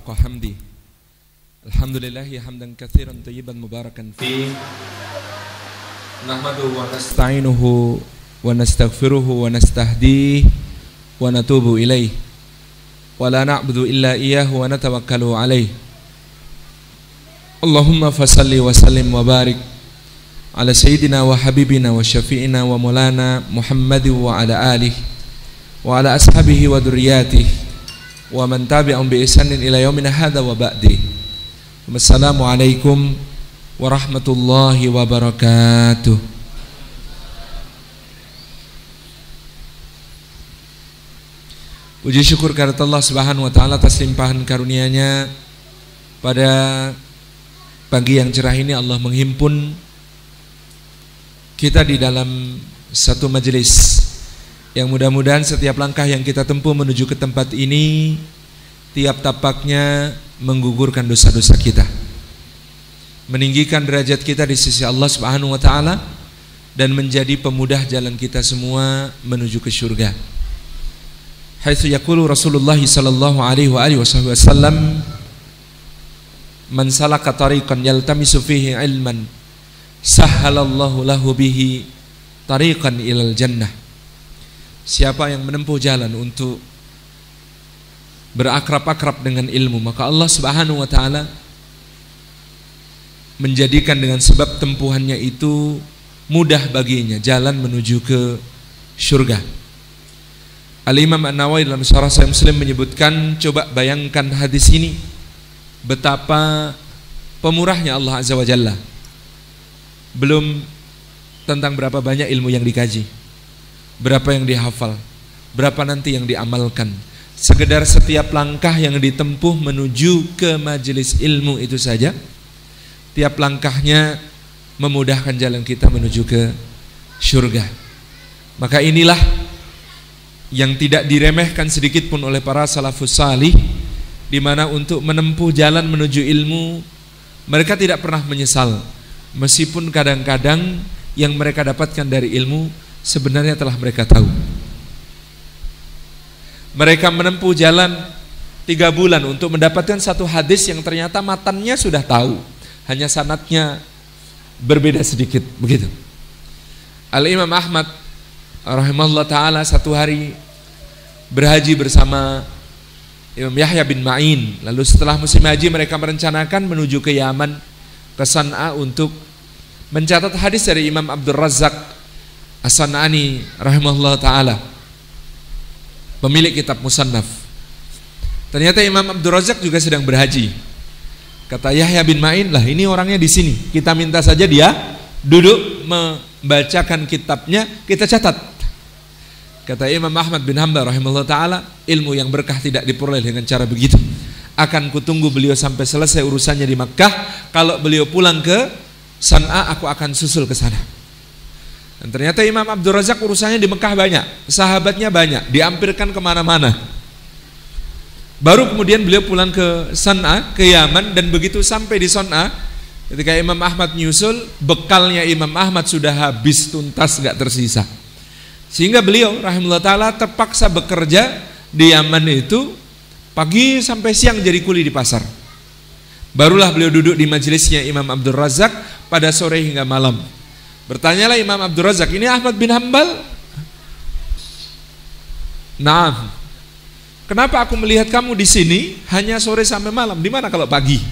haqqa hamdi. Alhamdulillahi hamdan katsiran thayyiban mubarakan fi. Nahmaduhu wa nasta'inuhu wa nastaghfiruhu wa nastahdihi wa natubu ilaih. Wa la na'budu illa iyyahu wa natawakkalu alaih. Allahumma fasalli wa sallim wa barik ala sayyidina wa habibina wa syafi'ina wa maulana Muhammadin wa ala alihi wa ala ashabihi wa dzurriyyatihi wa man tabi'ahum bi ihsanin ila yaumina hadza wa ba'di. Assalamualaikum warahmatullahi wabarakatuh. Puji syukur kehadirat Allah Subhanahu wa taala atas limpahan karunia-Nya. Pada pagi yang cerah ini Allah menghimpun kita di dalam satu majelis yang mudah-mudahan setiap langkah yang kita tempuh menuju ke tempat ini, tiap tapaknya menggugurkan dosa-dosa kita, meninggikan derajat kita di sisi Allah Subhanahu wa taala, dan menjadi pemudah jalan kita semua menuju ke surga. Haitsu yaqulu Rasulullah sallallahu alaihi wasallam, man salaka tariqan yaltamisu fihi ilman sahhalallahu lahu bihi tariqan ilal jannah. Siapa yang menempuh jalan untuk berakrab-akrab dengan ilmu, maka Allah Subhanahu wa taala menjadikan dengan sebab tempuhannya itu mudah baginya jalan menuju ke surga. Al-Imam An-Nawawi dalam Syarah Sahih Muslim menyebutkan, coba bayangkan hadis ini, betapa pemurahnya Allah Azza wa Jalla. Belum tentang berapa banyak ilmu yang dikaji, berapa yang dihafal, berapa nanti yang diamalkan. Sekedar setiap langkah yang ditempuh menuju ke majelis ilmu itu saja, tiap langkahnya memudahkan jalan kita menuju ke surga. Maka inilah yang tidak diremehkan sedikit pun oleh para salafus salih, di mana untuk menempuh jalan menuju ilmu mereka tidak pernah menyesal, meskipun kadang-kadang yang mereka dapatkan dari ilmu sebenarnya telah mereka tahu. Mereka menempuh jalan 3 bulan untuk mendapatkan satu hadis yang ternyata matannya sudah tahu, hanya sanadnya berbeda sedikit, begitu. Al-Imam Ahmad rahimahullah ta'ala satu hari berhaji bersama Imam Yahya bin Ma'in. Lalu setelah musim haji mereka merencanakan menuju ke Yaman, ke San'a, untuk mencatat hadis dari Imam Abdul Razzaq As-San'ani rahimahullah ta'ala, pemilik kitab Musannaf. Ternyata Imam Abdul Razzaq juga sedang berhaji. Kata Yahya bin Ma'in, lah ini orangnya di sini, kita minta saja dia duduk membacakan kitabnya, kita catat. Kata Imam Ahmad bin Hanbal rahimahullah ta'ala, ilmu yang berkah tidak diperoleh dengan cara begitu. Akan kutunggu beliau sampai selesai urusannya di Makkah. Kalau beliau pulang ke San'a, aku akan susul ke sana. Dan ternyata Imam Abdul Razzaq urusannya di Mekah banyak, sahabatnya banyak, diampirkan kemana-mana. Baru kemudian beliau pulang ke San'a, ke Yaman, dan begitu sampai di San'a, ketika Imam Ahmad nyusul, bekalnya Imam Ahmad sudah habis tuntas, gak tersisa. Sehingga beliau rahimahullah ta'ala terpaksa bekerja di Yaman itu pagi sampai siang jadi kuli di pasar. Barulah beliau duduk di majelisnya Imam Abdul Razzaq pada sore hingga malam. Bertanyalah Imam Abdul Razzaq, ini Ahmad bin Hanbal? Naam. Kenapa aku melihat kamu di sini hanya sore sampai malam? Di mana kalau pagi?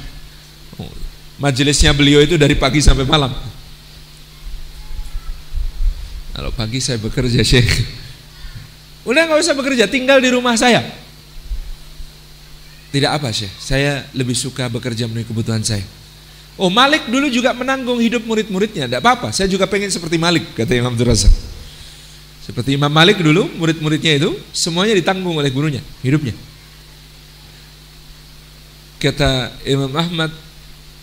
Majelisnya beliau itu dari pagi sampai malam. Kalau pagi saya bekerja, Syekh. Udah gak usah bekerja, tinggal di rumah saya. Tidak apa, Syekh, saya lebih suka bekerja memenuhi kebutuhan saya. Oh, Malik dulu juga menanggung hidup murid-muridnya. Tidak apa-apa, saya juga pengen seperti Malik, kata Imam Abdul Razzaq. Seperti Imam Malik dulu, murid-muridnya itu semuanya ditanggung oleh gurunya, hidupnya. Kata Imam Ahmad,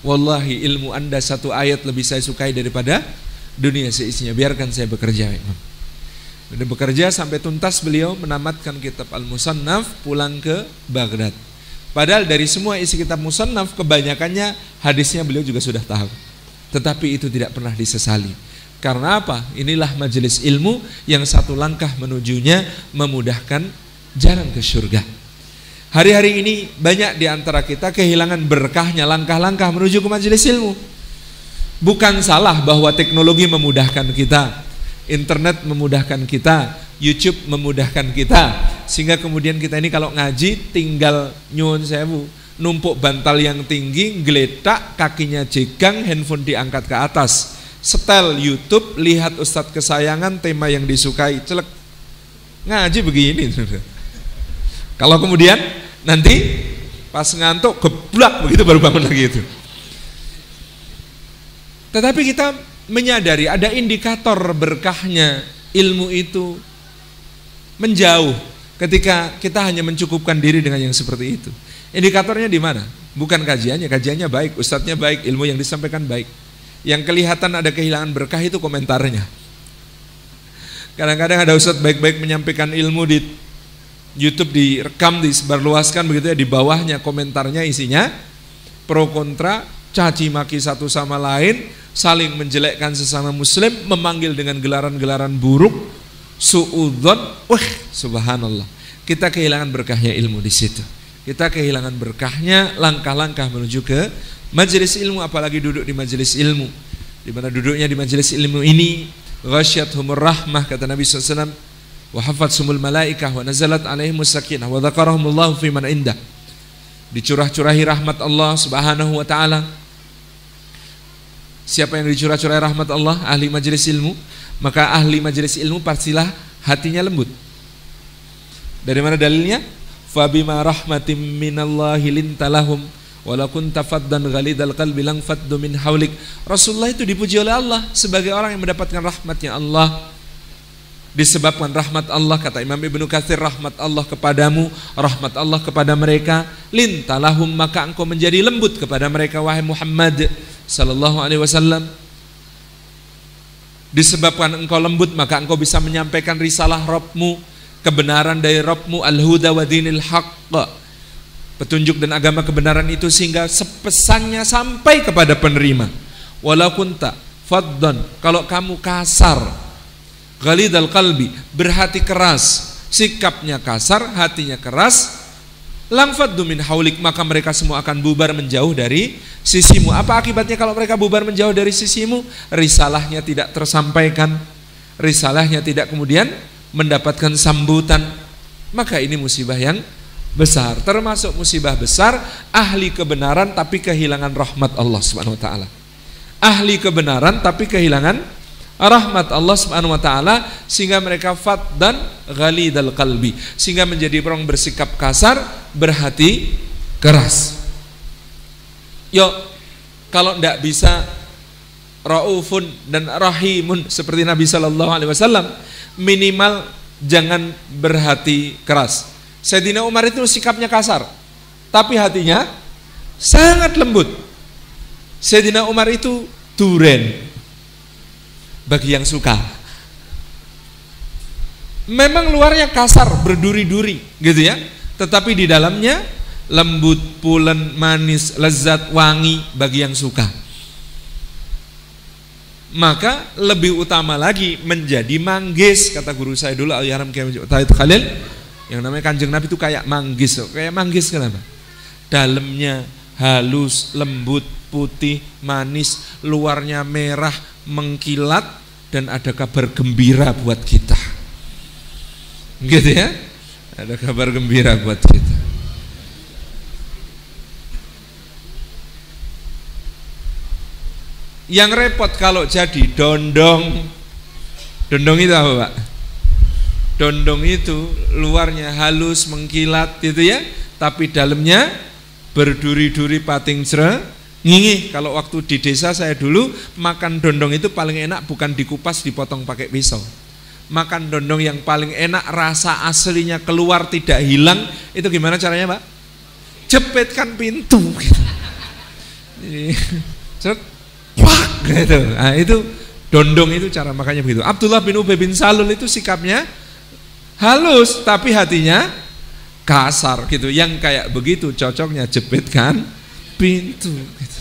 wallahi ilmu anda satu ayat lebih saya sukai daripada dunia seisinya, biarkan saya bekerja. Sudah bekerja sampai tuntas, beliau menamatkan kitab Al-Musannaf, pulang ke Baghdad. Padahal dari semua isi kitab Musannaf kebanyakannya hadisnya beliau juga sudah tahu, tetapi itu tidak pernah disesali. Karena apa? Inilah majelis ilmu yang satu langkah menujunya memudahkan jalan ke surga. Hari-hari ini banyak di antara kita kehilangan berkahnya langkah-langkah menuju ke majelis ilmu. Bukan salah bahwa teknologi memudahkan kita, internet memudahkan kita, YouTube memudahkan kita, sehingga kemudian kita ini kalau ngaji tinggal nyuwun sewu, numpuk bantal yang tinggi, geletak, kakinya jegang, handphone diangkat ke atas, setel YouTube, lihat ustadz kesayangan, tema yang disukai, celek, ngaji begini. Kalau kemudian nanti pas ngantuk geblak begitu baru bangun lagi itu. Tetapi kita menyadari ada indikator berkahnya ilmu itu menjauh ketika kita hanya mencukupkan diri dengan yang seperti itu. Indikatornya di mana? Bukan kajiannya, kajiannya baik, ustadznya baik, ilmu yang disampaikan baik. Yang kelihatan ada kehilangan berkah itu komentarnya. Kadang-kadang ada ustadz baik-baik menyampaikan ilmu di YouTube, direkam, disebarluaskan begitu ya, di bawahnya komentarnya isinya pro kontra, caci maki satu sama lain, saling menjelekkan sesama muslim, memanggil dengan gelaran-gelaran buruk, suudzon. Wah, subhanallah. Kita kehilangan berkahnya ilmu di situ. Kita kehilangan berkahnya langkah-langkah menuju ke majelis ilmu, apalagi duduk di majelis ilmu. Di mana duduknya di majelis ilmu ini ghasyyathumur rahmah, kata Nabi SAW, wa hafatsumul malaikah wa nazalat alaihimus sakinah wa dzakarahumullahu fi man indah. Dicurah-curahi rahmat Allah Subhanahu wa taala. Siapa yang dicurah-curahi rahmat Allah? Ahli majelis ilmu. Maka ahli majelis ilmu pastilah hatinya lembut. Dari mana dalilnya? Fa bima rahmatim minallahi lintalahum wala kunta faddan ghalidal qalbi lang faddu min haulik. Rasulullah itu dipuji oleh Allah sebagai orang yang mendapatkan rahmatnya Allah. Disebabkan rahmat Allah, kata Imam Ibnu Katsir, rahmat Allah kepadamu, rahmat Allah kepada mereka, lintalahum, maka engkau menjadi lembut kepada mereka wahai Muhammad sallallahu alaihi wasallam. Disebabkan engkau lembut maka engkau bisa menyampaikan risalah Rabbmu, kebenaran dari Rabbmu, al-huda wa dinil haqq, petunjuk dan agama kebenaran itu, sehingga pesannya sampai kepada penerima. Walau kunta faddan, kalau kamu kasar, ghalidal qalbi, berhati keras, sikapnya kasar, hatinya keras, lang faddu min haulik, maka mereka semua akan bubar menjauh dari sisimu. Apa akibatnya kalau mereka bubar menjauh dari sisimu? Risalahnya tidak tersampaikan, risalahnya tidak kemudian mendapatkan sambutan. Maka ini musibah yang besar. Termasuk musibah besar ahli kebenaran tapi kehilangan rahmat Allah Subhanahu wa taala. Ahli kebenaran tapi kehilangan rahmat Allah Subhanahu wa taala, sehingga mereka faddan ghalidal qalbi, sehingga menjadi orang bersikap kasar, berhati keras. Yo, kalau tidak bisa raufun dan rahimun seperti Nabi sallallahu alaihi wasallam, minimal jangan berhati keras. Sayyidina Umar itu sikapnya kasar, tapi hatinya sangat lembut. Sayyidina Umar itu duren bagi yang suka. Memang luarnya kasar, berduri-duri gitu ya, tetapi di dalamnya lembut, pulen, manis, lezat, wangi bagi yang suka. Maka lebih utama lagi menjadi manggis, kata guru saya dulu Al-Yaram Khalil, yang namanya Kanjeng Nabi itu kayak manggis. Kayak manggis kenapa? Dalamnya halus, lembut, putih, manis, luarnya merah, mengkilat, dan ada kabar gembira buat kita. Gitu ya? Ada kabar gembira buat kita. Yang repot kalau jadi dondong. Dondong itu apa, Pak? Dondong itu luarnya halus, mengkilat gitu ya, tapi dalamnya berduri-duri, pating cere, ngingih. Kalau waktu di desa saya dulu makan dondong itu paling enak bukan dikupas, dipotong pakai pisau. Makan dondong yang paling enak, rasa aslinya keluar, tidak hilang. Itu gimana caranya, Pak? Jepitkan pintu gitu. Gitu. Nah, itu dondong itu cara makannya begitu. Abdullah bin Ubay bin Salul itu sikapnya halus tapi hatinya kasar gitu. Yang kayak begitu cocoknya jepitkan pintu gitu.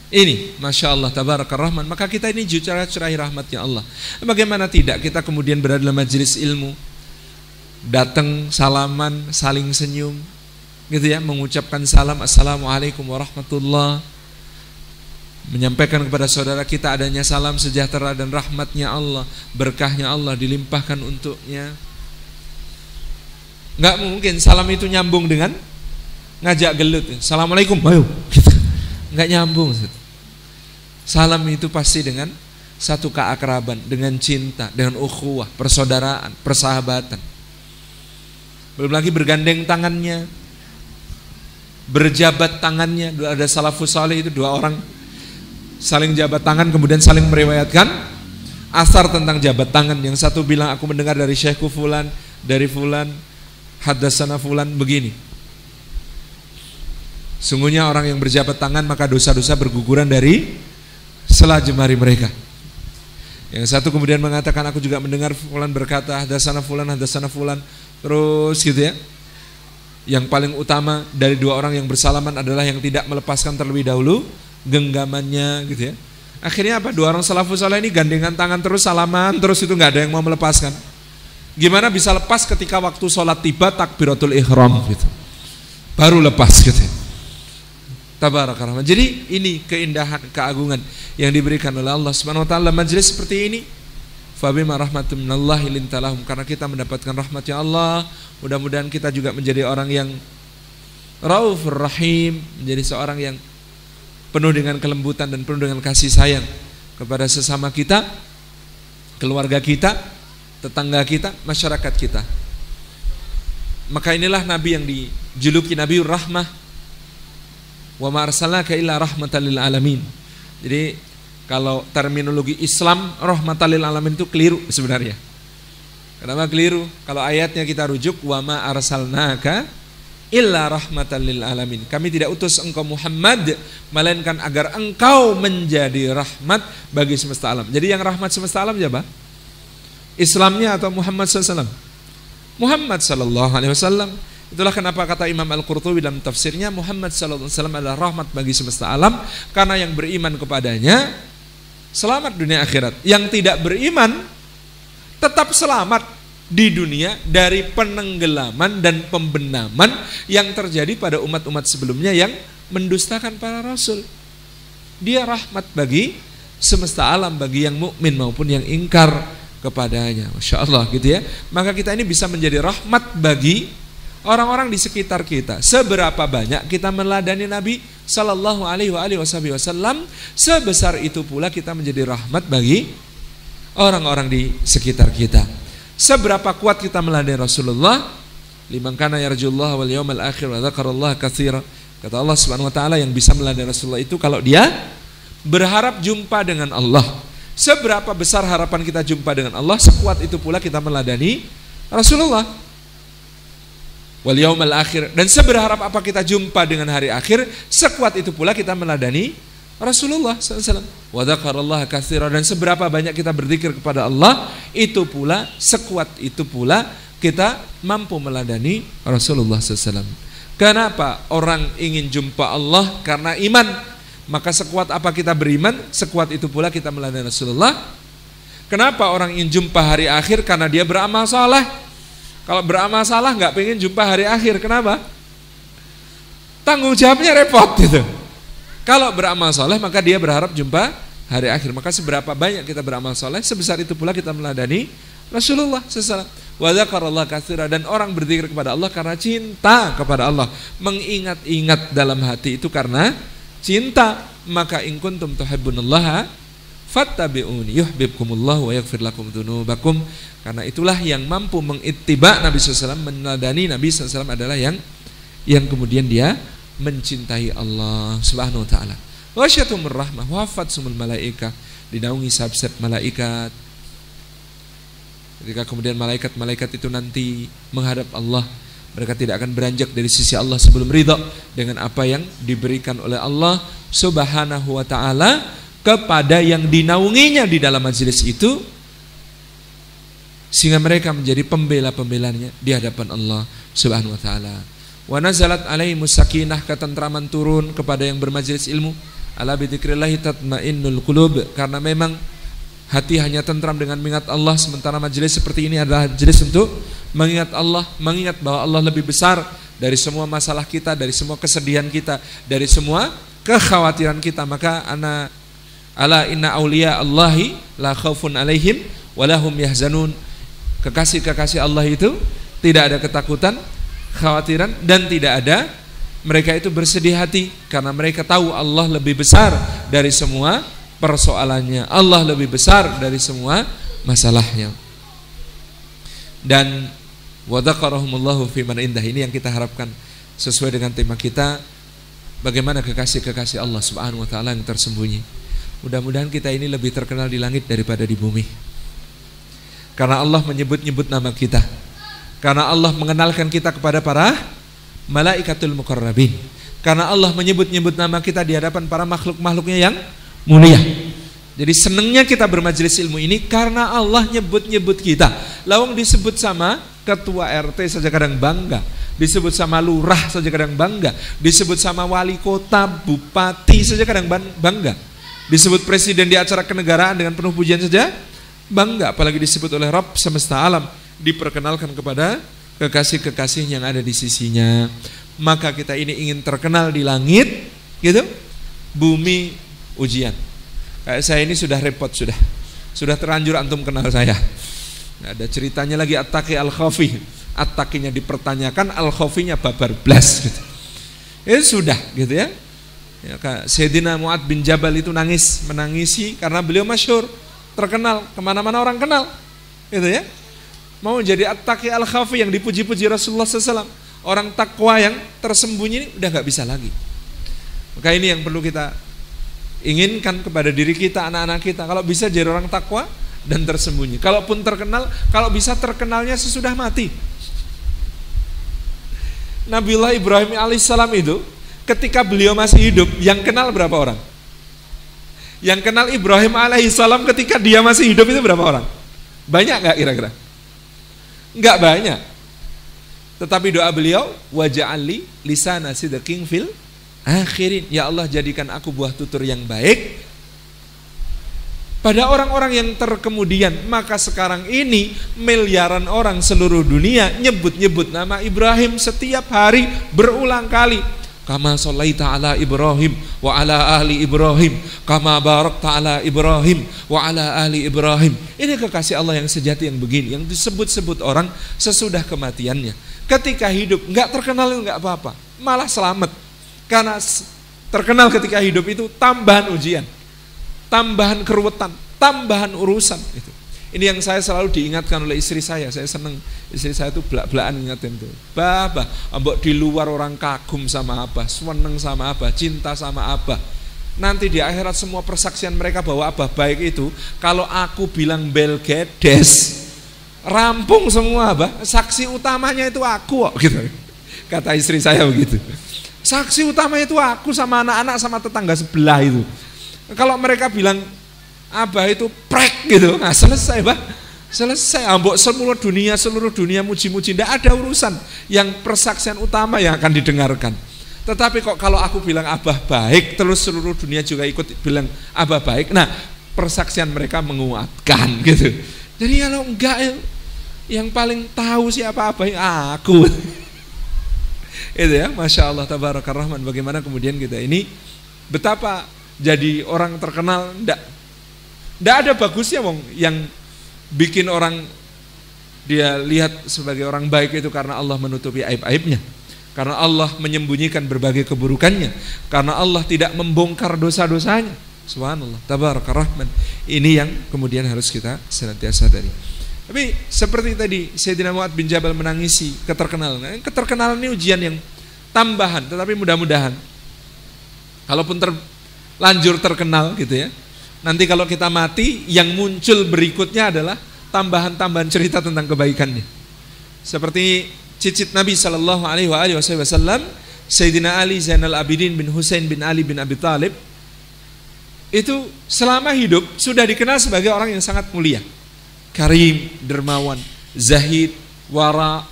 Ini Masya Allah Tabarakar Rahman. Maka kita ini curahi rahmatnya Allah. Bagaimana tidak kita kemudian berada dalam majelis ilmu, datang salaman, saling senyum, gitu ya, mengucapkan salam, assalamualaikum warahmatullah, menyampaikan kepada saudara kita adanya salam sejahtera dan rahmatnya Allah, berkahnya Allah dilimpahkan untuknya. Nggak mungkin salam itu nyambung dengan ngajak gelut, assalamualaikum, ayo, nggak nyambung. Salam itu pasti dengan satu keakraban, dengan cinta, dengan ukhuwah, persaudaraan, persahabatan. Belum lagi bergandeng tangannya, berjabat tangannya. Ada salafus saleh itu dua orang saling jabat tangan kemudian saling meriwayatkan asar tentang jabat tangan. Yang satu bilang aku mendengar dari syekhku fulan, dari fulan, haddatsana fulan begini. Sungguhnya orang yang berjabat tangan maka dosa-dosa berguguran dari sela jemari mereka. Yang satu kemudian mengatakan aku juga mendengar fulan berkata haddatsana fulan, haddatsana fulan, terus gitu ya. Yang paling utama dari dua orang yang bersalaman adalah yang tidak melepaskan terlebih dahulu genggamannya, gitu ya. Akhirnya apa? Dua orang salafus saleh ini gandengan tangan terus, salaman terus, itu nggak ada yang mau melepaskan. Gimana bisa lepas ketika waktu sholat tiba takbiratul ihram gitu, baru lepas gitu. Tabarakallah. Jadi ini keindahan, keagungan yang diberikan oleh Allah Subhanahu wa taala. Majelis seperti ini fabima rahmatum minallahi lintalahum, karena kita mendapatkan rahmatnya Allah. Mudah-mudahan kita juga menjadi orang yang raufur rahim, menjadi seorang yang penuh dengan kelembutan dan penuh dengan kasih sayang kepada sesama kita, keluarga kita, tetangga kita, masyarakat kita. Maka inilah Nabi yang dijuluki Nabiur Rahmah. Wa ma arsalnaka illa rahmatan lil alamin. Jadi kalau terminologi Islam rahmatan lil alamin itu keliru sebenarnya. Kenapa keliru? Kalau ayatnya kita rujuk wa ma arsalnaka illa rahmatan lil alamin. Kami tidak utus engkau Muhammad melainkan agar engkau menjadi rahmat bagi semesta alam. Jadi yang rahmat semesta alam siapa? Islamnya atau Muhammad SAW? Muhammad SAW. Itulah kenapa kata Imam Al-Qurtubi dalam tafsirnya, Muhammad SAW adalah rahmat bagi semesta alam, karena yang beriman kepadanya selamat dunia akhirat. Yang tidak beriman tetap selamat di dunia dari penenggelaman dan pembenaman yang terjadi pada umat-umat sebelumnya yang mendustakan para rasul. Dia rahmat bagi semesta alam, bagi yang mukmin maupun yang ingkar kepadanya. Masya Allah gitu ya. Maka kita ini bisa menjadi rahmat bagi orang-orang di sekitar kita. Seberapa banyak kita meneladani Nabi Sallallahu Alaihi Wasallam, sebesar itu pula kita menjadi rahmat bagi orang-orang di sekitar kita. Seberapa kuat kita meladeni Rasulullah, liman kana yarjullaha wal yawmal akhir wa dzakarallaha katsira. Kata Allah Subhanahu wa taala, yang bisa meladeni Rasulullah itu kalau dia berharap jumpa dengan Allah. Seberapa besar harapan kita jumpa dengan Allah, sekuat itu pula kita meladeni Rasulullah. Wal yawmal akhir, dan seberharap apa kita jumpa dengan hari akhir, sekuat itu pula kita meladeni Rasulullah SAW. Wa dzakarallaha katsira, dan seberapa banyak kita berzikir kepada Allah, itu pula, sekuat itu pula kita mampu meladeni Rasulullah SAW. Kenapa orang ingin jumpa Allah? Karena iman. Maka sekuat apa kita beriman, sekuat itu pula kita meladeni Rasulullah. Kenapa orang ingin jumpa hari akhir? Karena dia beramal saleh. Kalau beramal salah nggak pengen jumpa hari akhir, kenapa? Tanggung jawabnya repot gitu. Kalau beramal soleh maka dia berharap jumpa hari akhir. Maka seberapa banyak kita beramal soleh, sebesar itu pula kita meladani Rasulullah SAW. Wa dzakarallaha katsira, dan orang berzikir kepada Allah karena cinta kepada Allah. Mengingat-ingat dalam hati itu karena cinta. Maka in kuntum tuhibbunallaha fattabi'uni yuhibbukumullahu wa yaghfir lakum dzunubakum. Karena itulah yang mampu mengittiba Nabi SAW, meneladani Nabi SAW adalah yang kemudian dia mencintai Allah Subhanahu wa taala. Wasyatumur rahmah wafat sumul malaika, dinaungi sabset malaikat. Ketika kemudian malaikat-malaikat itu nanti menghadap Allah, mereka tidak akan beranjak dari sisi Allah sebelum ridha dengan apa yang diberikan oleh Allah Subhanahu wa taala kepada yang dinaunginya di dalam majelis itu, sehingga mereka menjadi pembela-pembelanya di hadapan Allah Subhanahu wa taala. Wa nazalat alaihimus sakinah, ketentraman turun kepada yang bermajelis ilmu. Ala bidzikrillah tatmainnul qulub, karena memang hati hanya tentram dengan mengingat Allah, sementara majelis seperti ini adalah majelis untuk mengingat Allah, mengingat bahwa Allah lebih besar dari semua masalah kita, dari semua kesedihan kita, dari semua kekhawatiran kita. Maka ala inna auliya Allahi la khaufun alaihim walahum yahzanun. Kekasih-kekasih Allah itu tidak ada ketakutan, khawatiran, dan tidak ada mereka itu bersedih hati karena mereka tahu Allah lebih besar dari semua persoalannya, Allah lebih besar dari semua masalahnya. Dan wa dzakarahumullahu fi man indah, ini yang kita harapkan sesuai dengan tema kita, bagaimana kekasih-kekasih Allah Subhanahu wa taala yang tersembunyi. Mudah-mudahan kita ini lebih terkenal di langit daripada di bumi. Karena Allah menyebut-nyebut nama kita. Karena Allah mengenalkan kita kepada para malaikatul muqarrabin. Karena Allah menyebut-nyebut nama kita di hadapan para makhluk-makhluknya yang mulia. Jadi senangnya kita bermajelis ilmu ini karena Allah nyebut-nyebut kita. Lawang disebut sama ketua RT saja kadang bangga, disebut sama lurah saja kadang bangga, disebut sama wali kota, bupati saja kadang bangga, disebut presiden di acara kenegaraan dengan penuh pujian saja bangga, apalagi disebut oleh Rabb semesta alam, diperkenalkan kepada kekasih-kekasih yang ada di sisinya. Maka kita ini ingin terkenal di langit, gitu, bumi ujian. Kayak saya ini sudah repot, sudah terlanjur antum kenal saya. Nah, ada ceritanya lagi At-Taqi Al-Khafi. At-Taqinya dipertanyakan, Al-Khafinya babar blas gitu. Sudah gitu ya. Sayyidina Mu'ad bin Jabal itu menangisi karena beliau masyhur, terkenal, kemana-mana orang kenal gitu ya. Mau jadi At-Taqi Al-Khafi yang dipuji-puji Rasulullah SAW, orang takwa yang tersembunyi ini udah gak bisa lagi. Maka ini yang perlu kita inginkan kepada diri kita, anak-anak kita, kalau bisa jadi orang takwa dan tersembunyi. Kalaupun terkenal, kalau bisa terkenalnya sesudah mati. Nabiullah Ibrahim alaihissalam itu ketika beliau masih hidup, yang kenal berapa orang? Yang kenal Ibrahim alaihissalam ketika dia masih hidup itu berapa orang? Banyak gak kira-kira? Enggak banyak. Tetapi doa beliau, waja'alli lisana sidqin fil akhirin, ya Allah jadikan aku buah tutur yang baik pada orang-orang yang terkemudian. Maka sekarang ini miliaran orang seluruh dunia nyebut-nyebut nama Ibrahim setiap hari berulang kali. Kama shallaita ala Ibrahim wa ala ahli Ibrahim, kama barakta ala Ibrahim wa ala ahli Ibrahim. Ini kekasih Allah yang sejati yang begini, yang disebut-sebut orang sesudah kematiannya. Ketika hidup enggak terkenal enggak apa-apa, malah selamat. Karena terkenal ketika hidup itu tambahan ujian, tambahan keruwetan, tambahan urusan itu. Ini yang saya selalu diingatkan oleh istri saya. Saya senang istri saya itu belak-belakan ingatin tuh. Bah, ambok di luar orang kagum sama Abah, seneng sama Abah, cinta sama Abah. Nanti di akhirat semua persaksian mereka bahwa Abah baik itu, kalau aku bilang bel gedes, rampung semua Abah. Saksi utamanya itu aku kok, gitu. Kata istri saya begitu. Saksi utama itu aku sama anak-anak sama tetangga sebelah itu. Kalau mereka bilang Abah itu prek gitu, nah selesai Bah, selesai. Ambok seluruh dunia muji-muji, tidak ada urusan. Yang persaksian utama yang akan didengarkan. Tetapi kok kalau aku bilang Abah baik, terus seluruh dunia juga ikut bilang Abah baik, nah persaksian mereka menguatkan gitu. Jadi kalau enggak, yang paling tahu siapa Abah aku. Itu ya, Masya Allah, Tabarakar Rahman. Bagaimana kemudian kita ini betapa jadi orang terkenal, ndak ada bagusnya wong yang bikin orang dia lihat sebagai orang baik itu karena Allah menutupi aib-aibnya, karena Allah menyembunyikan berbagai keburukannya, karena Allah tidak membongkar dosa-dosanya. Subhanallah, Tabarakar Rahman. Ini yang kemudian harus kita senantiasa sadari. Tapi seperti tadi Sayyidina Mu'ad bin Jabal menangisi keterkenalan. Keterkenalan ini ujian yang tambahan, tetapi mudah-mudahan kalaupun terlanjur terkenal gitu ya, nanti kalau kita mati yang muncul berikutnya adalah tambahan-tambahan cerita tentang kebaikannya. Seperti cicit Nabi sallallahu alaihi wasallam, Sayyidina Ali Zainal Abidin bin Husain bin Ali bin Abi Thalib, itu selama hidup sudah dikenal sebagai orang yang sangat mulia, karim, dermawan, zahid, wara,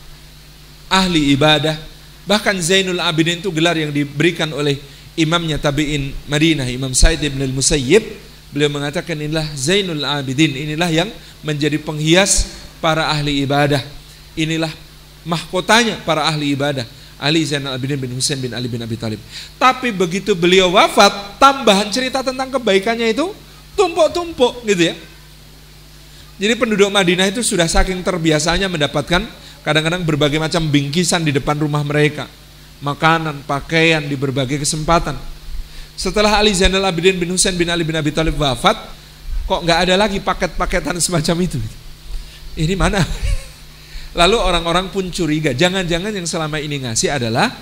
ahli ibadah. Bahkan Zainul Abidin itu gelar yang diberikan oleh imamnya tabi'in Madinah, Imam Sa'id bin al-Musayyib. Beliau mengatakan inilah Zainul Abidin, inilah yang menjadi penghias para ahli ibadah. Inilah mahkotanya para ahli ibadah, Ali Zainal Abidin bin Husain bin Ali bin Abi Thalib. Tapi begitu beliau wafat, tambahan cerita tentang kebaikannya itu tumpuk-tumpuk gitu ya. Jadi penduduk Madinah itu sudah saking terbiasanya mendapatkan kadang-kadang berbagai macam bingkisan di depan rumah mereka, makanan, pakaian di berbagai kesempatan. Setelah Ali Zainal Abidin bin Husain bin Ali bin Abi Thalib wafat, kok nggak ada lagi paket-paketan semacam itu? Ini mana? Lalu orang-orang pun curiga, jangan-jangan yang selama ini ngasih adalah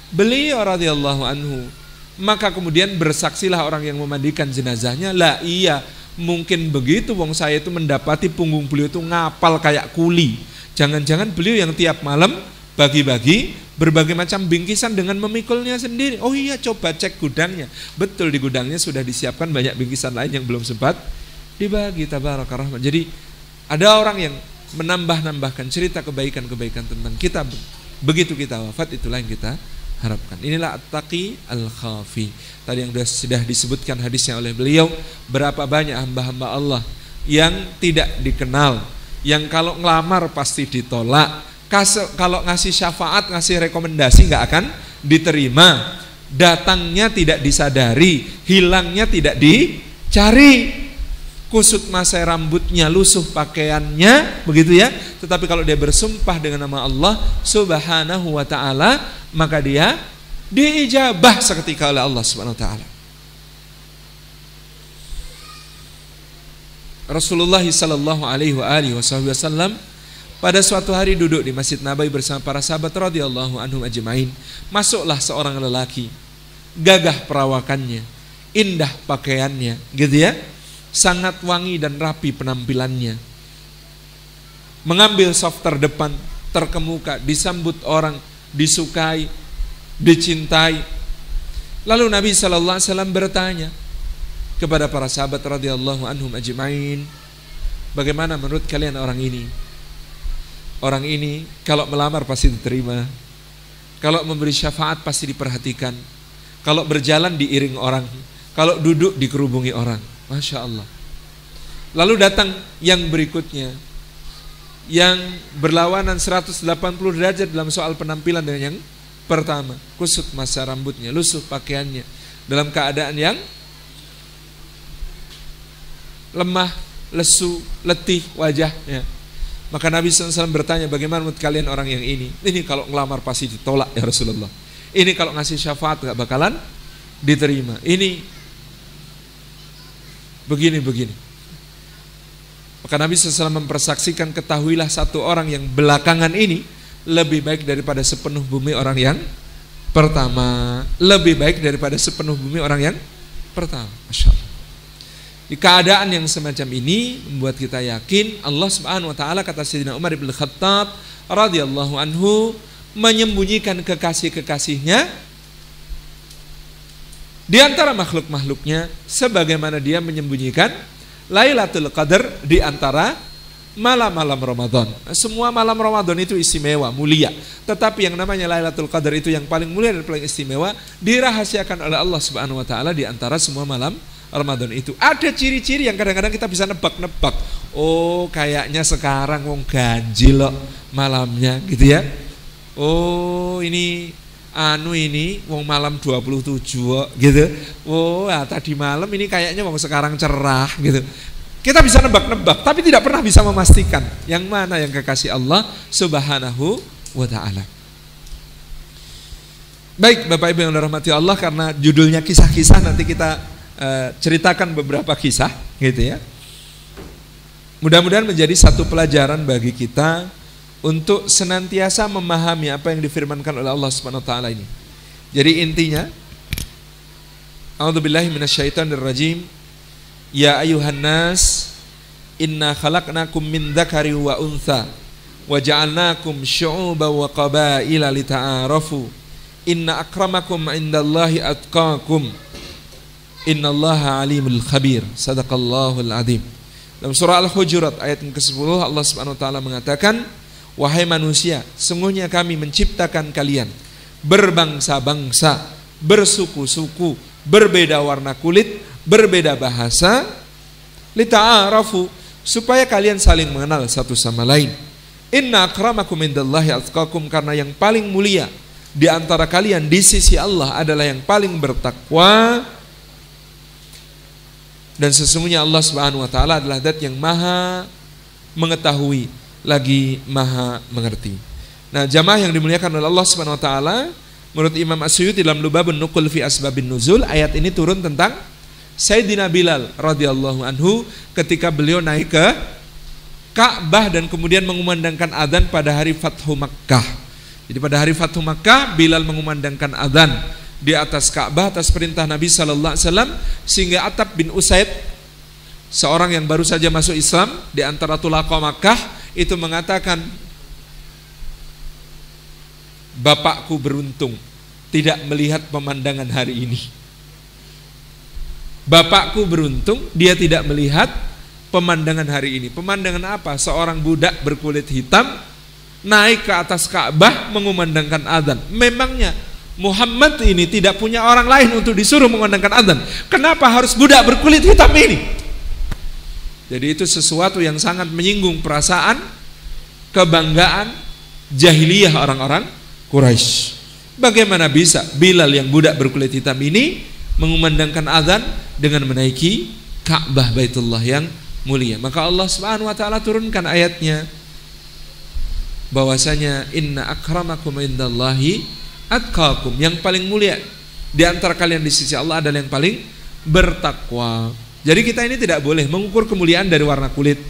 beliau radhiyallahu anhu. Maka kemudian bersaksilah orang yang memandikan jenazahnya, lah iya, mungkin begitu, wong saya itu mendapati punggung beliau itu ngapal kayak kuli. Jangan-jangan beliau yang tiap malam bagi-bagi berbagai macam bingkisan dengan memikulnya sendiri. Oh iya, coba cek gudangnya. Betul, di gudangnya sudah disiapkan banyak bingkisan lain yang belum sempat dibagi. Tabaraka rahman. Jadi ada orang yang menambah-nambahkan cerita kebaikan-kebaikan tentang kita. Begitu kita wafat, itulah yang kita harapkan. Inilah At-Taqi Al-Khafi. Tadi yang sudah disebutkan hadisnya oleh beliau, berapa banyak hamba-hamba Allah yang tidak dikenal, yang kalau ngelamar pasti ditolak, kalau ngasih syafaat, ngasih rekomendasi nggak akan diterima, datangnya tidak disadari, hilangnya tidak dicari, kusut masai rambutnya, lusuh pakaiannya, begitu ya. Tetapi kalau dia bersumpah dengan nama Allah Subhanahu wa ta'ala, maka dia diijabah seketika oleh Allah Subhanahu wa ta'ala. Rasulullah sallallahu alaihi wasallam pada suatu hari duduk di Masjid Nabawi bersama para sahabat radhiyallahu anhum ajmain. Masuklah seorang lelaki, gagah perawakannya, indah pakaiannya, gitu ya. Sangat wangi dan rapi penampilannya. Mengambil saf terdepan, terkemuka, disambut orang, disukai, dicintai. Lalu Nabi sallallahu alaihi wasallam bertanya kepada para sahabat radhiyallahu anhum ajmain, bagaimana menurut kalian orang ini? Orang ini kalau melamar pasti diterima, kalau memberi syafaat pasti diperhatikan, kalau berjalan diiring orang, kalau duduk dikerubungi orang. Masya Allah. Lalu datang yang berikutnya, yang berlawanan 180 derajat dalam soal penampilan dengan yang pertama. Kusut masa rambutnya, lusuh pakaiannya, dalam keadaan yang lemah, lesu, letih wajahnya. Maka Nabi SAW bertanya, bagaimana menurut kalian orang yang ini? Ini kalau ngelamar pasti ditolak ya Rasulullah. Ini kalau ngasih syafaat gak bakalan diterima. Ini begini. Maka Nabi SAW mempersaksikan, ketahuilah satu orang yang belakangan ini lebih baik daripada sepenuh bumi orang yang pertama. Lebih baik daripada sepenuh bumi orang yang pertama. Masya Allah. Di keadaan yang semacam ini membuat kita yakin Allah Subhanahu wa ta'ala, kata Sayyidina Umar bin Khattab radhiyallahu anhu, menyembunyikan kekasih-kekasihnya di antara makhluk-makhluknya, sebagaimana dia menyembunyikan Lailatul Qadar di antara malam-malam Ramadan. Semua malam Ramadan itu istimewa, mulia. Tetapi yang namanya Lailatul Qadar itu yang paling mulia dan paling istimewa, dirahasiakan oleh Allah Subhanahu wa ta'ala di antara semua malam Ramadan itu. Ada ciri-ciri yang kadang-kadang kita bisa nebak-nebak. Oh, kayaknya sekarang wong ganjil loh malamnya, gitu ya. Oh, ini wong malam 27 gitu. Oh, tadi malam ini kayaknya wong sekarang cerah gitu. Kita bisa nebak-nebak, tapi tidak pernah bisa memastikan yang mana yang kekasih Allah Subhanahu wa ta'ala. Baik, Bapak Ibu yang dirahmati Allah, karena judulnya kisah-kisah, nanti kita ceritakan beberapa kisah gitu ya. Mudah-mudahan menjadi satu pelajaran bagi kita untuk senantiasa memahami apa yang difirmankan oleh Allah Subhanahu wa taala ini. Jadi intinya, A'udzubillahi minasyaitonirrajim. Ya ayuhan nas, inna khalaqnakum min dzakari wa untha wa ja'alnakum syu'uban wa qabaila lita'arafu. Inna akramakum 'indallahi atqakum. Innallaha alimul khabir. Sadaqallahul azim. Dalam surah Al-Hujurat ayat yang ke-10 Allah Subhanahu wa taala mengatakan, wahai manusia, sungguhnya kami menciptakan kalian berbangsa-bangsa, bersuku-suku, berbeda warna kulit, berbeda bahasa, lita'arafu, supaya kalian saling mengenal satu sama lain. Inna akramakum indallahi atqakum, karena yang paling mulia di antara kalian di sisi Allah adalah yang paling bertakwa. Dan sesungguhnya Allah Subhanahu wa taala adalah zat yang maha mengetahui lagi maha mengerti. Nah, jamaah yang dimuliakan oleh Allah Subhanahu wa taala, menurut Imam As-Suyuti dalam Lubabun Nuqul fi Asbabin Nuzul, ayat ini turun tentang Sayyidina Bilal radhiyallahu anhu ketika beliau naik ke Ka'bah dan kemudian mengumandangkan adzan pada hari Fathu Makkah. Jadi pada hari Fathu Makkah, Bilal mengumandangkan adzan di atas Ka'bah atas perintah Nabi sallallahu alaihi wasallam, sehingga Attab bin Usaid, seorang yang baru saja masuk Islam di antara Tulaqa Makkah, itu mengatakan, bapakku beruntung tidak melihat pemandangan hari ini. Bapakku beruntung dia tidak melihat pemandangan hari ini. Pemandangan apa? Seorang budak berkulit hitam naik ke atas Ka'bah mengumandangkan adzan. Memangnya Muhammad ini tidak punya orang lain untuk disuruh mengumandangkan adzan. Kenapa harus budak berkulit hitam ini? Jadi itu sesuatu yang sangat menyinggung perasaan kebanggaan jahiliyah orang-orang Quraisy. Bagaimana bisa Bilal yang budak berkulit hitam ini mengumandangkan adzan dengan menaiki Ka'bah Baitullah yang mulia? Maka Allah Subhanahu wa taala turunkan ayatnya bahwasanya inna akramakum indallahi atqakum, yang paling mulia di antara kalian di sisi Allah adalah yang paling bertakwa. Jadi kita ini tidak boleh mengukur kemuliaan dari warna kulit,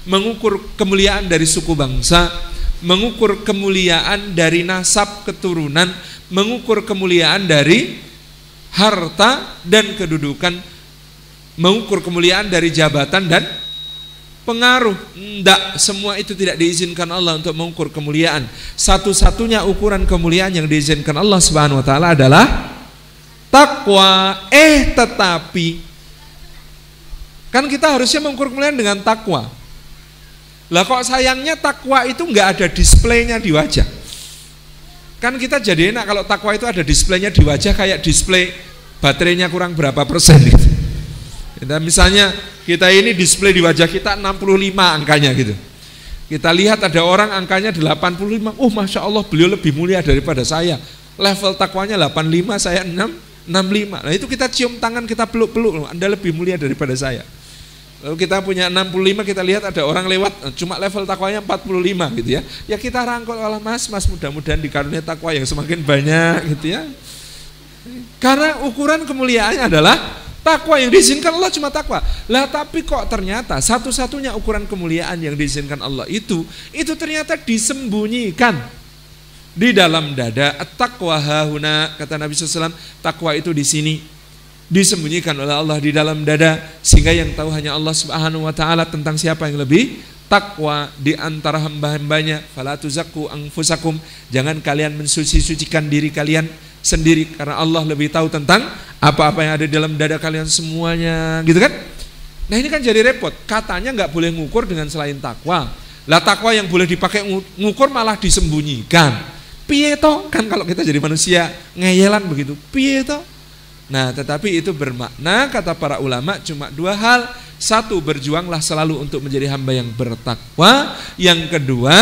mengukur kemuliaan dari suku bangsa, mengukur kemuliaan dari nasab keturunan, mengukur kemuliaan dari harta dan kedudukan, mengukur kemuliaan dari jabatan dan pengaruh. Tidak, semua itu tidak diizinkan Allah untuk mengukur kemuliaan. Satu-satunya ukuran kemuliaan yang diizinkan Allah Subhanahu wa taala adalah takwa. Tetapi kan kita harusnya mengukur kemuliaan dengan takwa. Lah kok sayangnya takwa itu nggak ada displaynya di wajah. Kan kita jadi enak kalau takwa itu ada displaynya di wajah, kayak display baterainya kurang berapa persen gitu. Kita misalnya kita ini display di wajah kita 65 angkanya gitu. Kita lihat ada orang angkanya 85, oh Masya Allah beliau lebih mulia daripada saya. Level takwanya 85, saya 65. Nah itu kita cium tangan, kita peluk-peluk, Anda lebih mulia daripada saya. Lalu kita punya 65, kita lihat ada orang lewat cuma level takwanya 45 gitu ya. Ya kita rangkul, Allah mas mudah-mudahan dikarunia takwa yang semakin banyak gitu ya. Karena ukuran kemuliaannya adalah takwa, yang diizinkan Allah cuma takwa. Lah tapi kok ternyata satu-satunya ukuran kemuliaan yang diizinkan Allah itu ternyata disembunyikan di dalam dada. At-taqwa hahuna, kata Nabi SAW, takwa itu di sini, disembunyikan oleh Allah di dalam dada, sehingga yang tahu hanya Allah Subhanahu wa taala tentang siapa yang lebih takwa di antara hamba-hambanya. Fala tuzakku anfusakum, jangan kalian mensuci-sucikan diri kalian sendiri, karena Allah lebih tahu tentang apa-apa yang ada di dalam dada kalian semuanya, gitu kan? Nah ini kan jadi repot. Katanya nggak boleh ngukur dengan selain takwa. Lah takwa yang boleh dipakai ngukur malah disembunyikan. Piye toh? Kan kalau kita jadi manusia ngeyelan begitu. Piye toh? Nah tetapi itu bermakna, kata para ulama, cuma dua hal. Satu, berjuanglah selalu untuk menjadi hamba yang bertakwa. Yang kedua,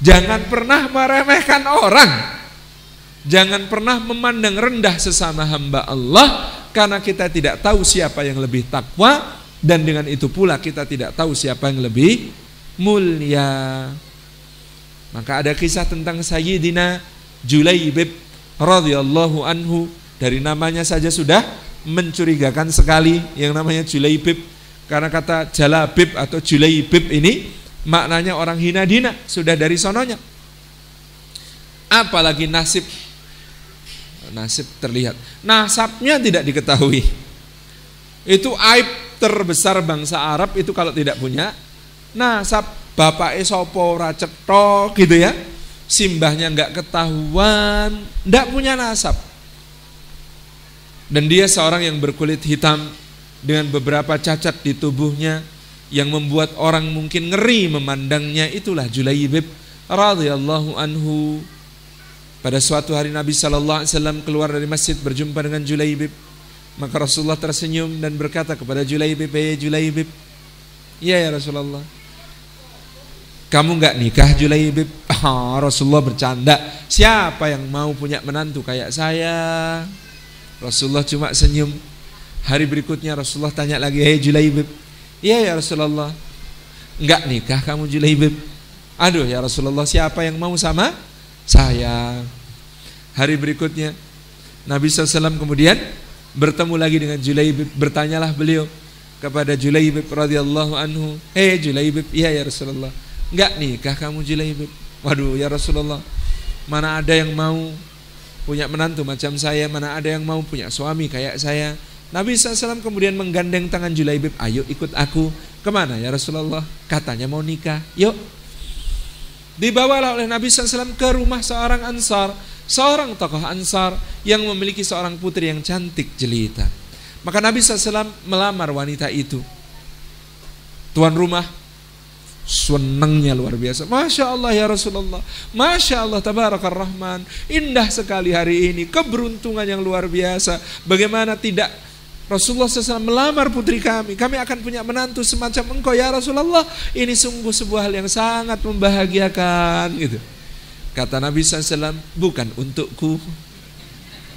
jangan pernah meremehkan orang. Jangan pernah memandang rendah sesama hamba Allah, karena kita tidak tahu siapa yang lebih takwa, dan dengan itu pula kita tidak tahu siapa yang lebih mulia. Maka ada kisah tentang Sayyidina Julaibib radhiyallahu anhu. Dari namanya saja sudah mencurigakan sekali yang namanya Julaibib, karena kata Jalabib atau Julaibib ini maknanya orang hina dina, sudah dari sononya. Apalagi nasib terlihat, nasabnya tidak diketahui. Itu aib terbesar bangsa Arab itu kalau tidak punya nasab. Bapak sopo ora cetha gitu ya, simbahnya nggak ketahuan, nggak punya nasab. Dan dia seorang yang berkulit hitam dengan beberapa cacat di tubuhnya yang membuat orang mungkin ngeri memandangnya. Itulah Julaibib radhiyallahu anhu. Pada suatu hari Nabi SAW keluar dari masjid berjumpa dengan Julaibib. Maka Rasulullah tersenyum dan berkata kepada Julaibib, "Ya Julaibib." "Ya Rasulullah." kamu nggak nikah Julaibib? Rasulullah bercanda, siapa yang mau punya menantu kayak saya? Rasulullah cuma senyum. Hari berikutnya Rasulullah tanya lagi, hei Julaibib. Iya ya Rasulullah. Nggak nikah kamu Julaibib? Aduh ya Rasulullah, siapa yang mau sama saya? Hari berikutnya Nabi SAW kemudian bertemu lagi dengan Julaibib. Bertanyalah beliau kepada Julaibib radhiyallahu anhu, hei Julaibib, iya ya Rasulullah, nggak nikah kamu Julaibib? Waduh ya Rasulullah, mana ada yang mau punya menantu macam saya, mana ada yang mau punya suami kayak saya. Nabi SAW kemudian menggandeng tangan Julaibib, ayo ikut aku. Kemana ya Rasulullah? Katanya mau nikah, yuk. Dibawalah oleh Nabi SAW ke rumah seorang Ansar, seorang tokoh Ansar yang memiliki seorang putri yang cantik jelita. Maka Nabi SAW melamar wanita itu. Tuan rumah senangnya luar biasa. Masya Allah ya Rasulullah, Masya Allah Tabarakar Rahman, indah sekali hari ini, keberuntungan yang luar biasa. Bagaimana tidak Rasulullah SAW melamar putri kami akan punya menantu semacam engkau ya Rasulullah. Ini sungguh sebuah hal yang sangat membahagiakan gitu. Kata Nabi SAW, bukan untukku.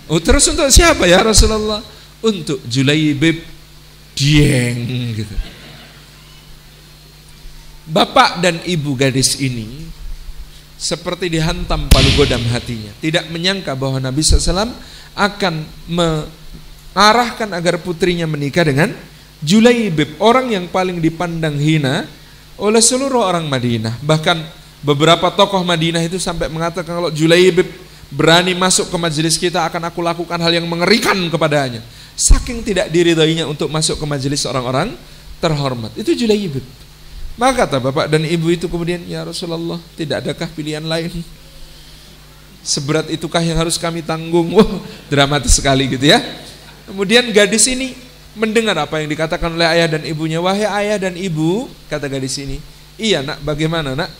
Oh, terus untuk siapa ya Rasulullah? Untuk Julaibib. Dieng gitu. Bapak dan ibu gadis ini seperti dihantam palu godam hatinya. Tidak menyangka bahwa Nabi SAW akan mengarahkan agar putrinya menikah dengan Julaibib, orang yang paling dipandang hina oleh seluruh orang Madinah. Bahkan beberapa tokoh Madinah itu sampai mengatakan, kalau Julaibib berani masuk ke majelis kita, akan aku lakukan hal yang mengerikan kepadanya. Saking tidak diridhoinya untuk masuk ke majelis orang-orang terhormat. Itu Julaibib. Maka kata bapak dan ibu itu kemudian, ya Rasulullah, tidak adakah pilihan lain? Seberat itukah yang harus kami tanggung? Wah, dramatis sekali gitu ya. Kemudian gadis ini mendengar apa yang dikatakan oleh ayah dan ibunya. Wahai ayah dan ibu, kata gadis ini, iya nak, bagaimana nak?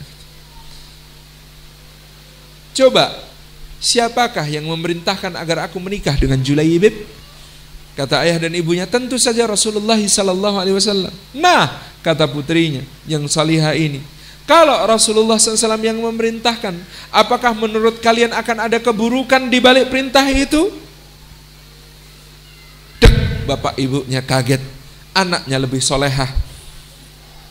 Coba, siapakah yang memerintahkan agar aku menikah dengan Julaibib? Kata ayah dan ibunya, tentu saja Rasulullah SAW. Nah, kata putrinya yang salihah ini, kalau Rasulullah SAW yang memerintahkan, apakah menurut kalian akan ada keburukan di balik perintah itu? Dek, bapak ibunya kaget. Anaknya lebih solehah,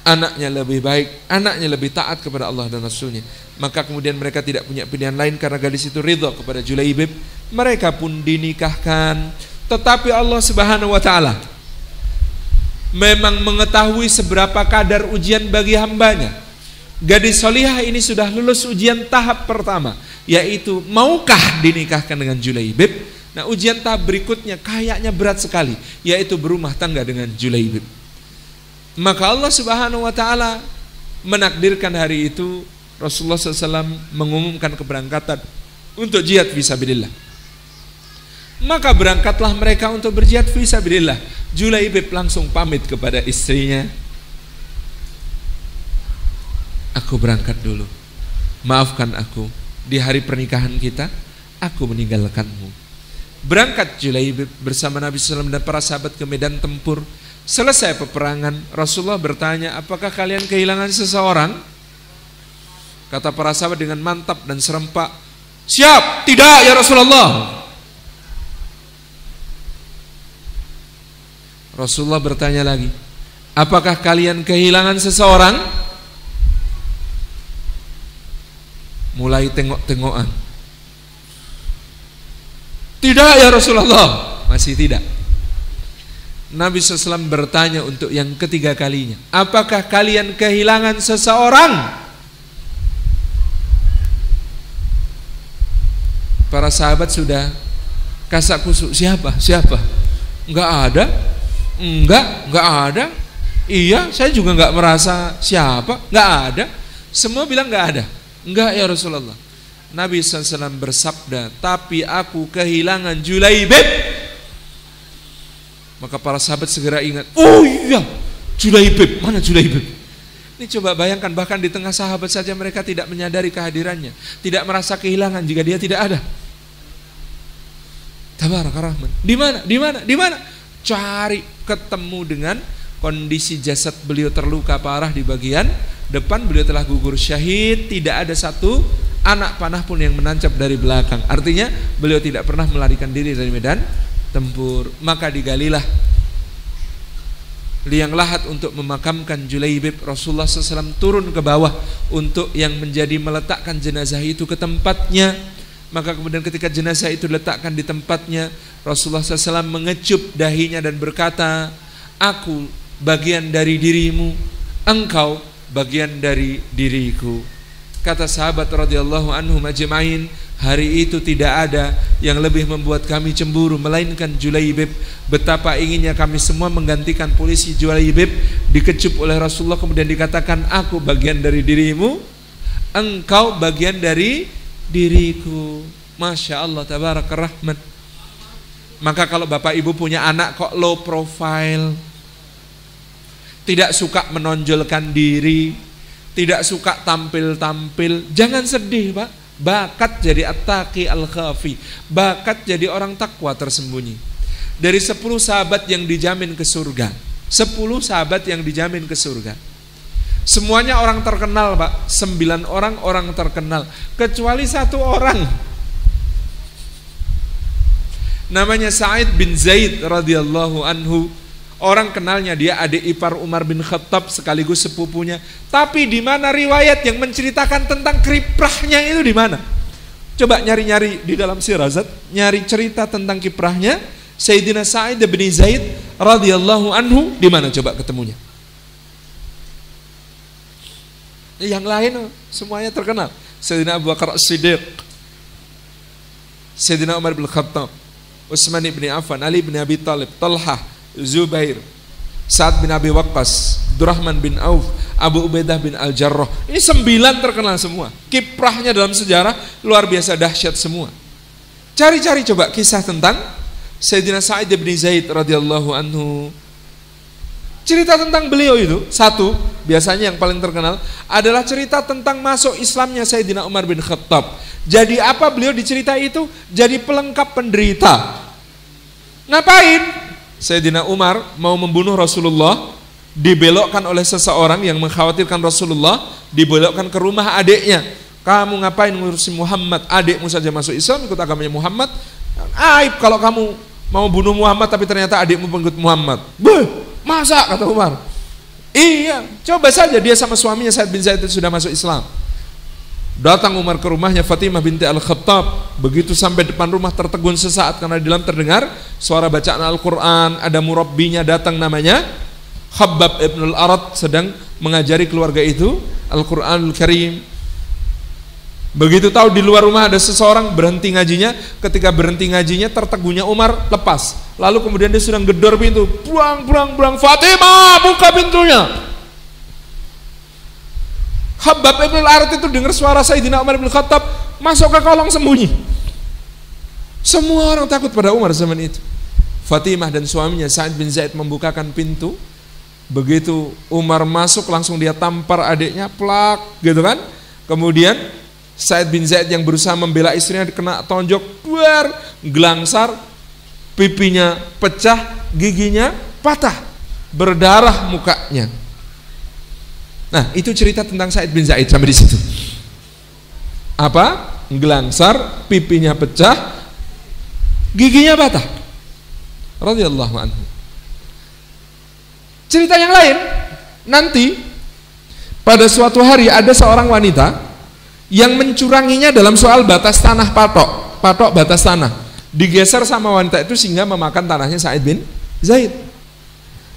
anaknya lebih baik, anaknya lebih taat kepada Allah dan Rasulnya. Maka kemudian mereka tidak punya pilihan lain karena gadis itu ridho kepada Julaibib. Mereka pun dinikahkan. Tetapi Allah Subhanahu wa ta'ala memang mengetahui seberapa kadar ujian bagi hambanya. Gadis solihah ini sudah lulus ujian tahap pertama, yaitu maukah dinikahkan dengan Julaibib. Nah, ujian tahap berikutnya kayaknya berat sekali, yaitu berumah tangga dengan Julaibib. Maka Allah Subhanahu wa ta'ala menakdirkan hari itu Rasulullah SAW mengumumkan keberangkatan untuk jihad fisabilillah. Maka berangkatlah mereka untuk berjihad fisabilillah. Julaibib langsung pamit kepada istrinya, aku berangkat dulu, maafkan aku, di hari pernikahan kita aku meninggalkanmu. Berangkat Julaibib bersama Nabi SAW dan para sahabat ke medan tempur. Selesai peperangan, Rasulullah bertanya, apakah kalian kehilangan seseorang? Kata para sahabat dengan mantap dan serempak, siap, tidak ya Rasulullah. Rasulullah bertanya lagi, apakah kalian kehilangan seseorang? Mulai tengok-tengokan. Tidak ya Rasulullah. Masih tidak. Nabi SAW bertanya untuk yang ketiga kalinya, apakah kalian kehilangan seseorang? Para sahabat sudah kasak kusuk, siapa? Enggak ada. Enggak ada. Iya, saya juga enggak merasa siapa. Enggak ada. Semua bilang enggak ada. Enggak ya Rasulullah. Nabi SAW bersabda, tapi aku kehilangan Julaibib. Maka para sahabat segera ingat, oh iya, Julaibib, mana Julaibib? Ini coba bayangkan, bahkan di tengah sahabat saja mereka tidak menyadari kehadirannya, tidak merasa kehilangan jika dia tidak ada. Tabarakar Rahman. Di mana? Cari, ketemu dengan kondisi jasad beliau terluka parah di bagian depan, beliau telah gugur syahid, tidak ada satu anak panah pun yang menancap dari belakang. Artinya beliau tidak pernah melarikan diri dari medan tempur. Maka digalilah liang lahat untuk memakamkan Julaibib. Rasulullah SAW turun ke bawah untuk yang menjadi meletakkan jenazah itu ke tempatnya. Maka kemudian ketika jenazah itu diletakkan di tempatnya, Rasulullah SAW mengecup dahinya dan berkata, aku bagian dari dirimu, engkau bagian dari diriku. Kata sahabat radhiyallahu anhum ajma'in, hari itu tidak ada yang lebih membuat kami cemburu melainkan Julaibib. Betapa inginnya kami semua menggantikan polisi Julaibib, dikecup oleh Rasulullah, kemudian dikatakan, aku bagian dari dirimu, engkau bagian dari diriku. Masya Allah, tabarakar rahman. Maka kalau bapak ibu punya anak kok low profile, tidak suka menonjolkan diri, tidak suka tampil-tampil, jangan sedih pak. Bakat jadi at-taqi al-khafi, bakat jadi orang takwa tersembunyi. Dari 10 sahabat yang dijamin ke surga, 10 sahabat yang dijamin ke surga, semuanya orang terkenal pak. 9 orang terkenal, kecuali 1 orang, namanya Sa'id bin Zaid radhiyallahu anhu. Orang kenalnya, dia adik ipar Umar bin Khattab sekaligus sepupunya. Tapi di mana riwayat yang menceritakan tentang kiprahnya itu di mana? Coba nyari-nyari di dalam Sirazat, nyari cerita tentang kiprahnya Sayyidina Sa'id bin Zaid radhiyallahu anhu, di mana coba ketemunya? Yang lain semuanya terkenal. Sayyidina Abu Bakar As-Siddiq, Sayyidina Umar bin Khattab, Utsman bin Affan, Ali bin Abi Thalib, Talhah, Zubair, Sa'ad bin Abi Waqqas, Abdurrahman bin Auf, Abu Ubaidah bin Al-Jarrah. Ini 9 terkenal semua. Kiprahnya dalam sejarah luar biasa dahsyat semua. Cari-cari coba kisah tentang Sayyidina Sa'id bin Zaid radhiyallahu anhu. Cerita tentang beliau itu, satu, biasanya yang paling terkenal adalah cerita tentang masuk Islamnya Sayyidina Umar bin Khattab. Jadi apa beliau diceritai itu? Jadi pelengkap penderita. Ngapain? Sayyidina Umar mau membunuh Rasulullah, dibelokkan oleh seseorang yang mengkhawatirkan Rasulullah, dibelokkan ke rumah adiknya. Kamu ngapain ngurusin Muhammad? Adikmu saja masuk Islam, ikut agamanya Muhammad. Aib kalau kamu mau bunuh Muhammad tapi ternyata adikmu pengikut Muhammad. Beuh, masa, kata Umar. Iya, coba saja dia sama suaminya Sa'id bin Zaid sudah masuk Islam. Datang Umar ke rumahnya Fatimah binti Al-Khattab. Begitu sampai depan rumah tertegun sesaat karena di dalam terdengar suara bacaan Al-Quran. Ada murabbinya datang, namanya Khabbab ibn al-Arat, sedang mengajari keluarga itu Al-Quranul Karim. Begitu tahu di luar rumah ada seseorang, berhenti ngajinya. Ketika berhenti ngajinya, tertegunnya Umar lepas. Lalu kemudian dia sedang gedor pintu, buang, Fatimah buka pintunya. Khabbab ibn al-Arat itu dengar suara Sayyidina Umar bin Khattab, masuk ke kolong sembunyi. Semua orang takut pada Umar zaman itu. Fatimah dan suaminya Sa'id bin Zaid membukakan pintu. Begitu Umar masuk, langsung dia tampar adiknya, plak, gitu kan. Kemudian Sa'id bin Zaid yang berusaha membela istrinya kena tonjok, buar, gelangsar, pipinya pecah, giginya patah, berdarah mukanya. Nah, itu cerita tentang Sa'id bin Zaid sampai di situ. Apa? Gelangsar, pipinya pecah, giginya patah. Radhiyallahu anhu. Cerita yang lain, nanti pada suatu hari ada seorang wanita yang mencuranginya dalam soal batas tanah patok batas tanah. Digeser sama wanita itu sehingga memakan tanahnya Sa'id bin Zaid.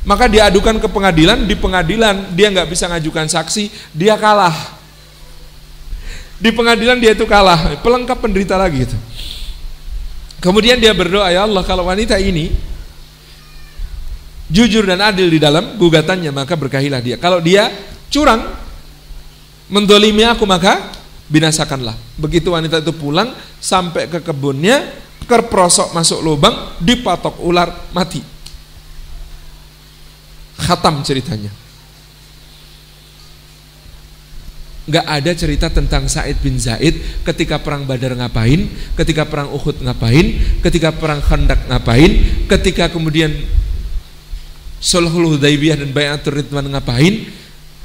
Maka diadukan ke pengadilan, di pengadilan dia nggak bisa ngajukan saksi, dia kalah. Di pengadilan dia itu kalah, pelengkap penderita lagi itu. Kemudian dia berdoa, ya Allah, kalau wanita ini jujur dan adil di dalam gugatannya, maka berkahilah dia. Kalau dia curang, mendolimi aku, maka binasakanlah. Begitu wanita itu pulang, sampai ke kebunnya, kerprosok masuk lubang, dipatok ular, mati. Khatam ceritanya. Gak ada cerita tentang Sa'id bin Zaid ketika perang Badar ngapain, ketika perang Uhud ngapain, ketika perang Khandaq ngapain, ketika kemudian Sulhul Hudaibiyah dan Bai'atur Ridwan ngapain.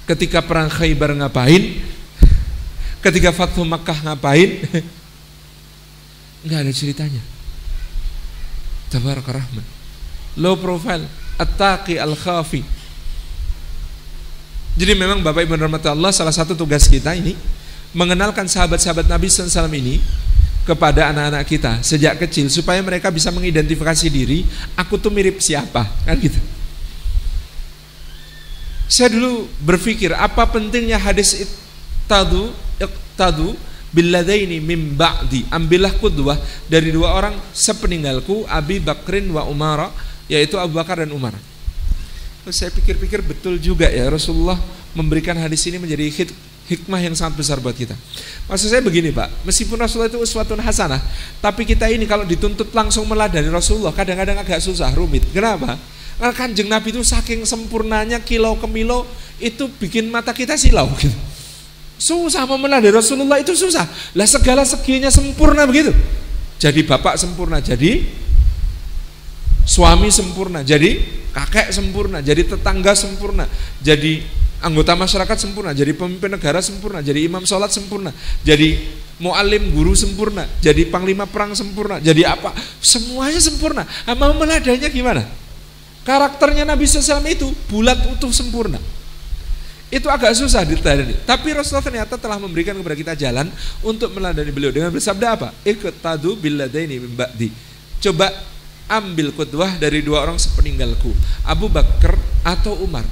Ketika perang Khaybar ngapain? Ketika Fathu Makkah ngapain? Enggak ada ceritanya. Tabaraka Rahman. Low profile, at-taqi al-khafi. Jadi memang Bapak Ibu rahmati Allah, salah satu tugas kita ini mengenalkan sahabat-sahabat Nabi SAW ini kepada anak-anak kita sejak kecil supaya mereka bisa mengidentifikasi diri, aku tuh mirip siapa, kan gitu. Saya dulu berpikir apa pentingnya hadis iqtadu billadaini min ba'di, ambillah qudwah dari dua orang sepeninggalku, Abi Bakrin wa Umar, yaitu Abu Bakar dan Umar. Terus saya pikir-pikir betul juga ya, Rasulullah memberikan hadis ini menjadi hikmah yang sangat besar buat kita. Maksud saya begini Pak, meskipun Rasulullah itu uswatun hasanah, tapi kita ini kalau dituntut langsung meladani Rasulullah kadang-kadang agak susah, rumit. Kenapa? Karena Kanjeng Nabi itu saking sempurnanya, kilau ke milo, itu bikin mata kita silau gitu. Susah mau meladani Rasulullah itu susah. Lah segala seginya sempurna begitu. Jadi bapak sempurna, jadi suami sempurna, jadi kakek sempurna, jadi tetangga sempurna, jadi anggota masyarakat sempurna, jadi pemimpin negara sempurna, jadi imam sholat sempurna, jadi mu'alim guru sempurna, jadi panglima perang sempurna, jadi apa? Semuanya sempurna. Mau meladainya gimana? Karakternya Nabi SAW itu bulat utuh sempurna. Itu agak susah diteladani. Tapi Rasulullah ternyata telah memberikan kepada kita jalan untuk meladani beliau dengan bersabda apa? Iqtadu billadaini min ba'di. Coba ambil qudwah dari dua orang sepeninggalku, Abu Bakar atau Umar.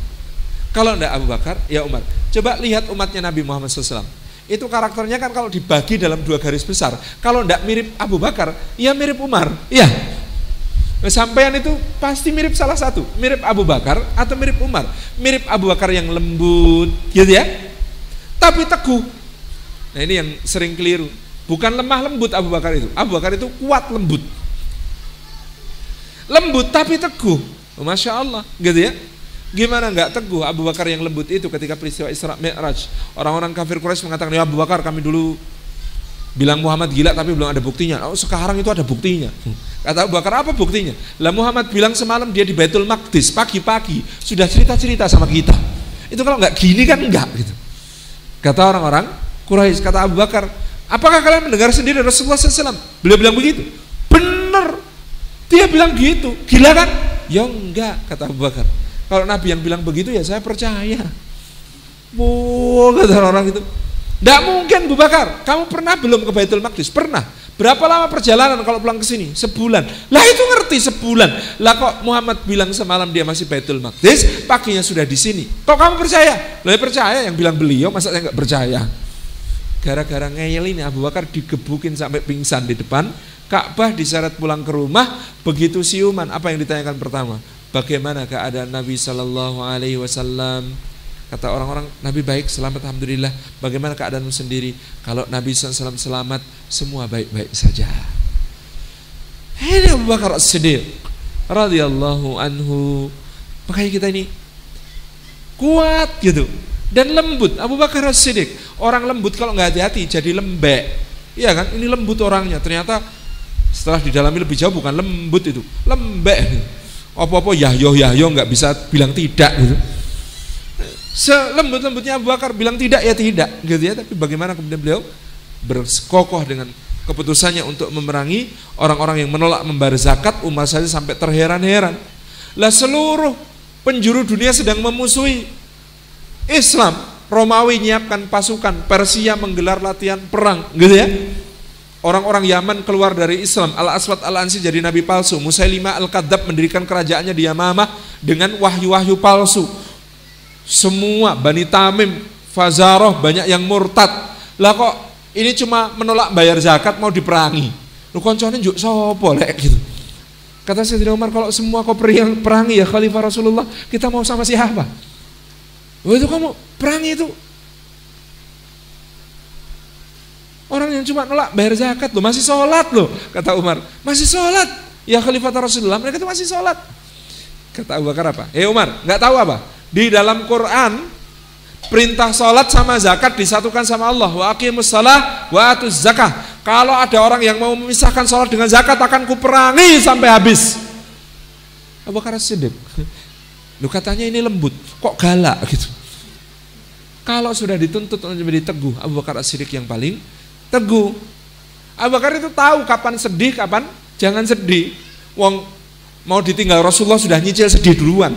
Kalau enggak Abu Bakar, ya Umar. Coba lihat umatnya Nabi Muhammad SAW. Itu karakternya kan kalau dibagi dalam dua garis besar, kalau enggak mirip Abu Bakar, ya mirip Umar. Iya. Sampean itu pasti mirip salah satu, mirip Abu Bakar atau mirip Umar. Mirip Abu Bakar yang lembut, gitu ya. Tapi teguh. Nah ini yang sering keliru. Bukan lemah lembut Abu Bakar itu. Abu Bakar itu kuat lembut. Lembut tapi teguh, Masya Allah, gitu ya. Gimana nggak teguh Abu Bakar yang lembut itu ketika peristiwa Isra Mi'raj? Orang-orang kafir Quraisy mengatakan, ya Abu Bakar, kami dulu bilang Muhammad gila tapi belum ada buktinya. Oh sekarang itu ada buktinya. Kata Abu Bakar, apa buktinya? Lah Muhammad bilang semalam dia di Baitul Maqdis pagi-pagi sudah cerita-cerita sama kita. Itu kalau nggak gini kan enggak gitu. Kata orang-orang Quraisy, kata Abu Bakar, apakah kalian mendengar sendiri Rasulullah SAW? Beliau bilang begitu. Bener. Dia bilang gitu, gila kan? Ya enggak, kata Abu Bakar. Kalau Nabi yang bilang begitu ya saya percaya. Kata orang itu. Enggak mungkin Abu Bakar, kamu pernah belum ke Baitul Maqdis? Pernah. Berapa lama perjalanan kalau pulang ke sini? Sebulan. Lah itu ngerti sebulan. Lah kok Muhammad bilang semalam dia masih Baitul Maqdis, paginya sudah di sini. Kok kamu percaya? Lah percaya, yang bilang beliau, masa saya enggak percaya? Gara-gara ngeyel ini Abu Bakar digebukin sampai pingsan di depan Ka'bah, diseret pulang ke rumah. Begitu siuman, apa yang ditanyakan pertama? Bagaimana keadaan Nabi Sallallahu Alaihi Wasallam? Kata orang-orang, Nabi baik, selamat, alhamdulillah. Bagaimana keadaanmu sendiri? Kalau Nabi SAW selamat, semua baik-baik saja. Ini Abu Bakar As-Siddiq radhiyallahu anhu. Makanya kita ini kuat gitu dan lembut. Abu Bakar As-Siddiq, orang lembut kalau nggak hati-hati jadi lembek. Iya kan? Ini lembut orangnya. Ternyata setelah didalami lebih jauh bukan lembut itu, lembek. Apa-apa yahyo nggak bisa bilang tidak gitu. Selembut-lembutnya Abu Bakar bilang tidak ya tidak gitu ya. Tapi bagaimana kemudian beliau berkokoh dengan keputusannya untuk memerangi orang-orang yang menolak membayar zakat, umat saja sampai terheran-heran. Lah seluruh penjuru dunia sedang memusuhi Islam. Romawi menyiapkan pasukan, Persia menggelar latihan perang gitu ya. Orang-orang Yaman keluar dari Islam, Al-Aswad Al-Ansi jadi nabi palsu, Musailimah Al-Kadzab mendirikan kerajaannya di Yamamah dengan wahyu-wahyu palsu. Semua Bani Tamim, Fazaroh banyak yang murtad. Lah kok ini cuma menolak bayar zakat mau diperangi. Lu koncone njuk sapa lek gitu. Kata Sayyidina Umar, kalau semua kau perangi ya Khalifah Rasulullah, kita mau sama siapa? Oh itu kamu perangi itu orang yang cuma nolak bayar zakat loh, masih sholat loh, kata Umar, masih sholat ya Khalifah Rasulullah, mereka itu masih sholat. Kata Abu Bakar apa? Umar, nggak tahu apa? Di dalam Quran perintah sholat sama zakat disatukan sama Allah. Wa aqimus shalah wa atuz zakah. Kalau ada orang yang mau memisahkan sholat dengan zakat akan kuperangi sampai habis. Abu Bakar As-Siddiq. Lu katanya ini lembut, kok galak gitu. Kalau sudah dituntut untuk menjadi teguh, Abu Bakar As-Siddiq yang paling teguh. Abu Bakar itu tahu kapan sedih, kapan jangan sedih. Wong mau ditinggal Rasulullah sudah nyicil sedih duluan.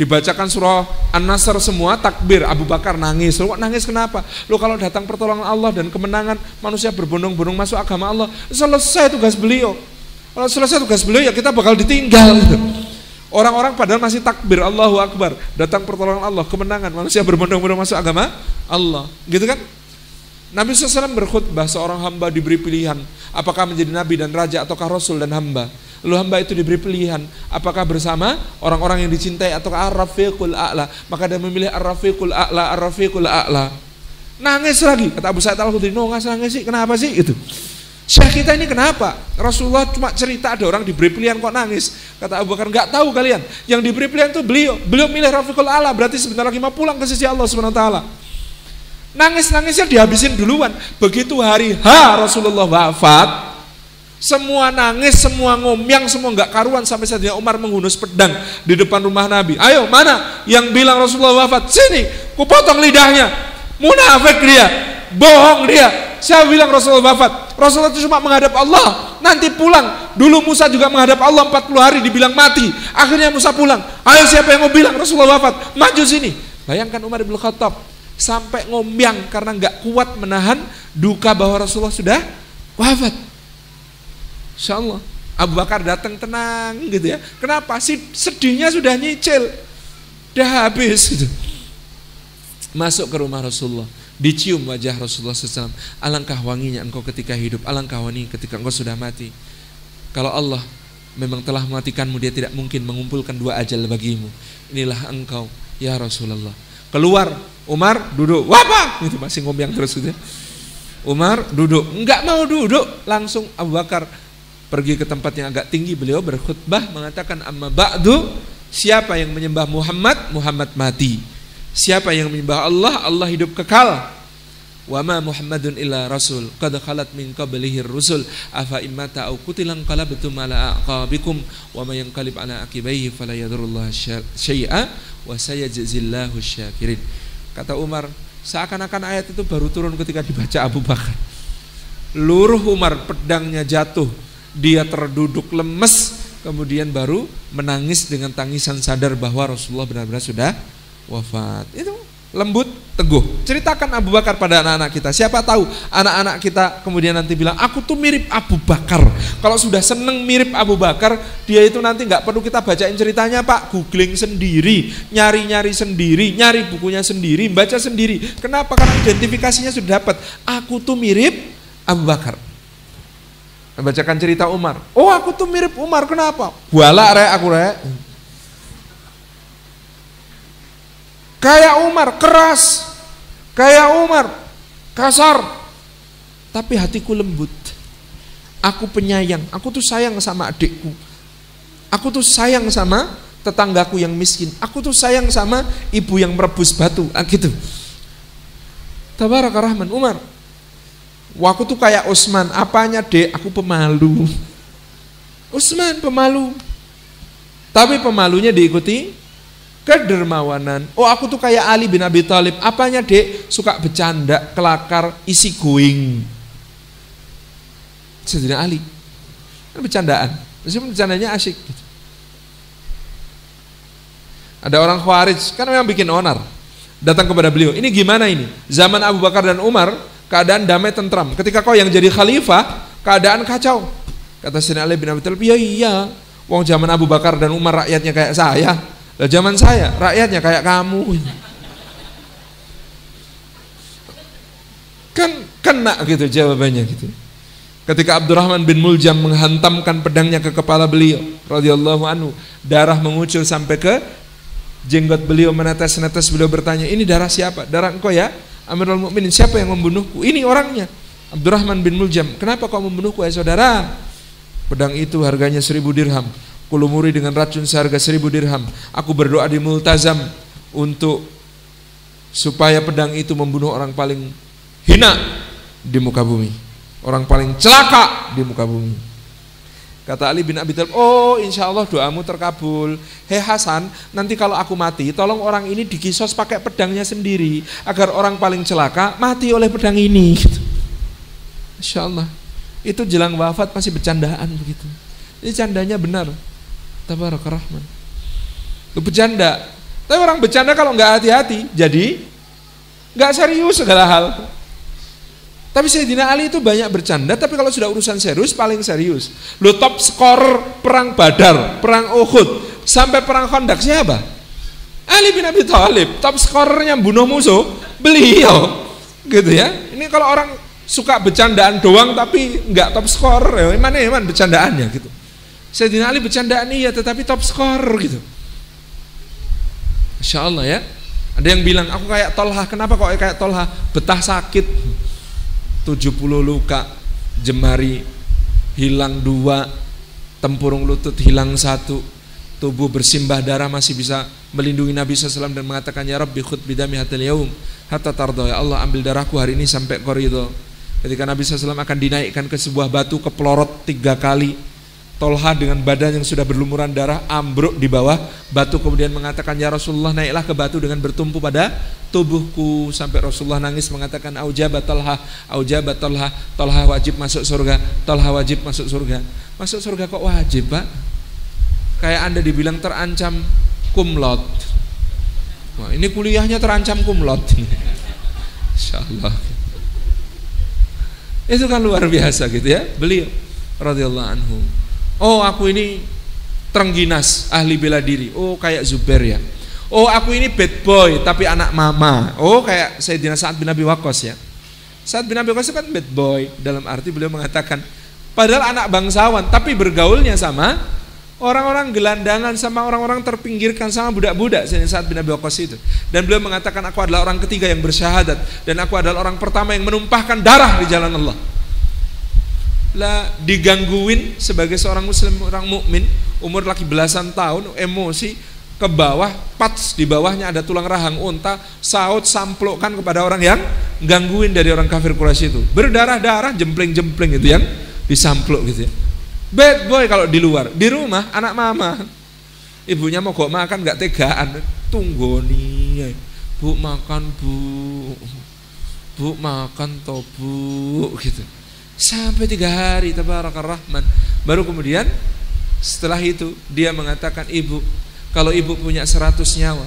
Dibacakan surah An-Nasr semua, takbir, Abu Bakar nangis. Loh, kok nangis kenapa? Loh, kalau datang pertolongan Allah dan kemenangan, manusia berbondong-bondong masuk agama Allah, selesai tugas beliau. Kalau selesai tugas beliau ya kita bakal ditinggal. Orang-orang padahal masih takbir, Allahu Akbar, datang pertolongan Allah, kemenangan, manusia berbondong-bondong masuk agama Allah. Gitu kan? Nabi SAW berkhutbah, seorang hamba diberi pilihan, apakah menjadi nabi dan raja ataukah rasul dan hamba. Lalu hamba itu diberi pilihan, apakah bersama orang-orang yang dicintai ataukah ar-rafiqul a'la. Maka dia memilih ar-rafiqul a'la, ar-rafiqul a'la. Nangis lagi, kata Abu Sa'id Al-Khudri, no nangis sih, kenapa sih itu? Syekh kita ini kenapa? Rasulullah cuma cerita ada orang diberi pilihan kok nangis. Kata Abu Bakar, enggak tahu kalian, yang diberi pilihan itu beliau milih rafiqul a'la, berarti sebentar lagi mau pulang ke sisi Allah Subhanahu wa taala. Nangis-nangisnya dihabisin duluan. Begitu hari Rasulullah wafat, semua nangis, semua ngomyang, semua nggak karuan sampai Sayyidina Umar menghunus pedang di depan rumah Nabi. Ayo, mana yang bilang Rasulullah wafat? Sini, ku potong lidahnya. Munafik dia, bohong dia. Saya bilang Rasulullah wafat. Rasulullah itu cuma menghadap Allah, nanti pulang. Dulu Musa juga menghadap Allah 40 hari dibilang mati. Akhirnya Musa pulang. Ayo, siapa yang mau bilang Rasulullah wafat? Maju sini. Bayangkan Umar bin Khattab sampai ngomyang karena nggak kuat menahan duka bahwa Rasulullah sudah wafat. Insyaallah Abu Bakar datang tenang gitu ya. Kenapa? Sedihnya sudah nyicil, udah habis gitu. Masuk ke rumah Rasulullah, dicium wajah Rasulullah SAW. Alangkah wanginya engkau ketika hidup, alangkah wanginya ketika engkau sudah mati. Kalau Allah memang telah mematikanmu, dia tidak mungkin mengumpulkan dua ajal bagimu. Inilah engkau ya Rasulullah. Keluar, Umar duduk, wapa, itu masih ngomong terus gitu. Umar duduk, enggak mau duduk, langsung Abu Bakar pergi ke tempat yang agak tinggi, beliau berkhutbah mengatakan amma ba'du, siapa yang menyembah Muhammad, Muhammad mati. Siapa yang menyembah Allah, Allah hidup kekal. Wa ma Muhammadun illa rasul qad khalat min qablihi rusul afa immata au qutilan qalabtum ala aqabikum wa may yanqalib ala aqibaihi fala yadurullah syai'a wa sayajzillahu syakirin. Kata Umar, seakan-akan ayat itu baru turun ketika dibaca Abu Bakar. Luruh Umar, pedangnya jatuh, dia terduduk lemes, kemudian baru menangis dengan tangisan sadar bahwa Rasulullah benar-benar sudah wafat. Itu lembut, teguh. Ceritakan Abu Bakar pada anak-anak kita. Siapa tahu anak-anak kita kemudian nanti bilang, aku tuh mirip Abu Bakar. Kalau sudah seneng mirip Abu Bakar, dia itu nanti nggak perlu kita bacain ceritanya Pak, googling sendiri, nyari-nyari sendiri, nyari bukunya sendiri, baca sendiri. Kenapa? Karena identifikasinya sudah dapat. Aku tuh mirip Abu Bakar. Bacakan cerita Umar. Oh, aku tuh mirip Umar, kenapa? Buala rek aku rek. Kayak Umar keras, kayak Umar kasar, tapi hatiku lembut. Aku penyayang, aku tuh sayang sama adikku. Aku tuh sayang sama tetanggaku yang miskin. Aku tuh sayang sama ibu yang merebus batu, gitu. Tabaraka Rahman Umar. Wah, aku tuh kayak Utsman, apanya Dek? Aku pemalu. Utsman pemalu. Tapi pemalunya diikuti kedermawanan. Oh, aku tuh kayak Ali bin Abi Thalib. Apanya Dek? Suka bercanda, kelakar, isi going. Sayyidina Ali kan bercandaan, meskipun bercandanya asyik gitu. Ada orang Khawarij kan memang bikin onar, datang kepada beliau, ini gimana ini? Zaman Abu Bakar dan Umar keadaan damai tentram, ketika kau yang jadi khalifah keadaan kacau. Kata Sayyidina Ali bin Abi Thalib, iya, wong zaman Abu Bakar dan Umar rakyatnya kayak saya, lah zaman saya rakyatnya kayak kamu. Kan kena gitu jawabannya gitu. Ketika Abdurrahman bin Muljam menghantamkan pedangnya ke kepala beliau radhiyallahu anhu, darah mengucur sampai ke jenggot beliau, menetes-netes. Beliau bertanya, ini darah siapa? Darah engkau ya Amirul Mukminin. Siapa yang membunuhku? Ini orangnya, Abdurrahman bin Muljam. Kenapa kau membunuhku ya saudara? Pedang itu harganya 1000 dirham. Kulumuri dengan racun seharga 1000 dirham. Aku berdoa di multazam untuk supaya pedang itu membunuh orang paling hina di muka bumi, orang paling celaka di muka bumi. Kata Ali bin Abi Thalib, oh insya Allah doamu terkabul. Hei Hasan, nanti kalau aku mati, tolong orang ini dikisos pakai pedangnya sendiri, agar orang paling celaka mati oleh pedang ini. Gitu. Insya Allah. Itu jelang wafat masih bercandaan begitu. Ini candanya benar. Tabarakallah Rahman. Itu bercanda. Tapi orang bercanda kalau nggak hati-hati, jadi nggak serius segala hal. Tapi Sayyidina Ali itu banyak bercanda, tapi kalau sudah urusan serius, paling serius. Lo top skor perang Badar, perang Uhud, sampai perang Khandaq siapa? Ali bin Abi Thalib, top skornya bunuh musuh, beliau. Gitu ya. Ini kalau orang suka bercandaan doang tapi nggak top skor, ya mana bercandaannya gitu. Sayyidina Ali bercandaan iya, tetapi top skor gitu. Insya Allah ya. Ada yang bilang, aku kayak Tolha, kenapa kok kayak Tolha? Betah sakit. 70 luka, jemari hilang 2, tempurung lutut hilang 1, tubuh bersimbah darah masih bisa melindungi Nabi SAW dan mengatakan, ya Rabbi khud bidami hatal yaum hatta tardo, ya Allah ambil darahku hari ini sampai kau ridho. Ketika Nabi SAW akan dinaikkan ke sebuah batu, kepelorot 3 kali, Tolha dengan badan yang sudah berlumuran darah ambruk di bawah batu, kemudian mengatakan, ya Rasulullah naiklah ke batu dengan bertumpu pada tubuhku, sampai Rasulullah nangis mengatakan, aujabat Tolha, aujabat Tolha, Tolha wajib masuk surga, Tolha wajib masuk surga. Masuk surga kok wajib Pak? Kayak Anda dibilang terancam kumlot. Wah, ini kuliahnya terancam kumlot. Insyaallah. Itu kan luar biasa gitu ya beliau radhiyallahu anhu. Oh aku ini terengginas ahli bela diri. Oh kayak Zubair ya. Oh aku ini bad boy tapi anak mama. Oh kayak Sayyidina Sa'ad bin Abi Waqqas ya. Sa'ad bin Abi Waqqas itu kan bad boy, dalam arti beliau mengatakan padahal anak bangsawan tapi bergaulnya sama orang-orang gelandangan, sama orang-orang terpinggirkan, sama budak-budak. Sayyidina Sa'ad bin Abi Waqqas itu. Dan beliau mengatakan aku adalah orang ketiga yang bersyahadat dan aku adalah orang pertama yang menumpahkan darah di jalan Allah. Lah digangguin sebagai seorang muslim, orang mukmin, umur lagi belasan tahun, emosi ke bawah, pats di bawahnya ada tulang rahang unta, saut samplokkan kepada orang yang gangguin dari orang kafir Quraisy itu, berdarah-darah, jempling-jempling itu yang disamplok gitu ya. Bad boy kalau di luar, di rumah anak mama, ibunya mau kok makan nggak tegaan, tunggu nih, bu makan bu makan toh bu gitu. Sampai 3 hari tabarakallah Rahman. Baru kemudian setelah itu dia mengatakan, ibu kalau ibu punya 100 nyawa,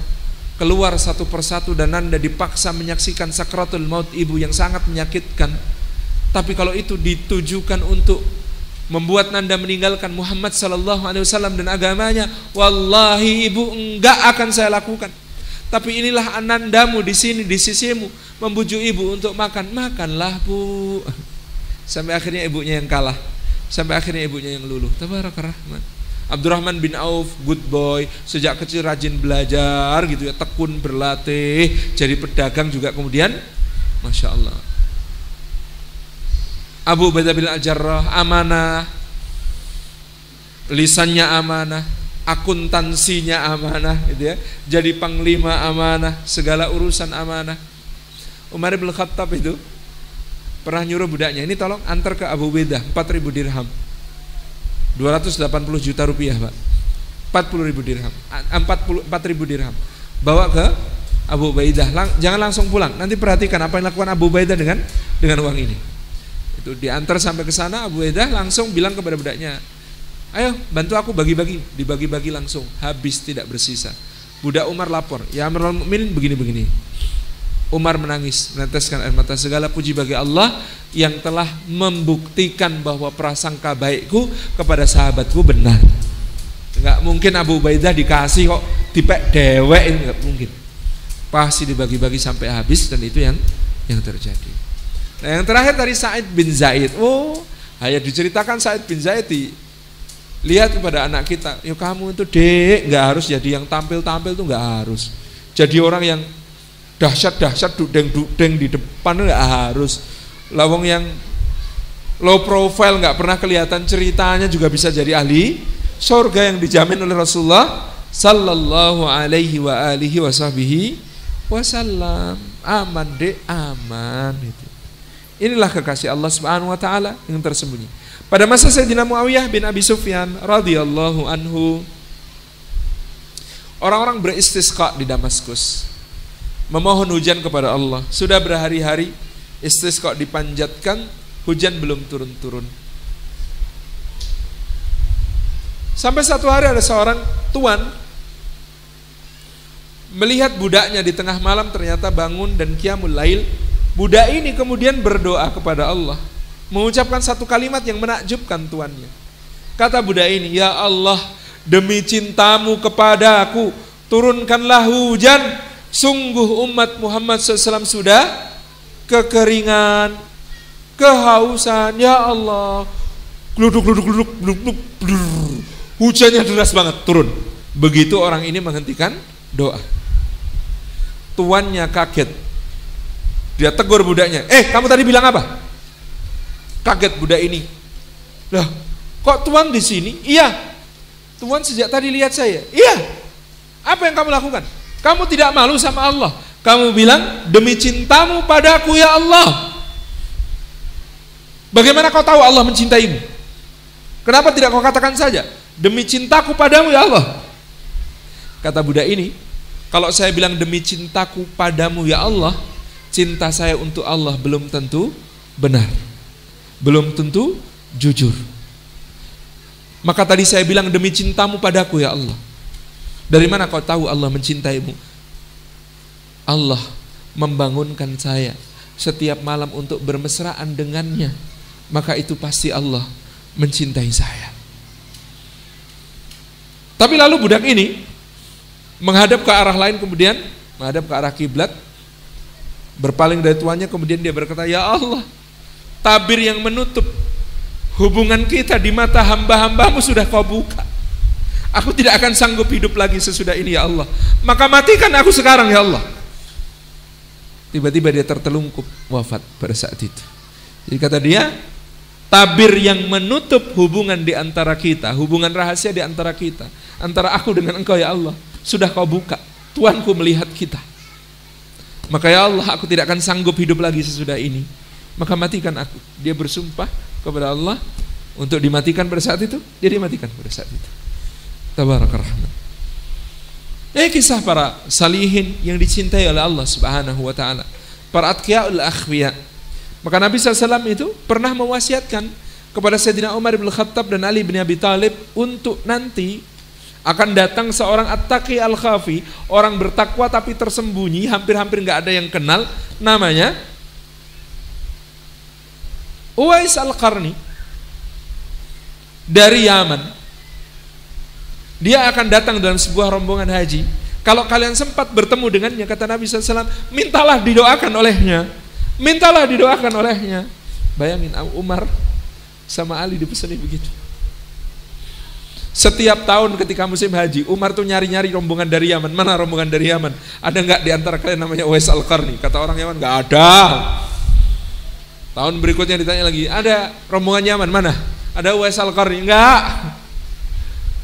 keluar satu persatu dan Anda dipaksa menyaksikan sakratul maut ibu yang sangat menyakitkan, tapi kalau itu ditujukan untuk membuat Anda meninggalkan Muhammad sallallahu alaihi wasallam dan agamanya, wallahi ibu enggak akan saya lakukan. Tapi inilah anandamu di sini di sisimu membujuk ibu untuk makan, makanlah bu. Sampai akhirnya ibunya yang kalah, sampai akhirnya ibunya yang luluh. Tabarakallah Rahman. Abdurrahman bin Auf, good boy, sejak kecil rajin belajar gitu ya, tekun berlatih, jadi pedagang juga kemudian, masya Allah. Abu Ubaidah bin Al-Jarrah amanah, lisannya amanah, akuntansinya amanah, gitu ya, jadi panglima amanah, segala urusan amanah. Umar bin Khattab itu pernah nyuruh budaknya, ini tolong antar ke Abu Ubaidah 4.000 dirham, 280 juta rupiah Pak, 40.000 dirham, 4.000 dirham, bawa ke Abu Ubaidah, jangan langsung pulang, nanti perhatikan apa yang lakukan Abu Ubaidah dengan uang ini. Itu diantar sampai ke sana, Abu Ubaidah langsung bilang kepada budaknya, ayo bantu aku bagi-bagi, dibagi-bagi langsung, habis tidak bersisa. Budak Umar lapor, ya Amirul Mukminin begini-begini. Umar menangis, meneteskan air mata. Segala puji bagi Allah yang telah membuktikan bahwa prasangka baikku kepada sahabatku benar. Enggak mungkin Abu Ubaidah dikasih kok dipek dewek, ini enggak mungkin. Pasti dibagi-bagi sampai habis, dan itu yang terjadi. Nah, yang terakhir dari Sa'id bin Zaid. Oh, hanya diceritakan Sa'id bin Zaid lihat kepada anak kita, yuk kamu itu dek, enggak harus jadi yang tampil-tampil tuh, enggak harus. Jadi orang yang dahsyat-dahsyat dudeng-dudeng di depan enggak harus. Lawang yang low profile enggak pernah kelihatan ceritanya juga bisa jadi ahli surga yang dijamin oleh Rasulullah sallallahu alaihi wa alihi wasallam. Aman dek, aman itu. Inilah kekasih Allah Subhanahu wa taala yang tersembunyi. Pada masa Sayyidina Muawiyah bin Abi Sufyan radhiyallahu anhu, orang-orang beristisqa di Damaskus, memohon hujan kepada Allah. Sudah berhari-hari istisqa dipanjatkan, hujan belum turun-turun. Sampai satu hari ada seorang tuan melihat budaknya di tengah malam ternyata bangun dan qiyamul lail. Budak ini kemudian berdoa kepada Allah, mengucapkan satu kalimat yang menakjubkan tuannya. Kata budak ini, "Ya Allah, demi cintamu kepada aku, turunkanlah hujan. Sungguh umat Muhammad SAW sudah kekeringan, kehausan. Ya Allah." Gluduk, gluduk, gluduk, gluduk, gluduk. Hujannya deras banget turun. Begitu orang ini menghentikan doa, tuannya kaget. Dia tegur budaknya, kamu tadi bilang apa? Kaget budak ini. Lah, kok tuan di sini? Iya, tuan sejak tadi lihat saya. Iya. Apa yang kamu lakukan? Kamu tidak malu sama Allah. Kamu bilang, demi cintamu padaku ya Allah. Bagaimana kau tahu Allah mencintaimu? Kenapa tidak kau katakan saja, demi cintaku padamu ya Allah? Kata budak ini, kalau saya bilang demi cintaku padamu ya Allah, cinta saya untuk Allah belum tentu benar, belum tentu jujur. Maka tadi saya bilang demi cintamu padaku ya Allah. Dari mana kau tahu Allah mencintaimu? Allah membangunkan saya setiap malam untuk bermesraan dengannya, maka itu pasti Allah mencintai saya. Tapi lalu budak ini menghadap ke arah lain, kemudian menghadap ke arah kiblat, berpaling dari tuannya, kemudian dia berkata, "Ya Allah, tabir yang menutup hubungan kita di mata hamba-hambamu sudah kau buka. Aku tidak akan sanggup hidup lagi sesudah ini ya Allah. Maka matikan aku sekarang ya Allah." Tiba-tiba dia tertelungkup, wafat pada saat itu. Jadi kata dia, tabir yang menutup hubungan di antara kita, hubungan rahasia di antara kita, antara aku dengan engkau ya Allah, sudah kau buka. Tuanku melihat kita. Maka ya Allah, aku tidak akan sanggup hidup lagi sesudah ini. Maka matikan aku. Dia bersumpah kepada Allah untuk dimatikan pada saat itu. Dia dimatikan pada saat itu. Tabarakar Rahman. Kisah para salihin yang dicintai oleh Allah Subhanahu wa ta'ala, para atqiyaul akhwiya. Maka Nabi SAW itu pernah mewasiatkan kepada Sayyidina Umar bin Khattab dan Ali bin Abi Thalib untuk nanti akan datang seorang at-taqi al-khafi, orang bertakwa tapi tersembunyi, hampir-hampir nggak ada yang kenal, namanya Uwais al-Qarni dari Yaman. Dia akan datang dalam sebuah rombongan haji. Kalau kalian sempat bertemu dengannya, kata Nabi SAW, mintalah didoakan olehnya. Mintalah didoakan olehnya. Bayangin Umar sama Ali dipesani begitu. Setiap tahun ketika musim haji, Umar tuh nyari-nyari rombongan dari Yaman. Mana rombongan dari Yaman? Ada nggak di antara kalian namanya Uwais al-Qarni? Kata orang Yaman, nggak ada. Tahun berikutnya ditanya lagi, ada rombongan Yaman mana? Ada Uwais al-Qarni? Enggak.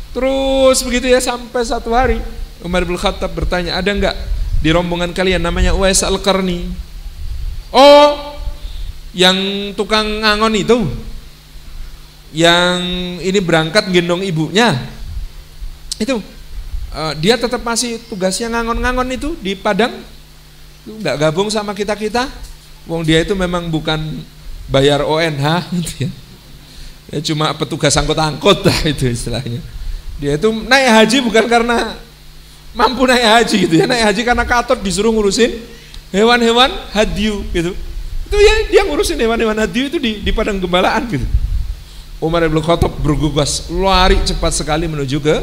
Terus begitu ya sampai satu hari Umar bin Khattab bertanya, ada enggak di rombongan kalian namanya Uwais al-Qarni? Oh, yang tukang ngangon itu, yang ini berangkat gendong ibunya itu, dia tetap masih tugasnya ngangon-ngangon itu di Padang, enggak gabung sama kita-kita. Wong dia itu memang bukan bayar ONH gitu ya. Ya cuma petugas angkut-angkut lah itu istilahnya. Dia itu naik haji bukan karena mampu naik haji gitu ya, naik haji karena Katot disuruh ngurusin hewan-hewan hadyu gitu. Itu ya dia ngurusin hewan-hewan hadyu itu di padang gembalaan gitu. Umar bin Khattab bergegas lari cepat sekali menuju ke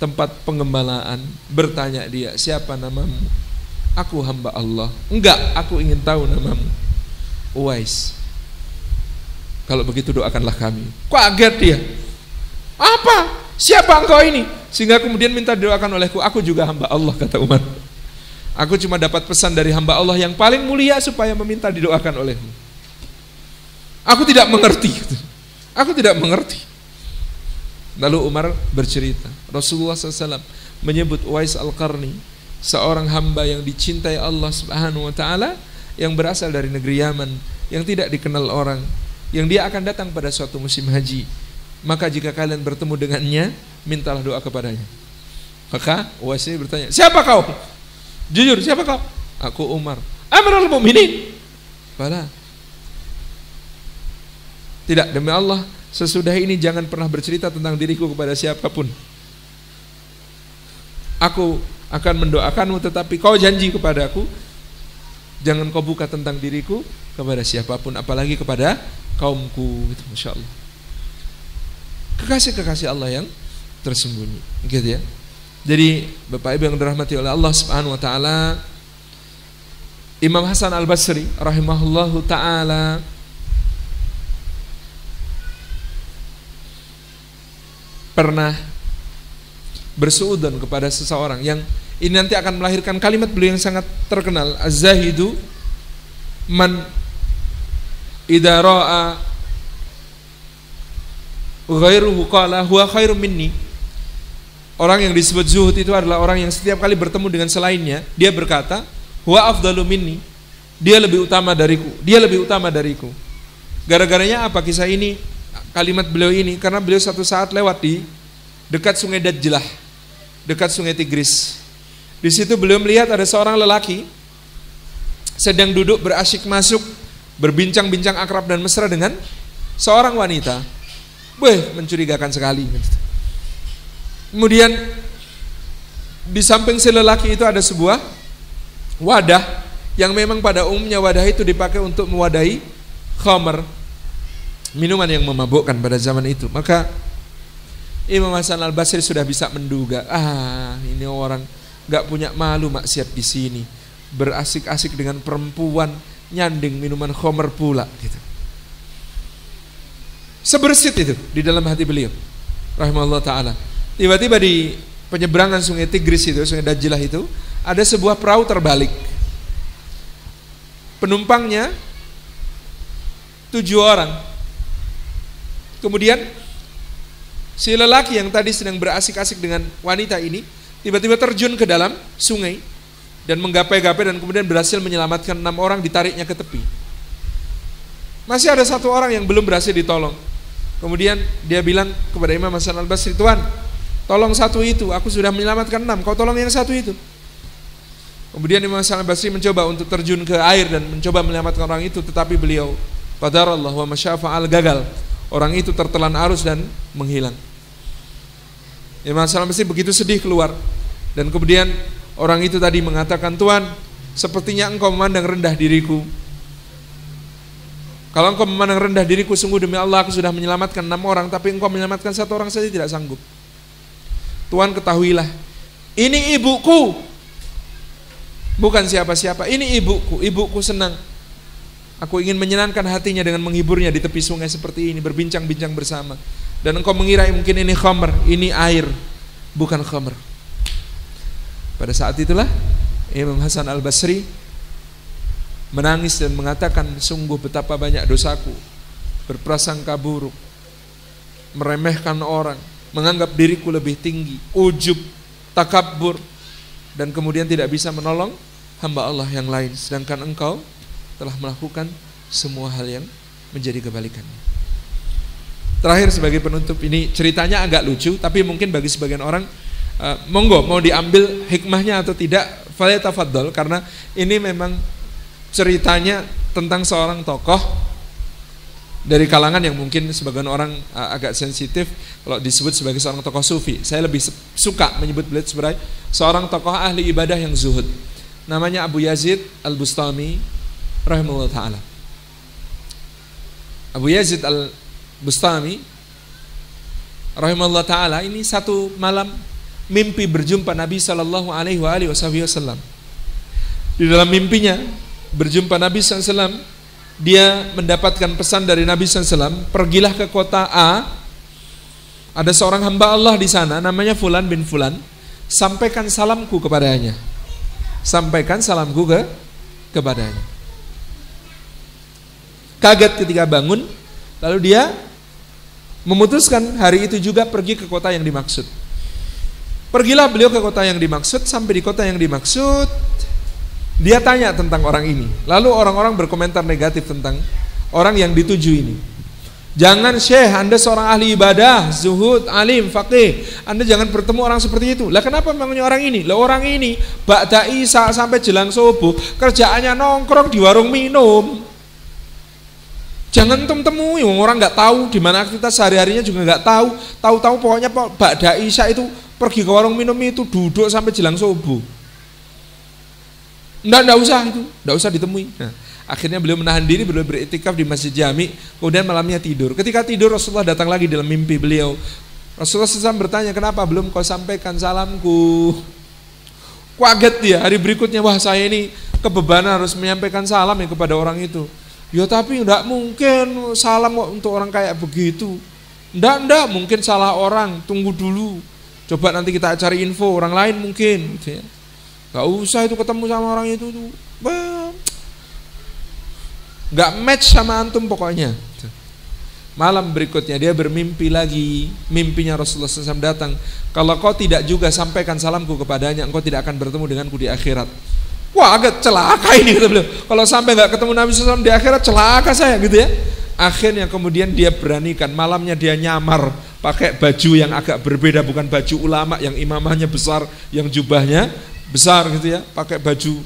tempat penggembalaan. Bertanya dia, siapa namamu? Aku hamba Allah. Enggak, aku ingin tahu namamu. Uwais. Kalau begitu doakanlah kami. Kaget dia. Apa? Siapa engkau ini? Sehingga kemudian minta doakan olehku. Aku juga hamba Allah, kata Umar. Aku cuma dapat pesan dari hamba Allah yang paling mulia supaya meminta didoakan olehmu. Aku tidak mengerti. Aku tidak mengerti. Lalu Umar bercerita, Rasulullah SAW menyebut Uwais al-Qarni, seorang hamba yang dicintai Allah Subhanahu wa ta'ala, yang berasal dari negeri Yaman, yang tidak dikenal orang, yang dia akan datang pada suatu musim haji. Maka jika kalian bertemu dengannya, mintalah doa kepadanya. Maka Uwais ini bertanya, siapa kau? Jujur, siapa kau? Aku Umar. Amirul Mukminin. Bala. Tidak, demi Allah, sesudah ini jangan pernah bercerita tentang diriku kepada siapapun. Aku akan mendoakanmu, tetapi kau janji kepadaku, jangan kau buka tentang diriku kepada siapapun, apalagi kepada kaumku. Gitu, Masya Allah. Kekasih-kekasih Allah yang tersembunyi, gitu ya. Jadi Bapak Ibu yang dirahmati oleh Allah Subhanahu wa taala, Imam Hasan Al-Basri rahimahullahu taala pernah bersuudzon kepada seseorang yang ini nanti akan melahirkan kalimat beliau yang sangat terkenal, az-zahidu man idza ra'a ghairuhu qala huwa khairum minni. Orang yang disebut zuhud itu adalah orang yang setiap kali bertemu dengan selainnya dia berkata huwa afdalu minni, dia lebih utama dariku, dia lebih utama dariku. Gara-garanya apa kisah ini, kalimat beliau ini? Karena beliau satu saat lewat di dekat sungai Dajlah, dekat sungai Tigris. Di situ beliau melihat ada seorang lelaki sedang duduk berasyik masuk, berbincang-bincang akrab dan mesra dengan seorang wanita. Mencurigakan sekali. Kemudian di samping si lelaki itu ada sebuah wadah yang memang pada umumnya wadah itu dipakai untuk mewadahi khamr, minuman yang memabukkan pada zaman itu. Maka Imam Hasan Al-Basri sudah bisa menduga, ini orang gak punya malu maksiat di sini, berasik-asik dengan perempuan, nyanding minuman khamr pula, gitu. Sebersit itu di dalam hati beliau rahimahullah ta'ala. Tiba-tiba di penyeberangan sungai Tigris itu, sungai Dajlah itu, ada sebuah perahu terbalik. Penumpangnya 7 orang. Kemudian si lelaki yang tadi sedang berasik-asik dengan wanita ini tiba-tiba terjun ke dalam sungai dan menggapai-gapai dan kemudian berhasil menyelamatkan 6 orang, ditariknya ke tepi. Masih ada 1 orang yang belum berhasil ditolong. Kemudian dia bilang kepada Imam Hasan Al-Basri, Tuan, tolong 1 itu, aku sudah menyelamatkan 6, kau tolong yang 1 itu. Kemudian Imam Hasan Al-Basri mencoba untuk terjun ke air dan mencoba menyelamatkan orang itu, tetapi beliau qadarallah wa masyafa'al, gagal. Orang itu tertelan arus dan menghilang. Imam Hasan Al-Basri begitu sedih keluar. Dan kemudian orang itu tadi mengatakan, Tuan, sepertinya engkau memandang rendah diriku. Kalau engkau memandang rendah diriku, sungguh demi Allah aku sudah menyelamatkan 6 orang, tapi engkau menyelamatkan 1 orang saja tidak sanggup. Tuan, ketahuilah, ini ibuku, bukan siapa-siapa, ini ibuku. Ibuku senang. Aku ingin menyenangkan hatinya dengan menghiburnya di tepi sungai seperti ini, berbincang-bincang bersama. Dan engkau mengira mungkin ini khamr, ini air, bukan khamr. Pada saat itulah Imam Hasan Al-Basri menangis dan mengatakan, sungguh betapa banyak dosaku, berprasangka buruk, meremehkan orang, menganggap diriku lebih tinggi, ujub, takabur, dan kemudian tidak bisa menolong hamba Allah yang lain, sedangkan engkau telah melakukan semua hal yang menjadi kebalikannya. Terakhir sebagai penutup, ini ceritanya agak lucu, tapi mungkin bagi sebagian orang monggo mau diambil hikmahnya atau tidak, falyatafaddal, karena ini memang ceritanya tentang seorang tokoh dari kalangan yang mungkin sebagian orang agak sensitif kalau disebut sebagai seorang tokoh sufi. Saya lebih suka menyebut beliau sebagai seorang tokoh ahli ibadah yang zuhud. Namanya Abu Yazid Al-Bustami rahimahullah ta'ala. Abu Yazid Al-Bustami rahimahullah ta'ala ini satu malam mimpi berjumpa Nabi sallallahu alaihi wasallam. Di dalam mimpinya berjumpa Nabi SAW, dia mendapatkan pesan dari Nabi SAW, pergilah ke kota A, ada seorang hamba Allah di sana, namanya Fulan bin Fulan, sampaikan salamku kepadanya, sampaikan salamku kepadanya. Kaget ketika bangun, lalu dia memutuskan hari itu juga pergi ke kota yang dimaksud. Pergilah beliau ke kota yang dimaksud, sampai di kota yang dimaksud, dia tanya tentang orang ini. Lalu orang-orang berkomentar negatif tentang orang yang dituju ini. Jangan syekh, Anda seorang ahli ibadah, zuhud, alim, faqih, Anda jangan bertemu orang seperti itu. Lah kenapa memangnya orang ini? Lah orang ini ba'da isya sampai jelang subuh kerjaannya nongkrong di warung minum. Jangan temui, orang nggak tahu di mana aktivitas sehari-harinya juga nggak tahu. Tahu-tahu pokoknya ba'da isya itu pergi ke warung minum itu duduk sampai jelang subuh. Nggak usah itu, nggak usah ditemui. Nah, akhirnya beliau menahan diri, beliau beriktikaf di Masjid Jami, kemudian malamnya tidur. Ketika tidur Rasulullah datang lagi dalam mimpi beliau. Rasulullah SAW bertanya, kenapa belum kau sampaikan salamku? Kaget dia, hari berikutnya, wah saya ini kebebanan harus menyampaikan salam ya kepada orang itu. Ya tapi enggak mungkin salam untuk orang kayak begitu. Enggak, mungkin salah orang, tunggu dulu. Coba nanti kita cari info orang lain mungkin gitu ya. Gak usah itu ketemu sama orang itu tuh. Gak match sama antum pokoknya. Malam berikutnya dia bermimpi lagi. Mimpinya Rasulullah SAW datang. Kalau kau tidak juga sampaikan salamku kepadanya, engkau tidak akan bertemu denganku di akhirat. Wah agak celaka ini kata beliau. Kalau sampai gak ketemu Nabi SAW di akhirat, celaka saya gitu ya. Akhirnya kemudian dia beranikan, malamnya dia nyamar pakai baju yang agak berbeda, bukan baju ulama yang imamahnya besar, yang jubahnya besar gitu ya, pakai baju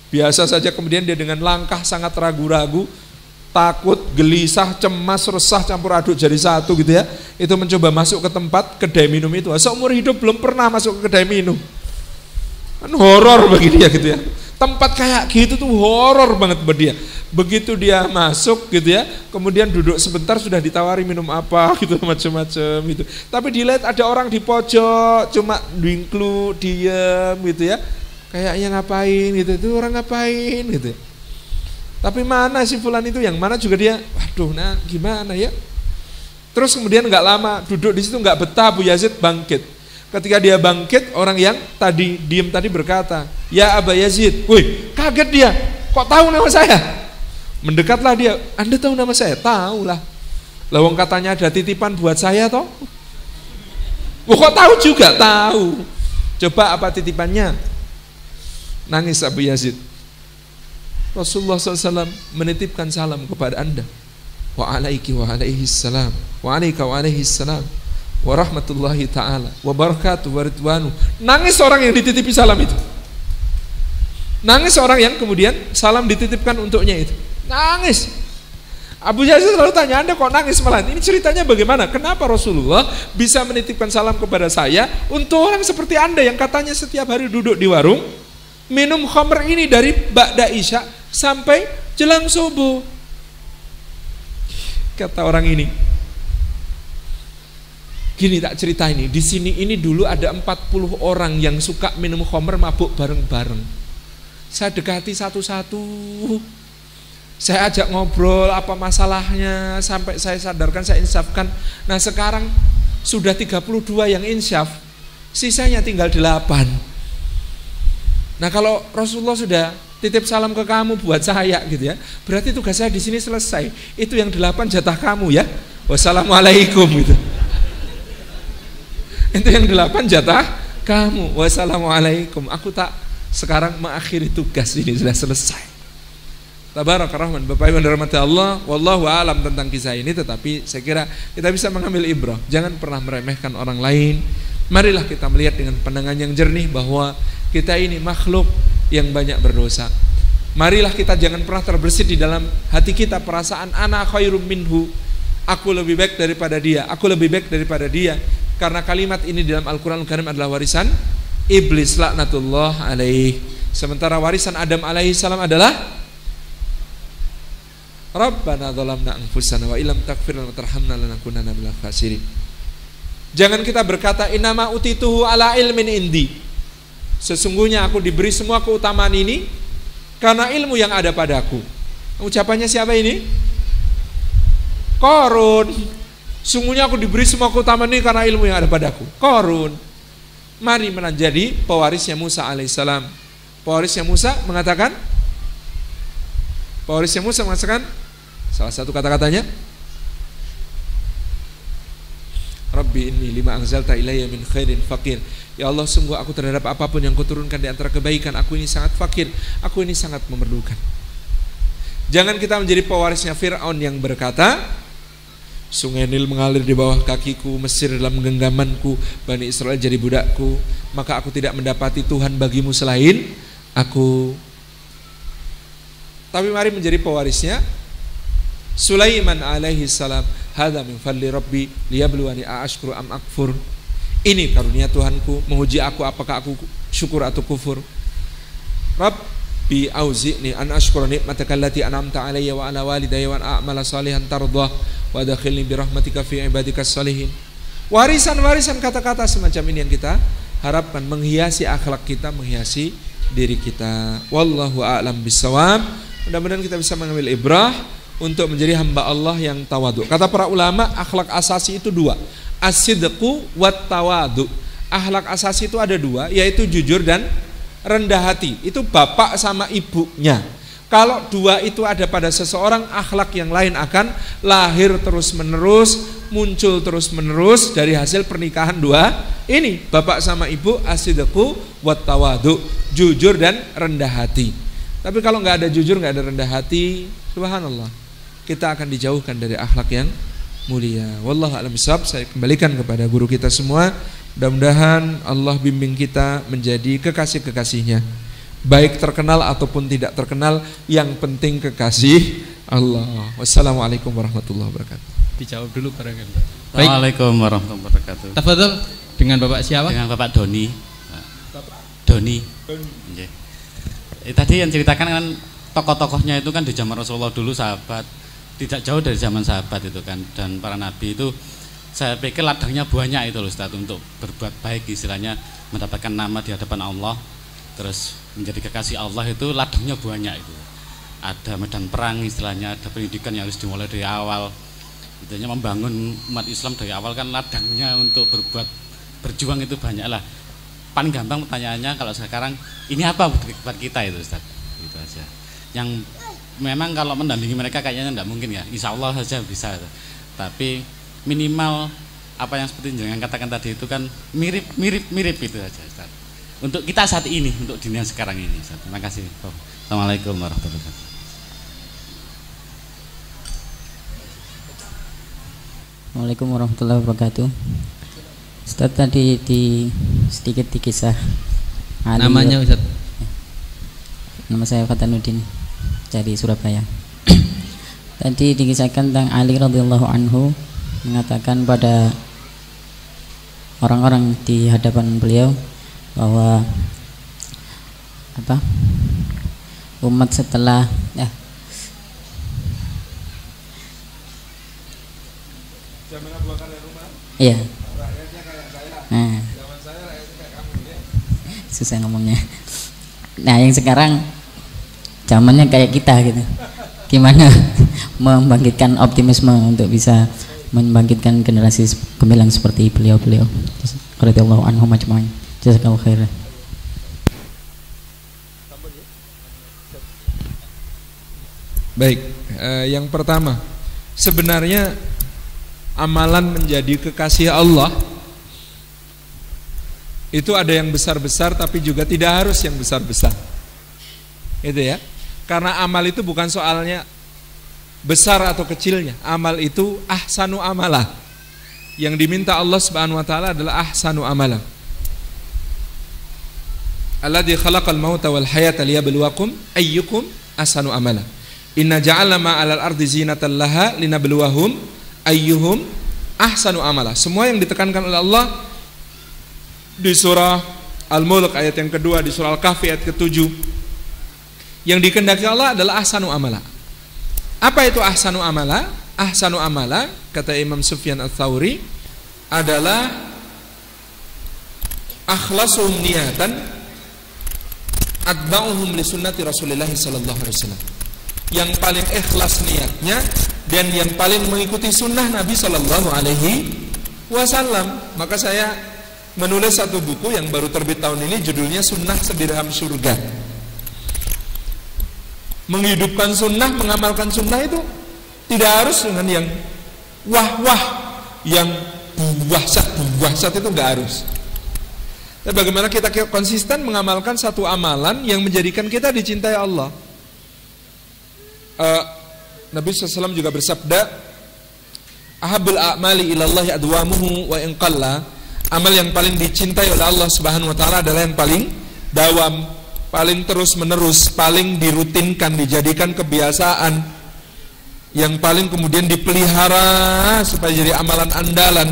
biasa saja. Kemudian dia dengan langkah sangat ragu-ragu, takut, gelisah, cemas, resah campur aduk jadi satu gitu ya. Itu mencoba masuk ke tempat kedai minum itu. Seumur hidup belum pernah masuk ke kedai minum. Kan horor bagi dia gitu ya. Tempat kayak gitu tuh horor banget bagi dia. Begitu dia masuk gitu ya, kemudian duduk sebentar sudah ditawari minum apa gitu macam-macam gitu. Tapi dilihat ada orang di pojok cuma dingklu, diam gitu ya. Kayaknya ngapain gitu, itu orang ngapain gitu. Tapi mana si fulan itu, yang mana juga dia, waduh nah gimana ya. Terus kemudian nggak lama duduk di situ nggak betah, Abu Yazid bangkit. Ketika dia bangkit, orang yang tadi diem tadi berkata, ya Aba Yazid. Wih, kaget dia, kok tahu nama saya? Mendekatlah dia, Anda tahu nama saya? Tahu lah. Lawang katanya ada titipan buat saya toh. Kok tahu juga? Tahu. Coba apa titipannya? Nangis Abu Yazid. Rasulullah SAW menitipkan salam kepada Anda. Wa alaiki wa alaihi salam. Wa alaika wa alaihi salam. Wa rahmatullahi ta'ala wa barakatuh wa ridwanu. Nangis orang yang dititipi salam itu. Nangis orang yang kemudian salam dititipkan untuknya itu. Nangis. Abu Yazid selalu tanya, Anda kok nangis malah? Ini ceritanya bagaimana? Kenapa Rasulullah bisa menitipkan salam kepada saya untuk orang seperti Anda yang katanya setiap hari duduk di warung minum khamr ini dari ba'da isya sampai jelang subuh. Kata orang ini, gini tak cerita ini, di sini ini dulu ada 40 orang yang suka minum khamr mabuk bareng-bareng. Saya dekati satu-satu, saya ajak ngobrol apa masalahnya, sampai saya sadarkan, saya insafkan. Nah sekarang sudah 32 yang insyaf, sisanya tinggal 8. Nah kalau Rasulullah sudah titip salam ke kamu buat saya gitu ya, berarti tugas saya di sini selesai. Itu yang 8 jatah kamu ya. Wassalamualaikum gitu. Itu yang 8 jatah kamu. Wassalamualaikum. Aku tak sekarang mengakhiri tugas ini, sudah selesai. Tabarakar Rahman. Bapak Ibu dirahmati Allah, wallahu a'lam tentang kisah ini, tetapi saya kira kita bisa mengambil ibrah. Jangan pernah meremehkan orang lain. Marilah kita melihat dengan pandangan yang jernih bahwa kita ini makhluk yang banyak berdosa. Marilah kita jangan pernah terbersit di dalam hati kita perasaan ana khairum minhu, aku lebih baik daripada dia, aku lebih baik daripada dia. Karena kalimat ini dalam Al-Quran Al-Karim adalah warisan iblis laknatullah alaih. Sementara warisan Adam alaihi salam adalah Rabbana zalamna anfusana wa illam taghfir lana wa tarhamna lanakunanna minal khasirin. Jangan kita berkata innama utituhu ala ilmin indi, sesungguhnya aku diberi semua keutamaan ini karena ilmu yang ada padaku. Ucapannya siapa ini? Qarun. Sungguhnya aku diberi semua keutamaan ini karena ilmu yang ada padaku. Qarun. Mari menjadi pewarisnya Musa alaihissalam. Pewarisnya Musa mengatakan, salah satu kata-katanya, Rabbi inni lima anzalta ilayya min khairin faqir. Ya Allah, sungguh aku terhadap apapun yang kau turunkan di antara kebaikan, aku ini sangat fakir, aku ini sangat memerlukan. Jangan kita menjadi pewarisnya Fir'aun yang berkata, Sungai Nil mengalir di bawah kakiku, Mesir dalam genggamanku, Bani Israel jadi budakku, maka aku tidak mendapati Tuhan bagimu selain aku. Tapi mari menjadi pewarisnya Sulaiman alaihi salam. Hadza min fadli rabbi liyabluwani aashkuru am akfur. Ini karunia Tuhanku, menguji aku apakah aku syukur atau kufur. Rabbi auzi'ni an ashkura ni'mataka allati an'amta alayya wa ala walidayya wa an a'mala salihan tardah wa adkhilni bi rahmatika fi ibadikas salihin. Warisan-warisan kata-kata semacam ini yang kita harapkan menghiasi akhlak kita, menghiasi diri kita. Wallahu a'lam bissawab. Mudah-mudahan kita bisa mengambil ibrah untuk menjadi hamba Allah yang tawadu. Kata para ulama, akhlak asasi itu dua, as-sidqu wat tawadu. Akhlak asasi itu ada dua, yaitu jujur dan rendah hati. Itu bapak sama ibunya. Kalau dua itu ada pada seseorang, akhlak yang lain akan lahir terus menerus, muncul terus menerus dari hasil pernikahan dua ini, bapak sama ibu, as-sidqu wat tawadu, jujur dan rendah hati. Tapi kalau nggak ada jujur, nggak ada rendah hati, subhanallah, kita akan dijauhkan dari akhlak yang mulia. Wallahu a'lam bishawab. Saya kembalikan kepada guru kita semua. Mudah-mudahan Allah bimbing kita menjadi kekasih-kekasihnya, baik terkenal ataupun tidak terkenal, yang penting kekasih Allah. Wassalamualaikum warahmatullahi wabarakatuh. Dijawab dulu barangkali. Assalamualaikum warahmatullahi wabarakatuh. Tafadhol, dengan Bapak siapa? Dengan Bapak Doni. Doni. Okay. Tadi yang ceritakan kan tokoh-tokohnya itu kan di zaman Rasulullah dulu, sahabat, tidak jauh dari zaman sahabat itu kan, dan para nabi itu saya pikir ladangnya banyak itu loh Ustaz, untuk berbuat baik, istilahnya mendapatkan nama di hadapan Allah, terus menjadi kekasih Allah, itu ladangnya banyak itu. Ada medan perang istilahnya, ada pendidikan yang harus dimulai dari awal. Intinya membangun umat Islam dari awal kan ladangnya untuk berjuang itu banyak lah. Paling gampang pertanyaannya kalau sekarang, ini apa buat kita itu Ustaz? Gitu aja. Yang memang kalau mendampingi mereka kayaknya tidak mungkin ya, insya Allah saja bisa. Tapi minimal apa yang seperti yang katakan tadi itu kan mirip itu saja Ustaz. Untuk kita saat ini, untuk dunia sekarang ini Ustaz. Terima kasih. Assalamualaikum warahmatullahi wabarakatuh. Assalamualaikum warahmatullahi wabarakatuh. Ustaz, tadi sedikit di kisah Ali. Namanya Ustaz? Nama saya Fatanuddin dari Surabaya. Tadi dikisahkan tentang Ali radhiyallahu anhu mengatakan pada orang-orang di hadapan beliau bahwa umat setelah iya. Nah, susah ngomongnya. Nah, yang sekarang zamannya kayak kita gitu. Gimana membangkitkan optimisme untuk bisa membangkitkan generasi gemilang seperti beliau-beliau. Radhiyallahu anhum ajma'in. Jazakallahu khairan. Baik, yang pertama, sebenarnya amalan menjadi kekasih Allah itu ada yang besar-besar, tapi juga tidak harus yang besar-besar. Itu ya. Karena amal itu bukan soalnya besar atau kecilnya. Amal itu ahsanu amalah. Yang diminta Allah Subhanahu wa taala adalah ahsanu amalah. Alladzi khalaqal mauta wal hayata liyabluwakum ayyukum ahsanu amala. Inna ja'alna ma'alal ardi zinatan laha linabluwahum ayyuhum ahsanu amala. Semua yang ditekankan oleh Allah di surah Al-Mulk ayat yang kedua, di surah Al-Kahfi ayat ke-7, yang dikehendaki Allah adalah ahsanu amala. Apa itu ahsanu amala? Ahsanu amala, kata Imam Sufyan Ats-Tsauri, adalah akhlasuhum niyatan atba'uhum li sunnati Rasulillah sallallahu alaihi wasallam. Yang paling ikhlas niatnya dan yang paling mengikuti sunnah Nabi sallallahu alaihi wasallam. Maka saya menulis satu buku yang baru terbit tahun ini, judulnya Sunnah Sedirham Surga. Menghidupkan sunnah, mengamalkan sunnah itu tidak harus dengan yang wah-wah, yang buah-sat itu nggak harus. Tapi bagaimana kita konsisten mengamalkan satu amalan yang menjadikan kita dicintai Allah. Nabi SAW juga bersabda, Ahabul a'mali ilallahi adwamuhu wa in qalla. Amal yang paling dicintai oleh Allah Subhanahu wa taala adalah yang paling dawam, paling terus-menerus, paling dirutinkan, dijadikan kebiasaan, yang paling kemudian dipelihara supaya jadi amalan andalan.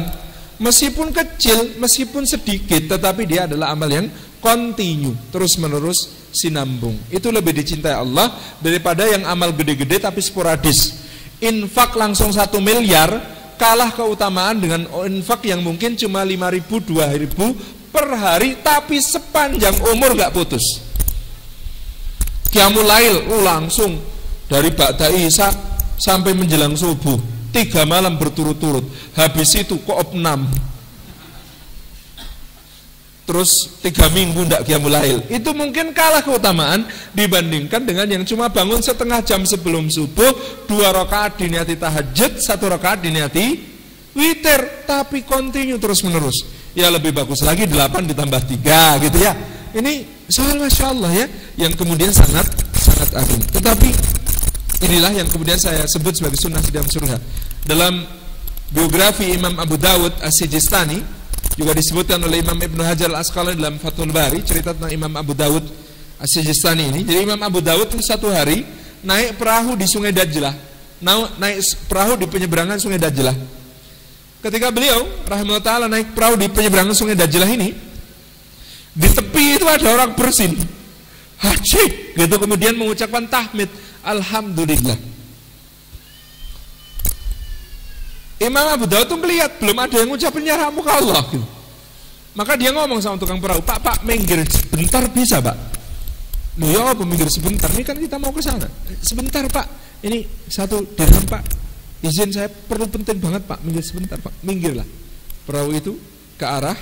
Meskipun kecil, meskipun sedikit, tetapi dia adalah amal yang continue, terus-menerus, sinambung. Itu lebih dicintai Allah daripada yang amal gede-gede tapi sporadis. Infak langsung 1 miliar kalah keutamaan dengan infak yang mungkin cuma 5.000, 2.000 per hari tapi sepanjang umur gak putus. Qiyamul Lail langsung dari ba'da isya sampai menjelang subuh, 3 malam berturut-turut. Habis itu koop 6, terus 3 minggu ndak Qiyamul Lail. Itu mungkin kalah keutamaan dibandingkan dengan yang cuma bangun setengah jam sebelum subuh, 2 rakaat diniati tahajud, 1 rakaat diniati witir, tapi continue terus menerus. Ya lebih bagus lagi 8 ditambah 3 gitu ya. Ini soal Masya Allah ya, yang kemudian sangat agung. Tetapi inilah yang kemudian saya sebut sebagai sunnah di dalam surga. Dalam biografi Imam Abu Dawud As-Sijistani juga disebutkan oleh Imam Ibnu Hajar Al-Asqalani dalam Fathul Bari, cerita tentang Imam Abu Dawud As-Sijistani ini. Jadi Imam Abu Dawud itu satu hari naik perahu di Sungai Dajlah, naik perahu di penyeberangan Sungai Dajlah. Ketika beliau rahimahullah ta'ala naik perahu di penyeberangan Sungai Dajlah ini, di tepi itu ada orang bersin, haji gitu, kemudian mengucapkan tahmid, alhamdulillah. Imam Abu Dawud itu melihat belum ada yang ngucapin yarhamukallah gitu. Maka dia ngomong sama tukang perahu, Pak, minggir sebentar bisa Pak? Loh ya apa minggir sebentar, ini kan kita mau ke sana. Sebentar Pak, ini 1 dirham Pak, izin saya perlu penting banget Pak, minggir sebentar Pak. Minggirlah perahu itu ke arah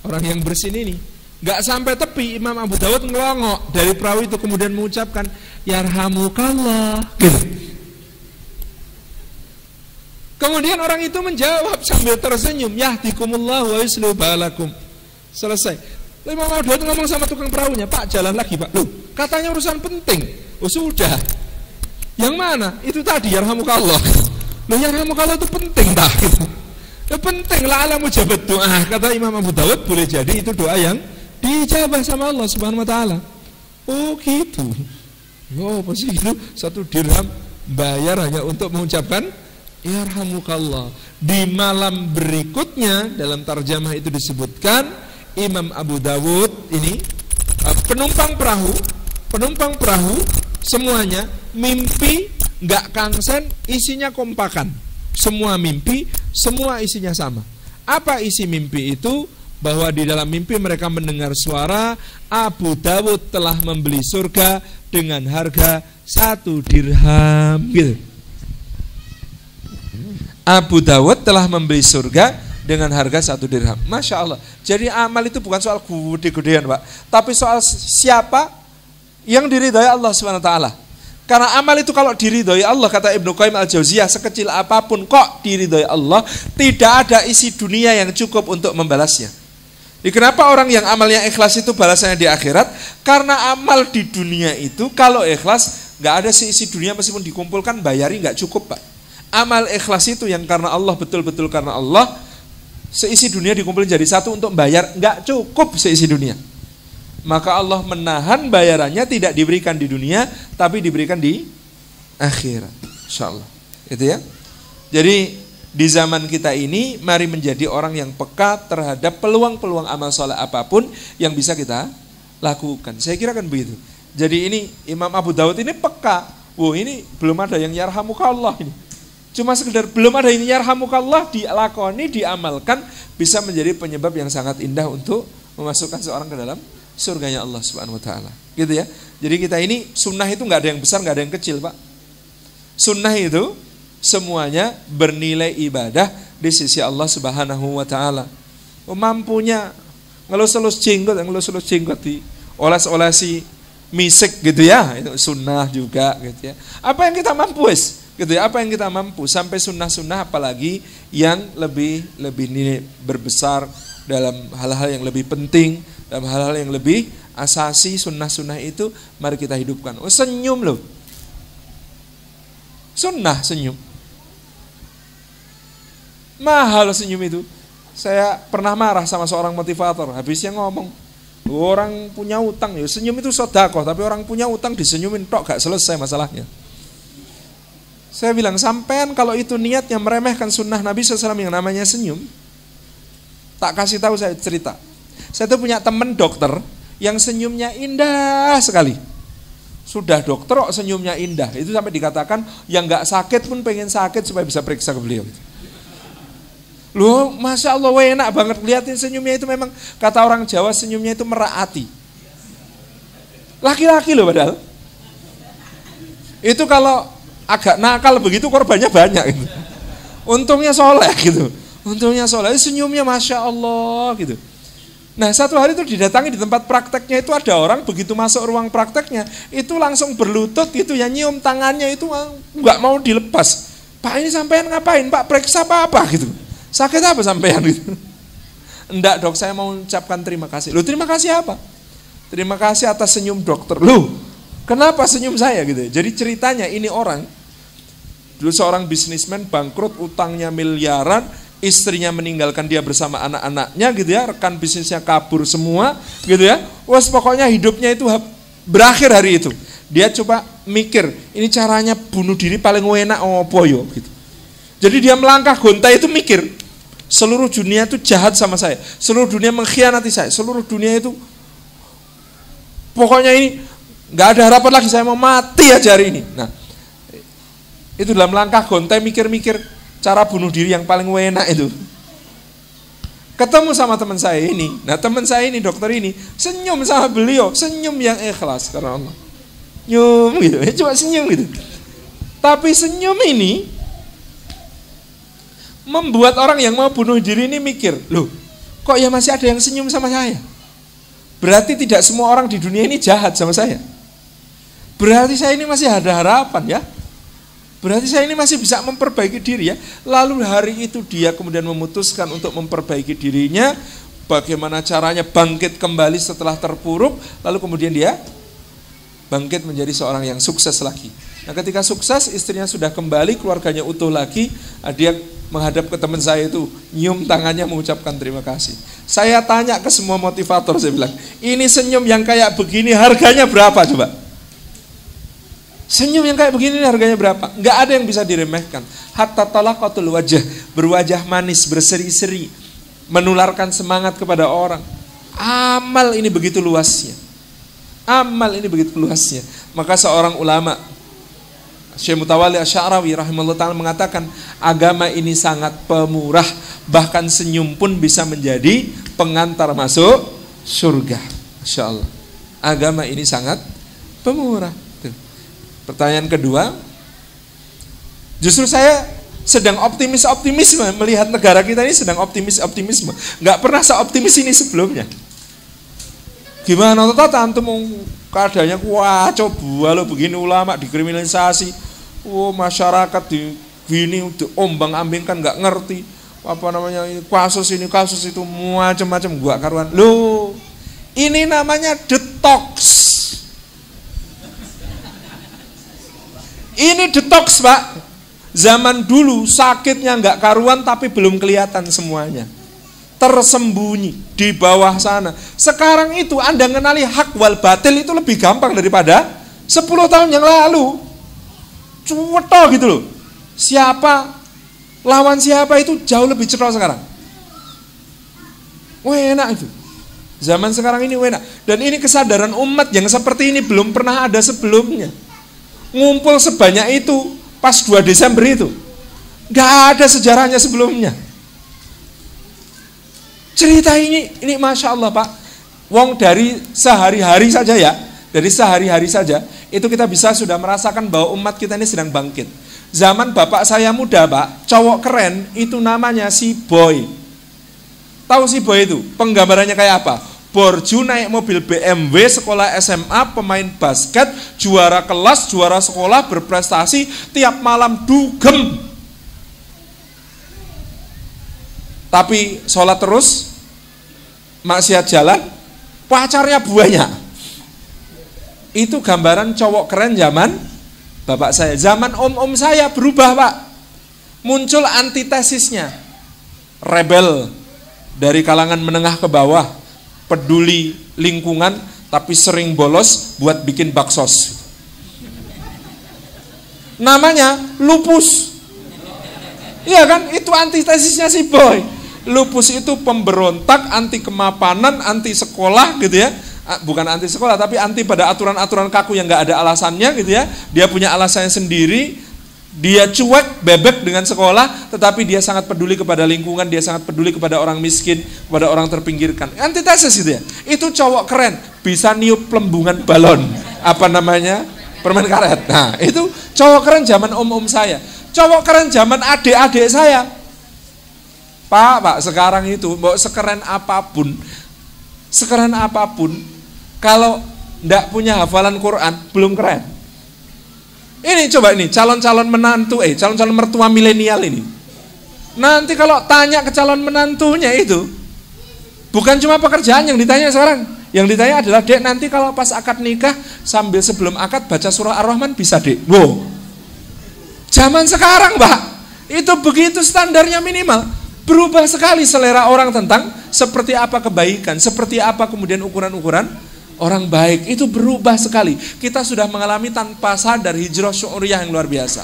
orang yang bersin ini. Gak sampai tepi, Imam Abu Dawud ngelongok dari perahu itu kemudian mengucapkan yarhamukallah gitu. Kemudian orang itu menjawab sambil tersenyum, yahdikumullah wa yuslihu balakum. Selesai. Imam Abu Dawud ngomong sama tukang perahunya, Pak jalan lagi Pak. Loh, katanya urusan penting. Oh sudah. Yang mana? Itu tadi yarhamukallah. Loh yarhamukallah itu penting tak? Itu penting lah, ala mujabat doa. Kata Imam Abu Dawud, boleh jadi itu doa yang dijabah sama Allah Subhanahu wa taala. Oh gitu. Oh pasti itu 1 dirham bayar hanya untuk mengucapkan yarhamukallah. Di malam berikutnya dalam tarjamah itu disebutkan Imam Abu Dawud ini penumpang perahu semuanya mimpi nggak kangsen, isinya kompakan. Semua mimpi, semua isinya sama. Apa isi mimpi itu? Bahwa di dalam mimpi mereka mendengar suara Abu Dawud telah membeli surga dengan harga 1 dirham gitu. Abu Dawud telah membeli surga dengan harga 1 dirham. Masya Allah. Jadi amal itu bukan soal gede-gedean Pak, tapi soal siapa yang diridhai Allah SWT. Karena amal itu kalau diridhai Allah, kata Ibnu Qayyim Al-Jauziyah, sekecil apapun kok diridhai Allah, tidak ada isi dunia yang cukup untuk membalasnya. Jadi kenapa orang yang amalnya ikhlas itu balasannya di akhirat? Karena amal di dunia itu kalau ikhlas nggak ada isi dunia, meskipun dikumpulkan bayari nggak cukup Pak. Amal ikhlas itu yang karena Allah, betul-betul karena Allah, seisi dunia dikumpulin jadi satu untuk bayar, nggak cukup seisi dunia. Maka Allah menahan bayarannya, tidak diberikan di dunia, tapi diberikan di akhirat. Insyaallah. Itu ya. Jadi di zaman kita ini, mari menjadi orang yang peka terhadap peluang-peluang amal soleh apapun yang bisa kita lakukan. Saya kira kan begitu. Jadi ini Imam Abu Dawud ini peka. Wah ini belum ada yang yarhamukallah ini. Cuma sekedar belum ada yang yarhamukallah, dilakoni, diamalkan, bisa menjadi penyebab yang sangat indah untuk memasukkan seorang ke dalam surganya Allah Subhanahu wa taala. Gitu ya. Jadi kita ini sunnah itu enggak ada yang besar, enggak ada yang kecil, Pak. Sunnah itu semuanya bernilai ibadah di sisi Allah Subhanahu wa taala. Mampunya ngelus-elus jenggot di oles-olesi misik gitu ya, itu sunnah juga gitu ya. Apa yang kita mampu gitu ya, apa yang kita mampu sampai sunnah-sunnah, apalagi yang lebih nilai berbesar dalam hal-hal yang lebih penting, dalam hal-hal yang lebih asasi, sunnah-sunnah itu mari kita hidupkan. Oh, senyum loh. Sunnah senyum. Mahal senyum itu. Saya pernah marah sama seorang motivator, habisnya ngomong, orang punya utang ya senyum itu sedekah, tapi orang punya utang disenyumin tok gak selesai masalahnya. Saya bilang, sampean kalau itu niatnya meremehkan sunnah Nabi SAW yang namanya senyum, tak kasih tahu saya cerita. Saya tuh punya temen dokter yang senyumnya indah sekali. Sudah dokter kok senyumnya indah, itu sampai dikatakan yang gak sakit pun pengen sakit supaya bisa periksa ke beliau. Loh, Masya Allah, enak banget liatin senyumnya itu. Memang kata orang Jawa senyumnya itu meraati. Laki-laki loh padahal. Itu kalau agak nakal begitu korbannya banyak gitu. Untungnya soleh gitu. Untungnya soleh, senyumnya Masya Allah gitu. Nah satu hari itu didatangi di tempat prakteknya, itu ada orang begitu masuk ruang prakteknya itu langsung berlutut gitu ya, nyium tangannya itu nggak mau dilepas. Pak ini sampean ngapain Pak, periksa apa gitu, sakit apa sampean gitu. Enggak dok, saya mau ucapkan terima kasih. Loh terima kasih apa? Terima kasih atas senyum dokter. Loh kenapa senyum saya gitu. Jadi ceritanya ini orang dulu seorang bisnismen bangkrut, utangnya miliaran, istrinya meninggalkan dia bersama anak-anaknya gitu ya, rekan bisnisnya kabur semua gitu ya. Wes pokoknya hidupnya itu berakhir hari itu. Dia coba mikir, ini caranya bunuh diri paling enak opo yo gitu. Jadi dia melangkah gontai itu mikir, seluruh dunia itu jahat sama saya, seluruh dunia mengkhianati saya, seluruh dunia itu pokoknya ini nggak ada harapan lagi, saya mau mati aja hari ini. Nah itu dalam langkah gontai mikir-mikir cara bunuh diri yang paling enak itu. Ketemu sama teman saya ini. Nah teman saya ini dokter ini senyum sama beliau, senyum yang ikhlas karena Allah. Senyum gitu, cuma senyum gitu. Tapi senyum ini membuat orang yang mau bunuh diri ini mikir, loh kok ya masih ada yang senyum sama saya? Berarti tidak semua orang di dunia ini jahat sama saya. Berarti saya ini masih ada harapan ya. Berarti saya ini masih bisa memperbaiki diri ya. Lalu hari itu dia kemudian memutuskan untuk memperbaiki dirinya. Bagaimana caranya bangkit kembali setelah terpuruk. Lalu kemudian dia bangkit menjadi seorang yang sukses lagi. Nah ketika sukses, istrinya sudah kembali, keluarganya utuh lagi. Dia menghadap ke teman saya itu, nyium tangannya mengucapkan terima kasih. Saya tanya ke semua motivator, saya bilang, ini senyum yang kayak begini harganya berapa coba? Senyum yang kayak begini harganya berapa? Nggak ada yang bisa diremehkan. Hatta talaqatul wajah, berwajah manis, berseri-seri, menularkan semangat kepada orang. Amal ini begitu luasnya. Amal ini begitu luasnya. Maka seorang ulama, Syekh Mutawalli Asy'arawi rahimahullah ta'ala mengatakan, agama ini sangat pemurah, bahkan senyum pun bisa menjadi pengantar masuk surga. Masya Allah. Agama ini sangat pemurah. Pertanyaan kedua, justru saya sedang optimisme melihat negara kita ini sedang optimisme. Nggak pernah seoptimis ini sebelumnya. Gimana Tata antum keadaannya wah coba lo begini, ulama dikriminalisasi, masyarakat begini diombang-ambingkan nggak ngerti apa namanya kasus ini kasus itu macam-macam gua karuan. Loh ini namanya detox. Ini detox Pak. Zaman dulu sakitnya nggak karuan tapi belum kelihatan semuanya, tersembunyi di bawah sana. Sekarang itu Anda mengenali hak wal batil itu lebih gampang daripada 10 tahun yang lalu. Cueto gitu loh. Siapa lawan siapa itu jauh lebih cepat sekarang. Enak itu. Zaman sekarang ini enak. Dan ini kesadaran umat yang seperti ini belum pernah ada sebelumnya. Ngumpul sebanyak itu pas 2 Desember itu nggak ada sejarahnya sebelumnya. Cerita ini Masya Allah Pak, wong dari sehari-hari saja ya, dari sehari-hari saja itu kita bisa sudah merasakan bahwa umat kita ini sedang bangkit. Zaman bapak saya muda Pak, cowok keren itu namanya si Boy. Tahu si Boy itu penggambarannya kayak apa? Borju naik mobil BMW, sekolah SMA, pemain basket, juara kelas, juara sekolah, berprestasi, tiap malam dugem. Tapi sholat terus, maksiat jalan, pacarnya banyak. Itu gambaran cowok keren zaman bapak saya. Zaman om-om saya berubah Pak. Muncul antitesisnya. rebel dari kalangan menengah ke bawah, peduli lingkungan, tapi sering bolos buat bikin baksos. Namanya lupus. Iya kan? Itu antitesisnya si Boy. Lupus itu pemberontak, anti kemapanan, anti sekolah gitu ya. Bukan anti sekolah, tapi anti pada aturan-aturan kaku yang gak ada alasannya gitu ya. Dia punya alasannya sendiri. Dia cuek, bebek dengan sekolah, tetapi dia sangat peduli kepada lingkungan, dia sangat peduli kepada orang miskin, kepada orang terpinggirkan. Antitesis gitu ya. Itu cowok keren, bisa niup pelembungan balon. Apa namanya? Permen karet. Nah, itu cowok keren zaman om-om saya. Cowok keren zaman adik-adik saya. Pak, sekarang itu mau sekeren apapun, kalau ndak punya hafalan Quran, belum keren. Ini coba ini, calon-calon menantu, calon-calon mertua milenial ini. Nanti kalau tanya ke calon menantunya itu, bukan cuma pekerjaan yang ditanya sekarang. Yang ditanya adalah, dek nanti kalau pas akad nikah, sambil sebelum akad baca surah Ar-Rahman bisa dek. Wow. Zaman sekarang Pak, itu begitu standarnya minimal. Berubah sekali selera orang tentang seperti apa kebaikan, seperti apa kemudian ukuran-ukuran orang baik. Itu berubah sekali. Kita sudah mengalami tanpa sadar hijrah syu'uriyah yang luar biasa.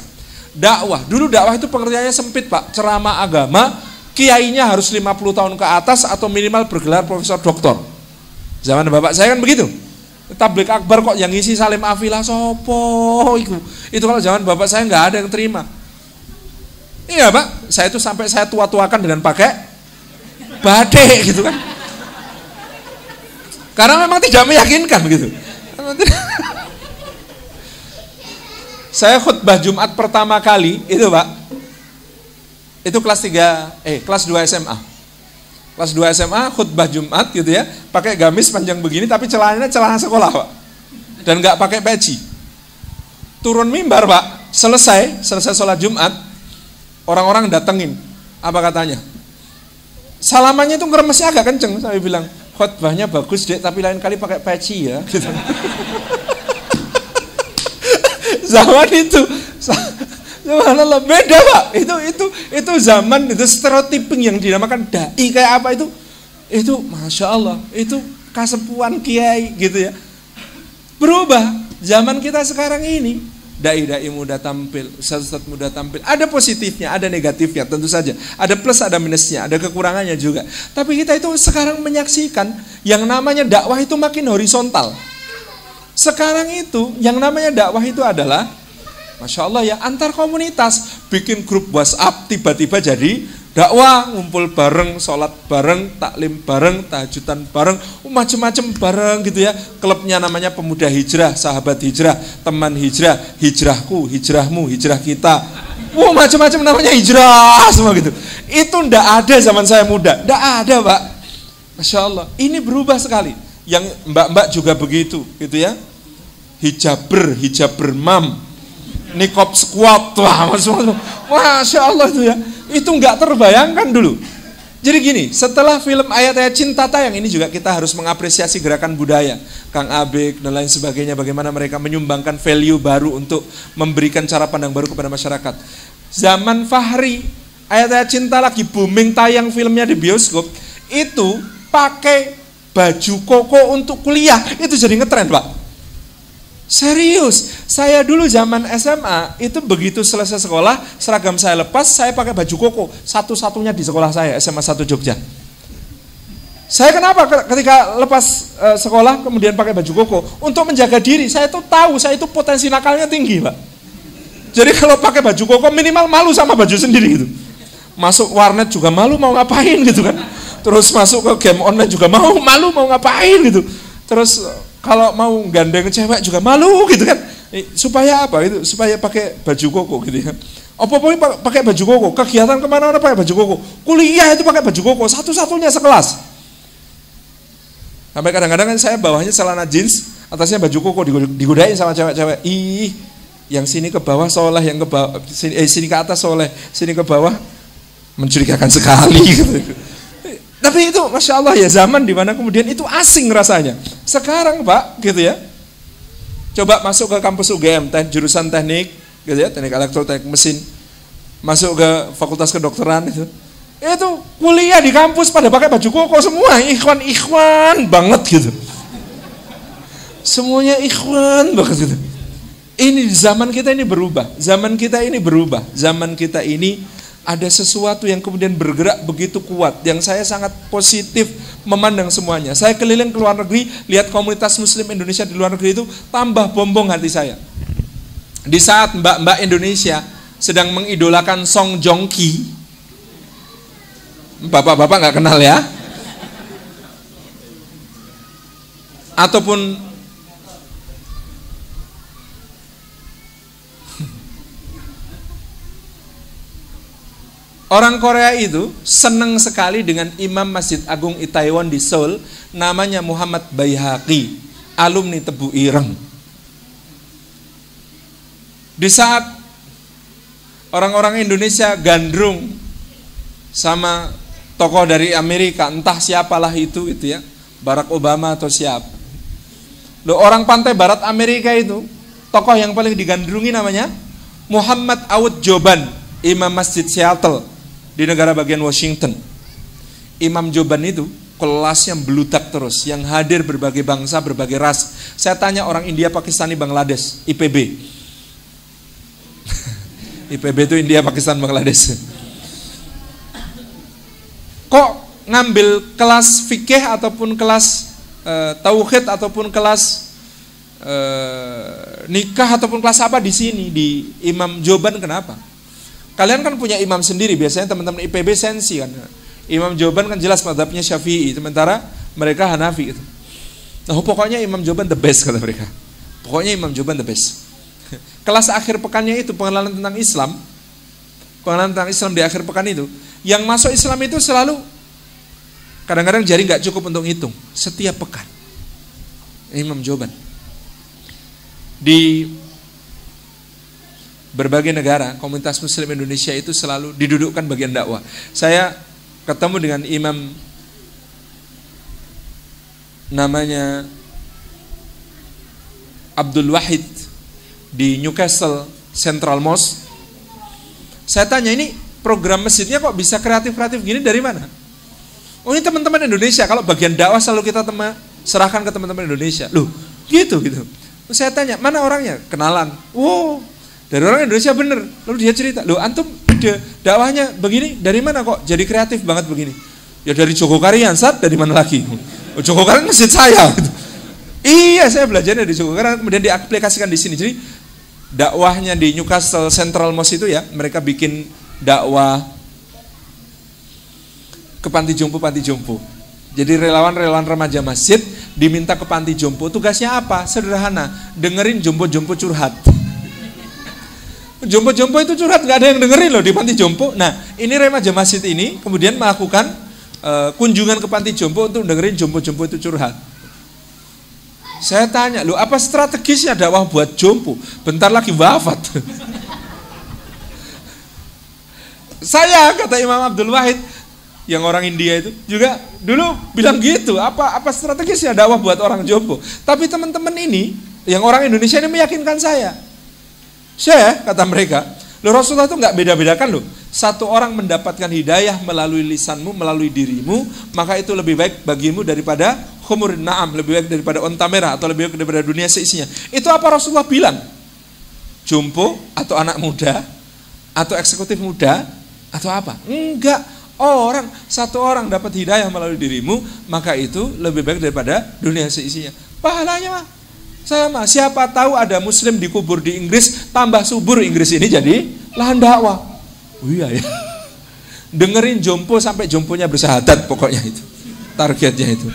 Dakwah, dulu dakwah itu pengertiannya sempit Pak. Ceramah agama, kiainya harus 50 tahun ke atas atau minimal bergelar profesor doktor. Zaman bapak saya kan begitu. Tablik akbar kok yang ngisi Salim Afilah sopo itu kalau zaman bapak saya nggak ada yang terima. Iya Pak, saya itu sampai saya tua-tuakan dengan pakai batik gitu kan. Karena memang tidak meyakinkan begitu. Saya khutbah Jumat pertama kali itu Pak, itu kelas 2 SMA. Kelas 2 SMA khutbah Jumat gitu ya, pakai gamis panjang begini tapi celananya celana sekolah Pak. Dan nggak pakai peci. Turun mimbar Pak, selesai sholat Jumat, orang-orang datengin. Apa katanya? Salamannya itu ngeremesnya agak kenceng. Saya bilang, khutbahnya bagus dek, tapi lain kali pakai peci ya. Gitu. Zaman itu, subhanallah, beda Pak. Itu zaman itu stereotyping yang dinamakan dai kayak apa itu masya Allah, itu kasepuan kiai gitu ya. Berubah zaman kita sekarang ini, dai muda tampil, ustaz muda tampil. Ada positifnya, ada negatifnya tentu saja. Ada plus, ada minusnya, ada kekurangannya juga. Tapi kita itu sekarang menyaksikan yang namanya dakwah itu makin horizontal. Sekarang itu yang namanya dakwah itu adalah masya Allah ya, antar komunitas. Bikin grup WhatsApp tiba-tiba jadi dakwah, ngumpul bareng, sholat bareng, taklim bareng, tahajudan bareng, macam-macam bareng gitu ya. Klubnya namanya Pemuda Hijrah, Sahabat Hijrah, Teman Hijrah, Hijrahku, Hijrahmu, Hijrah kita. Macam-macam namanya hijrah semua gitu. Itu ndak ada zaman saya muda, ndak ada Pak. Masya Allah, ini berubah sekali. Yang mbak-mbak juga begitu gitu ya. Hijaber mam, nikop squat, masya Allah itu ya. Itu nggak terbayangkan dulu. Jadi gini, setelah film Ayat-Ayat Cinta tayang ini juga kita harus mengapresiasi gerakan budaya, Kang Abek dan lain sebagainya, bagaimana mereka menyumbangkan value baru untuk memberikan cara pandang baru kepada masyarakat. Zaman Fahri, Ayat-Ayat Cinta lagi booming tayang filmnya di bioskop, itu pakai baju koko untuk kuliah, itu jadi ngetren Pak. Serius, saya dulu zaman SMA itu begitu selesai sekolah, seragam saya lepas, saya pakai baju koko, satu-satunya di sekolah saya, SMA 1 Jogja. Saya kenapa ketika lepas sekolah kemudian pakai baju koko? Untuk menjaga diri, saya tuh tahu saya itu potensi nakalnya tinggi Pak. Jadi kalau pakai baju koko minimal malu sama baju sendiri gitu. Masuk warnet juga malu mau ngapain gitu kan. Terus masuk ke game online juga malu mau ngapain gitu. Terus kalau mau gandeng cewek juga malu gitu kan. Supaya apa itu? Supaya pakai baju koko gitu ya. Apa-apa pakai baju koko. Kegiatan kemana-mana pakai baju koko. Kuliah itu pakai baju koko. Satu-satunya sekelas. Sampai kadang-kadang kan saya bawahnya celana jeans, atasnya baju koko, digodain sama cewek-cewek. Yang sini ke bawah soleh, yang ke bawah sini ke atas soleh, sini ke bawah mencurigakan sekali gitu. Tapi itu masya Allah ya, zaman dimana kemudian itu asing rasanya. Sekarang Pak gitu ya, coba masuk ke kampus UGM, jurusan teknik gitu ya, teknik elektro, teknik mesin, masuk ke fakultas kedokteran Itu kuliah di kampus pada pakai baju koko semua, ikhwan banget gitu. Semuanya ikhwan banget gitu. Ini zaman kita ini berubah, zaman kita ini ada sesuatu yang kemudian bergerak begitu kuat, yang saya sangat positif memandang semuanya. Saya keliling ke luar negeri, lihat komunitas muslim Indonesia di luar negeri itu, tambah bombong hati saya. Di saat mbak-mbak Indonesia sedang mengidolakan Song Joong Ki, bapak-bapak nggak kenal ya, ataupun orang Korea itu senang sekali dengan Imam Masjid Agung Itaewon di Seoul, namanya Muhammad Baihaqi, alumni Tebu Ireng. Di saat orang-orang Indonesia gandrung sama tokoh dari Amerika, entah siapalah itu ya, Barack Obama atau siapa. Loh, orang pantai barat Amerika itu, tokoh yang paling digandrungi namanya Muhammad Awud Joban, Imam Masjid Seattle di negara bagian Washington. Imam Joban itu kelasnya beludak terus, yang hadir berbagai bangsa, berbagai ras. Saya tanya orang India, Pakistani, Bangladesh, IPB. IPB itu India, Pakistan, Bangladesh. Kok ngambil kelas fikih ataupun kelas tauhid ataupun kelas nikah ataupun kelas apa di sini di Imam Joban? Kenapa? Kalian kan punya imam sendiri, biasanya teman-teman IPB sensi kan. Imam Joban kan jelas mazhabnya Syafi'i, sementara mereka Hanafi gitu. Nah, pokoknya Imam Joban the best kata mereka. Pokoknya Imam Joban the best. Kelas akhir pekannya itu pengenalan tentang Islam. Pengenalan tentang Islam di akhir pekan itu, yang masuk Islam itu selalu kadang-kadang jari nggak cukup untuk hitung, setiap pekan. Imam Joban di berbagai negara, komunitas muslim Indonesia itu selalu didudukkan bagian dakwah. Saya ketemu dengan imam namanya Abdul Wahid di Newcastle Central Mosque. Saya tanya, ini program masjidnya kok bisa kreatif-kreatif gini, dari mana? Oh, ini teman-teman Indonesia, kalau bagian dakwah selalu kita serahkan ke teman-teman Indonesia. Loh, gitu. Saya tanya, mana orangnya? Kenalan. Wow, dari orang Indonesia bener. Lalu dia cerita, loh antum dakwahnya begini, dari mana kok jadi kreatif banget begini? Ya dari Jogokarian, Sat, dari mana lagi? Oh, Jogokarian masjid saya. Iya, saya belajarnya di Jogokarian, kemudian diaplikasikan di sini. Jadi dakwahnya di Newcastle Central Mosque itu ya, mereka bikin dakwah ke panti jompo. Jadi relawan-relawan remaja masjid diminta ke panti jompo. Tugasnya apa? Sederhana, dengerin jompo-jompo curhat. Jompo-jompo itu curhat, nggak ada yang dengerin loh di panti jompo. Nah, ini remaja masjid ini kemudian melakukan kunjungan ke panti jompo untuk dengerin jompo-jompo itu curhat. Saya tanya, loh apa strategisnya dakwah buat jompo? Bentar lagi wafat. Saya, kata Imam Abdul Wahid, yang orang India itu juga dulu bilang gitu, apa strategisnya dakwah buat orang jompo? Tapi teman-teman ini, yang orang Indonesia ini meyakinkan saya. Kata mereka, loh Rasulullah itu nggak beda-bedakan loh. Satu orang mendapatkan hidayah melalui lisanmu, melalui dirimu, maka itu lebih baik bagimu daripada khumurin na'am, lebih baik daripada onta merah, atau lebih baik daripada dunia seisinya. Itu apa Rasulullah bilang? Jompo atau anak muda atau eksekutif muda atau apa? Enggak. Satu orang dapat hidayah melalui dirimu, maka itu lebih baik daripada dunia seisinya. Pahalanya mah sama. Siapa tahu ada muslim dikubur di Inggris, tambah subur Inggris ini jadi lahan dakwah. Oh iya ya. Dengerin jompo sampai jomponya bersyahadat, pokoknya itu targetnya itu.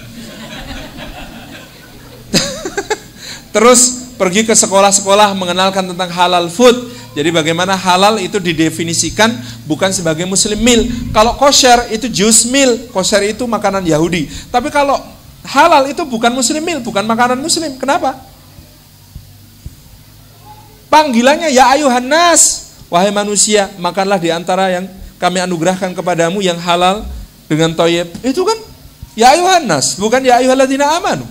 Terus pergi ke sekolah-sekolah mengenalkan tentang halal food. Jadi bagaimana halal itu didefinisikan bukan sebagai muslim meal. Kalau kosher itu Jewish meal, kosher itu makanan Yahudi. Tapi kalau halal itu bukan muslim meal, bukan makanan muslim. Kenapa? Panggilannya ya ayuhan nas, wahai manusia, makanlah di antara yang kami anugerahkan kepadamu yang halal dengan thayyib. Itu kan ya ayuhan nas, bukan ya ayyuhalladzina amanu.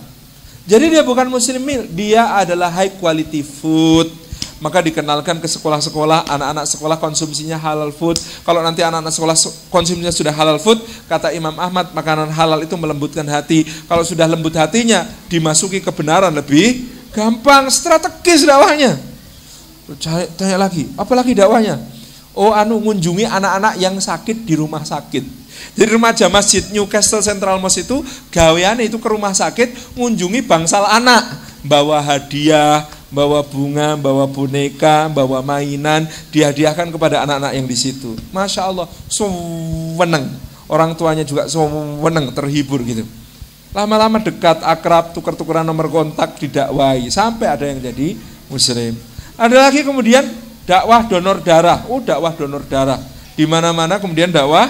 Jadi dia bukan muslim meal, dia adalah high quality food. maka dikenalkan ke sekolah-sekolah, anak-anak sekolah konsumsinya halal food. Kalau nanti anak-anak sekolah konsumsinya sudah halal food, kata Imam Ahmad, makanan halal itu melembutkan hati. Kalau sudah lembut hatinya, dimasuki kebenaran lebih gampang, strategis dakwahnya. Tanya lagi, apalagi dakwahnya? Ngunjungi anak-anak yang sakit di rumah sakit. Jadi remaja masjid Newcastle Central Mosque itu gaweane itu ke rumah sakit ngunjungi bangsal anak, bawa hadiah, bawa bunga, bawa boneka, bawa mainan, dihadiahkan kepada anak-anak yang di situ. Masya Allah, seneng. Orang tuanya juga seneng, terhibur gitu. Lama-lama dekat, akrab, tukar-tukaran nomor kontak, didakwai sampai ada yang jadi muslim. Ada lagi kemudian dakwah donor darah. Dakwah donor darah. Di mana-mana kemudian dakwah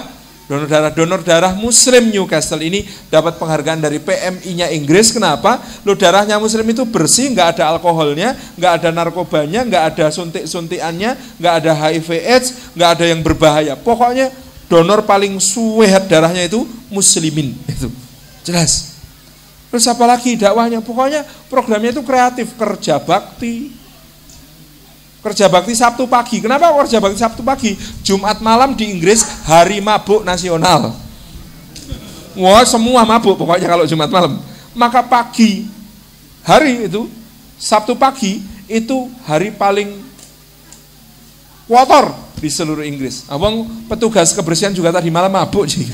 donor darah muslim Newcastle ini dapat penghargaan dari PMI-nya Inggris. Kenapa? Darahnya muslim itu bersih, nggak ada alkoholnya, nggak ada narkobanya, nggak ada suntik-suntikannya, nggak ada HIV AIDS, nggak ada yang berbahaya. Pokoknya donor paling suwehat darahnya itu muslimin. Itu jelas. Terus apa lagi dakwahnya? Pokoknya programnya itu kreatif, kerja bakti. Kerja bakti Sabtu pagi. Kenapa kerja bakti Sabtu pagi? Jumat malam di Inggris hari mabuk nasional. Wah, semua mabuk pokoknya kalau Jumat malam. Maka pagi hari itu, Sabtu pagi itu hari paling kotor di seluruh Inggris. Abang petugas kebersihan juga tadi malam mabuk gitu.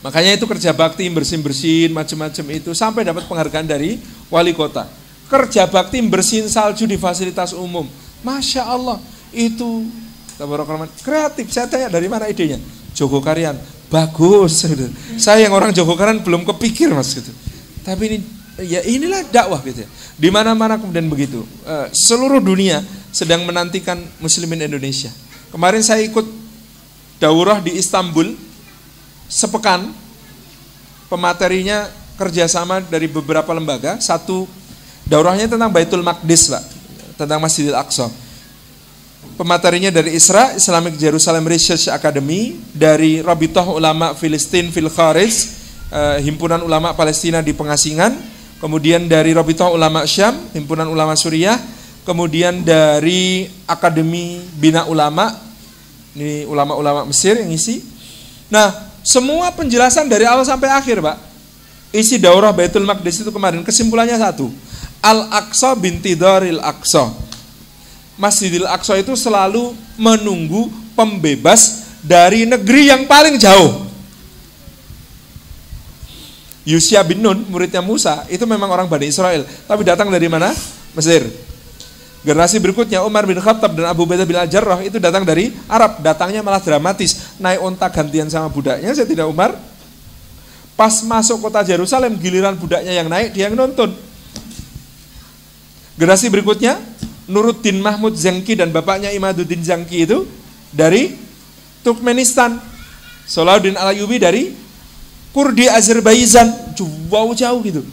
Makanya itu kerja bakti, bersin-bersin macam-macam itu sampai dapat penghargaan dari wali kota. Kerja bakti bersihin salju di fasilitas umum. Masya Allah, itu kreatif. Saya tanya dari mana idenya? Jogokarian. Bagus. Saya yang orang Jogokarian belum kepikir mas gitu. Tapi ini ya inilah dakwah gitu ya. Di mana-mana kemudian begitu. Seluruh dunia sedang menantikan muslimin Indonesia. Kemarin saya ikut daurah di Istanbul sepekan. Pematerinya kerjasama dari beberapa lembaga. Satu daurahnya tentang Baitul Maqdis, Pak, tentang Masjidil Aqsa. Pematerinya dari ISRA, Islamic Jerusalem Research Academy, dari Rabithah Ulama Filistin fil Kharij, himpunan ulama Palestina di pengasingan, kemudian dari Rabithah Ulama Syam, himpunan ulama Suriah, kemudian dari Akademi Bina Ulama, ini ulama-ulama Mesir yang isi. Nah, semua penjelasan dari awal sampai akhir, Pak. Isi daurah Baitul Maqdis itu kemarin kesimpulannya satu. Al-Aqsa bintidaril Aqsa. Masjidil Aqsa itu selalu menunggu pembebas dari negeri yang paling jauh. Yusya bin Nun, muridnya Musa, itu memang orang Bani Israel, tapi datang dari mana? Mesir. Generasi berikutnya Umar bin Khattab dan Abu Ubaidah bin Al-Jarrah itu datang dari Arab. Datangnya malah dramatis, naik onta gantian sama budaknya, saya tidak Umar. Pas masuk kota Yerusalem, giliran budaknya yang naik, dia yang nonton. Generasi berikutnya Nuruddin Mahmud Zanki dan bapaknya Imaduddin Zanki itu dari Turkmenistan. Salahuddin Al-Ayyubi dari Kurdi Azerbaijan, jauh-jauh gitu.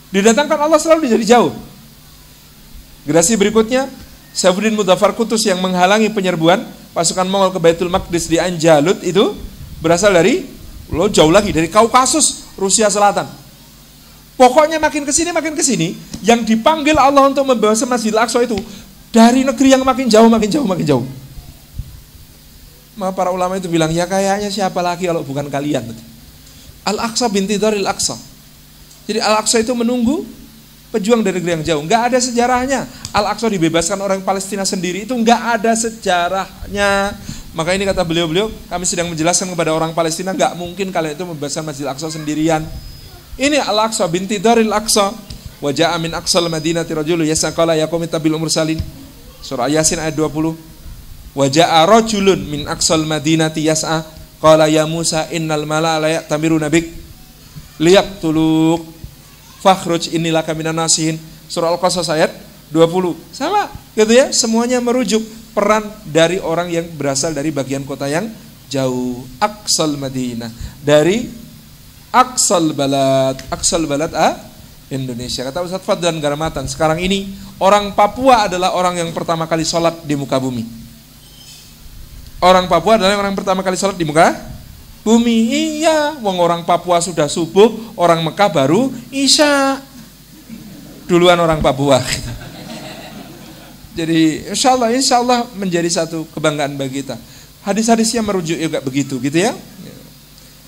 Didatangkan Allah selalu dari jauh. Generasi berikutnya Saifuddin Mudzaffar Qutus yang menghalangi penyerbuan pasukan Mongol ke Baitul Maqdis di Anjalut itu berasal dari jauh lagi, dari Kaukasus, Rusia Selatan. Pokoknya makin kesini, yang dipanggil Allah untuk membawa Masjidil Aqsa itu dari negeri yang makin jauh. Maka para ulama itu bilang, ya kayaknya siapa lagi kalau bukan kalian. Al-Aqsa bintidaril Aqsa. Jadi Al-Aqsa itu menunggu pejuang dari negeri yang jauh. Nggak ada sejarahnya. Al-Aqsa dibebaskan orang Palestina sendiri, itu nggak ada sejarahnya. Maka ini kata beliau, kami sedang menjelaskan kepada orang Palestina, nggak mungkin kalian itu membebaskan Masjidil Aqsa sendirian. Ini Al-Aqsa bintidaril Aqsa. Wa ja'a min aqsal madinati rajulun yas'aqala yaqum tabil mursalin. Surah Yasin ayat 20. Wa ja'a rajulun min aqsal madinati yas'a qala ya Musa innal mala'a la ya'tamiruna bik liyaqtuluk fakhruj innilaka minan nasihin. Surah Al-Qasas ayat 20. Sama gitu ya, semuanya merujuk peran dari orang yang berasal dari bagian kota yang jauh. Aqsal Madinah, dari Aqsal Balad Indonesia. Kata Ustadz Fadlan Garamatan, sekarang ini orang Papua adalah orang yang pertama kali sholat di muka bumi. Orang Papua adalah orang yang pertama kali sholat di muka bumi. Iya, wong orang Papua sudah subuh, orang Mekah baru isya. Duluan orang Papua. Jadi insya Allah menjadi satu kebanggaan bagi kita. Hadis-hadisnya merujuk juga begitu, gitu ya.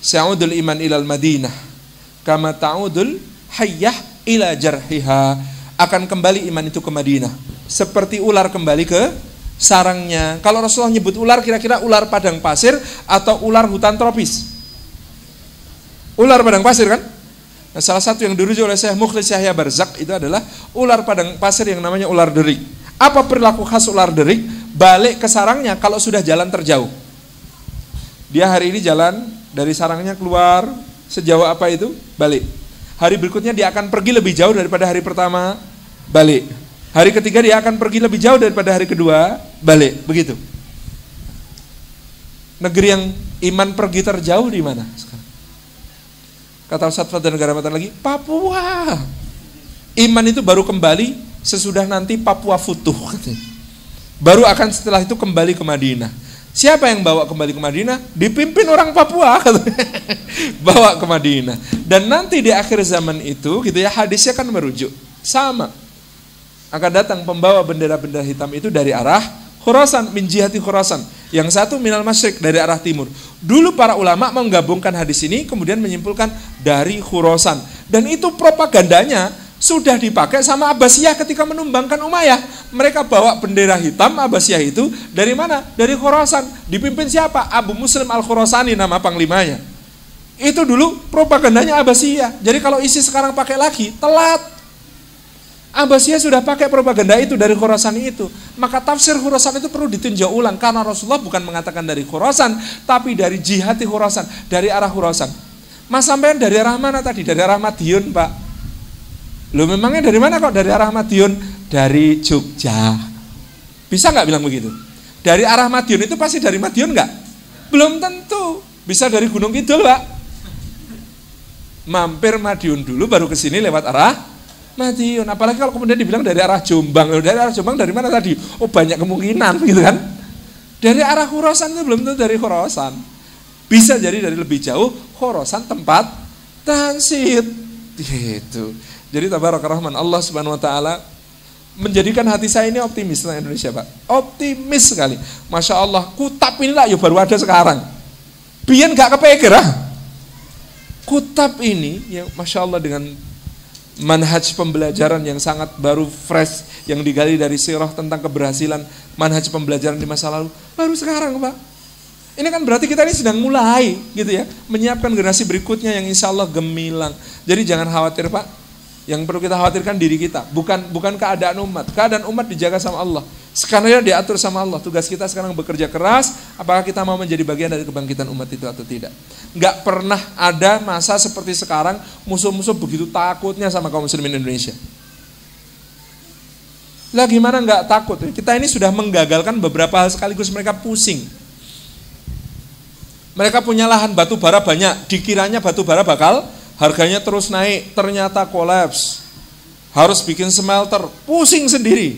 Sa'udul iman ilal Madinah, kama ta'udul hayyah ila jarhiha. Akan kembali iman itu ke Madinah, seperti ular kembali ke sarangnya. Kalau Rasulullah nyebut ular, kira-kira ular padang pasir atau ular hutan tropis? Ular padang pasir kan? Nah, salah satu yang dirujuk oleh Syekh Mukhlis Yahya Barzak itu adalah ular padang pasir yang namanya ular derik. Apa perilaku khas ular derik? Balik ke sarangnya kalau sudah jalan terjauh. Dia hari ini jalan dari sarangnya keluar, sejauh apa itu? Balik. Hari berikutnya dia akan pergi lebih jauh daripada hari pertama, balik. Hari ketiga dia akan pergi lebih jauh daripada hari kedua, balik. Begitu. Negeri yang iman pergi terjauh di mana sekarang? Kata Ustaz Fadlan negara mata lagi, Papua. Iman itu baru kembali sesudah nanti Papua futuh, katanya. Baru akan setelah itu kembali ke Madinah. Siapa yang bawa kembali ke Madinah? Dipimpin orang Papua, katanya. Bawa ke Madinah. Dan nanti di akhir zaman itu, gitu ya, hadisnya kan merujuk sama. Akan datang pembawa bendera-bendera hitam itu dari arah Khurasan, min jihati Khurasan. Yang satu minal masyriq, dari arah timur. Dulu para ulama menggabungkan hadis ini, kemudian menyimpulkan dari Khurasan. Dan itu propagandanya sudah dipakai sama Abbasiyah ketika menumbangkan Umayyah. Mereka bawa bendera hitam Abbasiyah itu dari mana? Dari Khurasan. Dipimpin siapa? Abu Muslim Al-Khurasani nama panglimanya. Itu dulu propagandanya Abbasiyah. Jadi kalau ISIS sekarang pakai lagi, telat. Abbasiyah sudah pakai propaganda itu dari Khurasan itu. Maka tafsir Khurasan itu perlu ditinjau ulang, karena Rasulullah bukan mengatakan dari Khurasan, tapi dari jihati Khurasan, dari arah Khurasan. Mas sampean dari arah mana tadi? Dari arah Madiun, Pak. Loh, memangnya dari mana kok dari arah Madiun? Dari Jogja. Bisa nggak bilang begitu? Dari arah Madiun itu pasti dari Madiun nggak? Belum tentu. Bisa dari Gunung Kidul, Pak. Mampir Madiun dulu, baru ke sini lewat arah Madiun. Apalagi kalau kemudian dibilang dari arah Jombang. Dari arah Jombang dari mana tadi? Oh, banyak kemungkinan, gitu kan? Dari arah Khurasan itu belum tentu dari Khurasan. Bisa jadi dari lebih jauh, Khurasan tempat transit. Gitu. Jadi tabarakallah rahman Allah Subhanahu wa taala menjadikan hati saya ini optimis tentang Indonesia, Pak. Optimis sekali. Masya Allah, Kutab inilah ya baru ada sekarang. Biar gak kepikir Kutab ini, ya Masya Allah, dengan manhaj pembelajaran yang sangat baru, fresh, yang digali dari sirah tentang keberhasilan manhaj pembelajaran di masa lalu, baru sekarang, Pak. Ini kan berarti kita ini sedang mulai, gitu ya, menyiapkan generasi berikutnya yang insya Allah gemilang. Jadi jangan khawatir, Pak. Yang perlu kita khawatirkan diri kita, bukan keadaan umat. Keadaan umat dijaga sama Allah. Sekarang diatur sama Allah. Tugas kita sekarang bekerja keras. Apakah kita mau menjadi bagian dari kebangkitan umat itu atau tidak? Nggak pernah ada masa seperti sekarang musuh-musuh begitu takutnya sama kaum muslimin Indonesia. Lah gimana nggak takut? Kita ini sudah menggagalkan beberapa hal sekaligus, mereka pusing. Mereka punya lahan batu bara banyak, dikiranya batu bara bakal harganya terus naik, ternyata kolaps. Harus bikin smelter, pusing sendiri.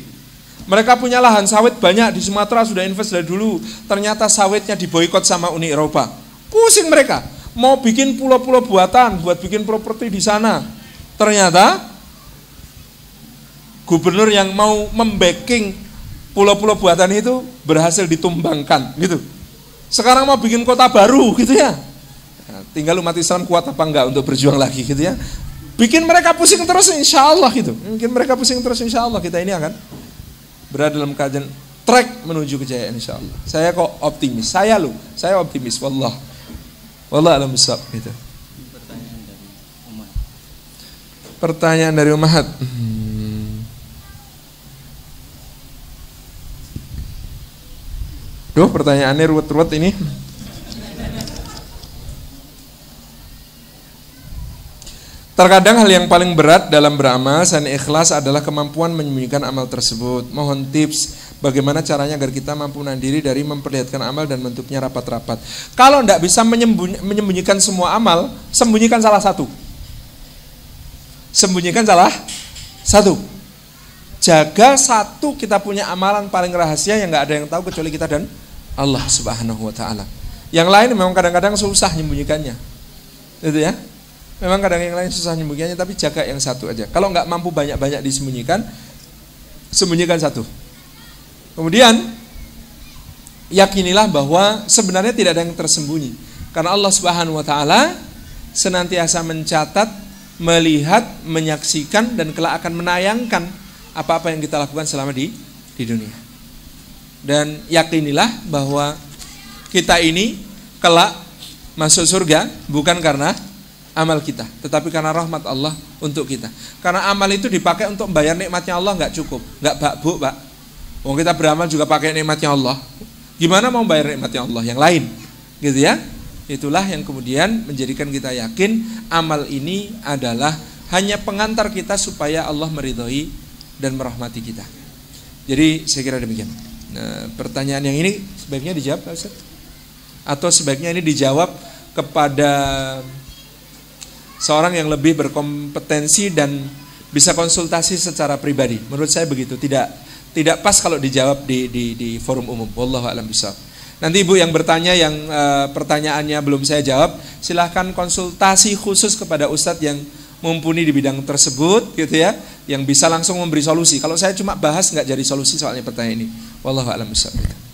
Mereka punya lahan sawit banyak di Sumatera, sudah invest dari dulu, ternyata sawitnya diboikot sama Uni Eropa. Pusing mereka. Mau bikin pulau-pulau buatan, buat bikin properti di sana. Ternyata gubernur yang mau membacking pulau-pulau buatan itu berhasil ditumbangkan, gitu. Sekarang mau bikin kota baru, gitu ya. Nah, tinggal umat Islam kuat apa enggak untuk berjuang lagi, gitu ya. Bikin mereka pusing terus, insya Allah, gitu. Bikin mereka pusing terus, insya Allah kita ini akan berada dalam keadaan track menuju kejayaan, insya Allah. Saya kok optimis, saya optimis, wallah alam bisawab, gitu. Pertanyaan dari Umahat. Duh, pertanyaannya ruwet-ruwet ini. Terkadang hal yang paling berat dalam beramal selain ikhlas adalah kemampuan menyembunyikan amal tersebut. Mohon tips bagaimana caranya agar kita mampu menahan diri dari memperlihatkan amal dan bentuknya rapat-rapat. Kalau tidak bisa menyembunyikan semua amal, sembunyikan salah satu. Sembunyikan salah satu. Jaga satu, kita punya amalan paling rahasia yang nggak ada yang tahu kecuali kita dan Allah Subhanahu wa taala. Yang lain memang kadang-kadang susah menyembunyikannya. Gitu ya. Memang kadang yang lain susah menyembunyikannya, tapi jaga yang satu aja. Kalau nggak mampu banyak-banyak disembunyikan, sembunyikan satu. Kemudian yakinilah bahwa sebenarnya tidak ada yang tersembunyi, karena Allah Subhanahu wa taala senantiasa mencatat, melihat, menyaksikan, dan kelak akan menayangkan apa-apa yang kita lakukan selama di dunia. Dan yakinilah bahwa kita ini kelak masuk surga bukan karena amal kita, tetapi karena rahmat Allah untuk kita. Karena amal itu dipakai untuk membayar nikmatnya Allah nggak cukup, nggak bakbuk pak. Wong kita beramal juga pakai nikmatnya Allah. Gimana mau bayar nikmatnya Allah yang lain, gitu ya? Itulah yang kemudian menjadikan kita yakin amal ini adalah hanya pengantar kita supaya Allah meridhoi dan merahmati kita. Jadi saya kira demikian. Nah, pertanyaan yang ini sebaiknya dijawab, Ustaz? Atau sebaiknya ini dijawab kepada seorang yang lebih berkompetensi dan bisa konsultasi secara pribadi. Menurut saya begitu, tidak pas kalau dijawab di forum umum. Wallahu a'lam bishawab. Nanti ibu yang bertanya yang pertanyaannya belum saya jawab, silahkan konsultasi khusus kepada ustadz yang mumpuni di bidang tersebut, gitu ya, yang bisa langsung memberi solusi. Kalau saya cuma bahas nggak jadi solusi soalnya pertanyaan ini. Wallahu a'lam bishawab.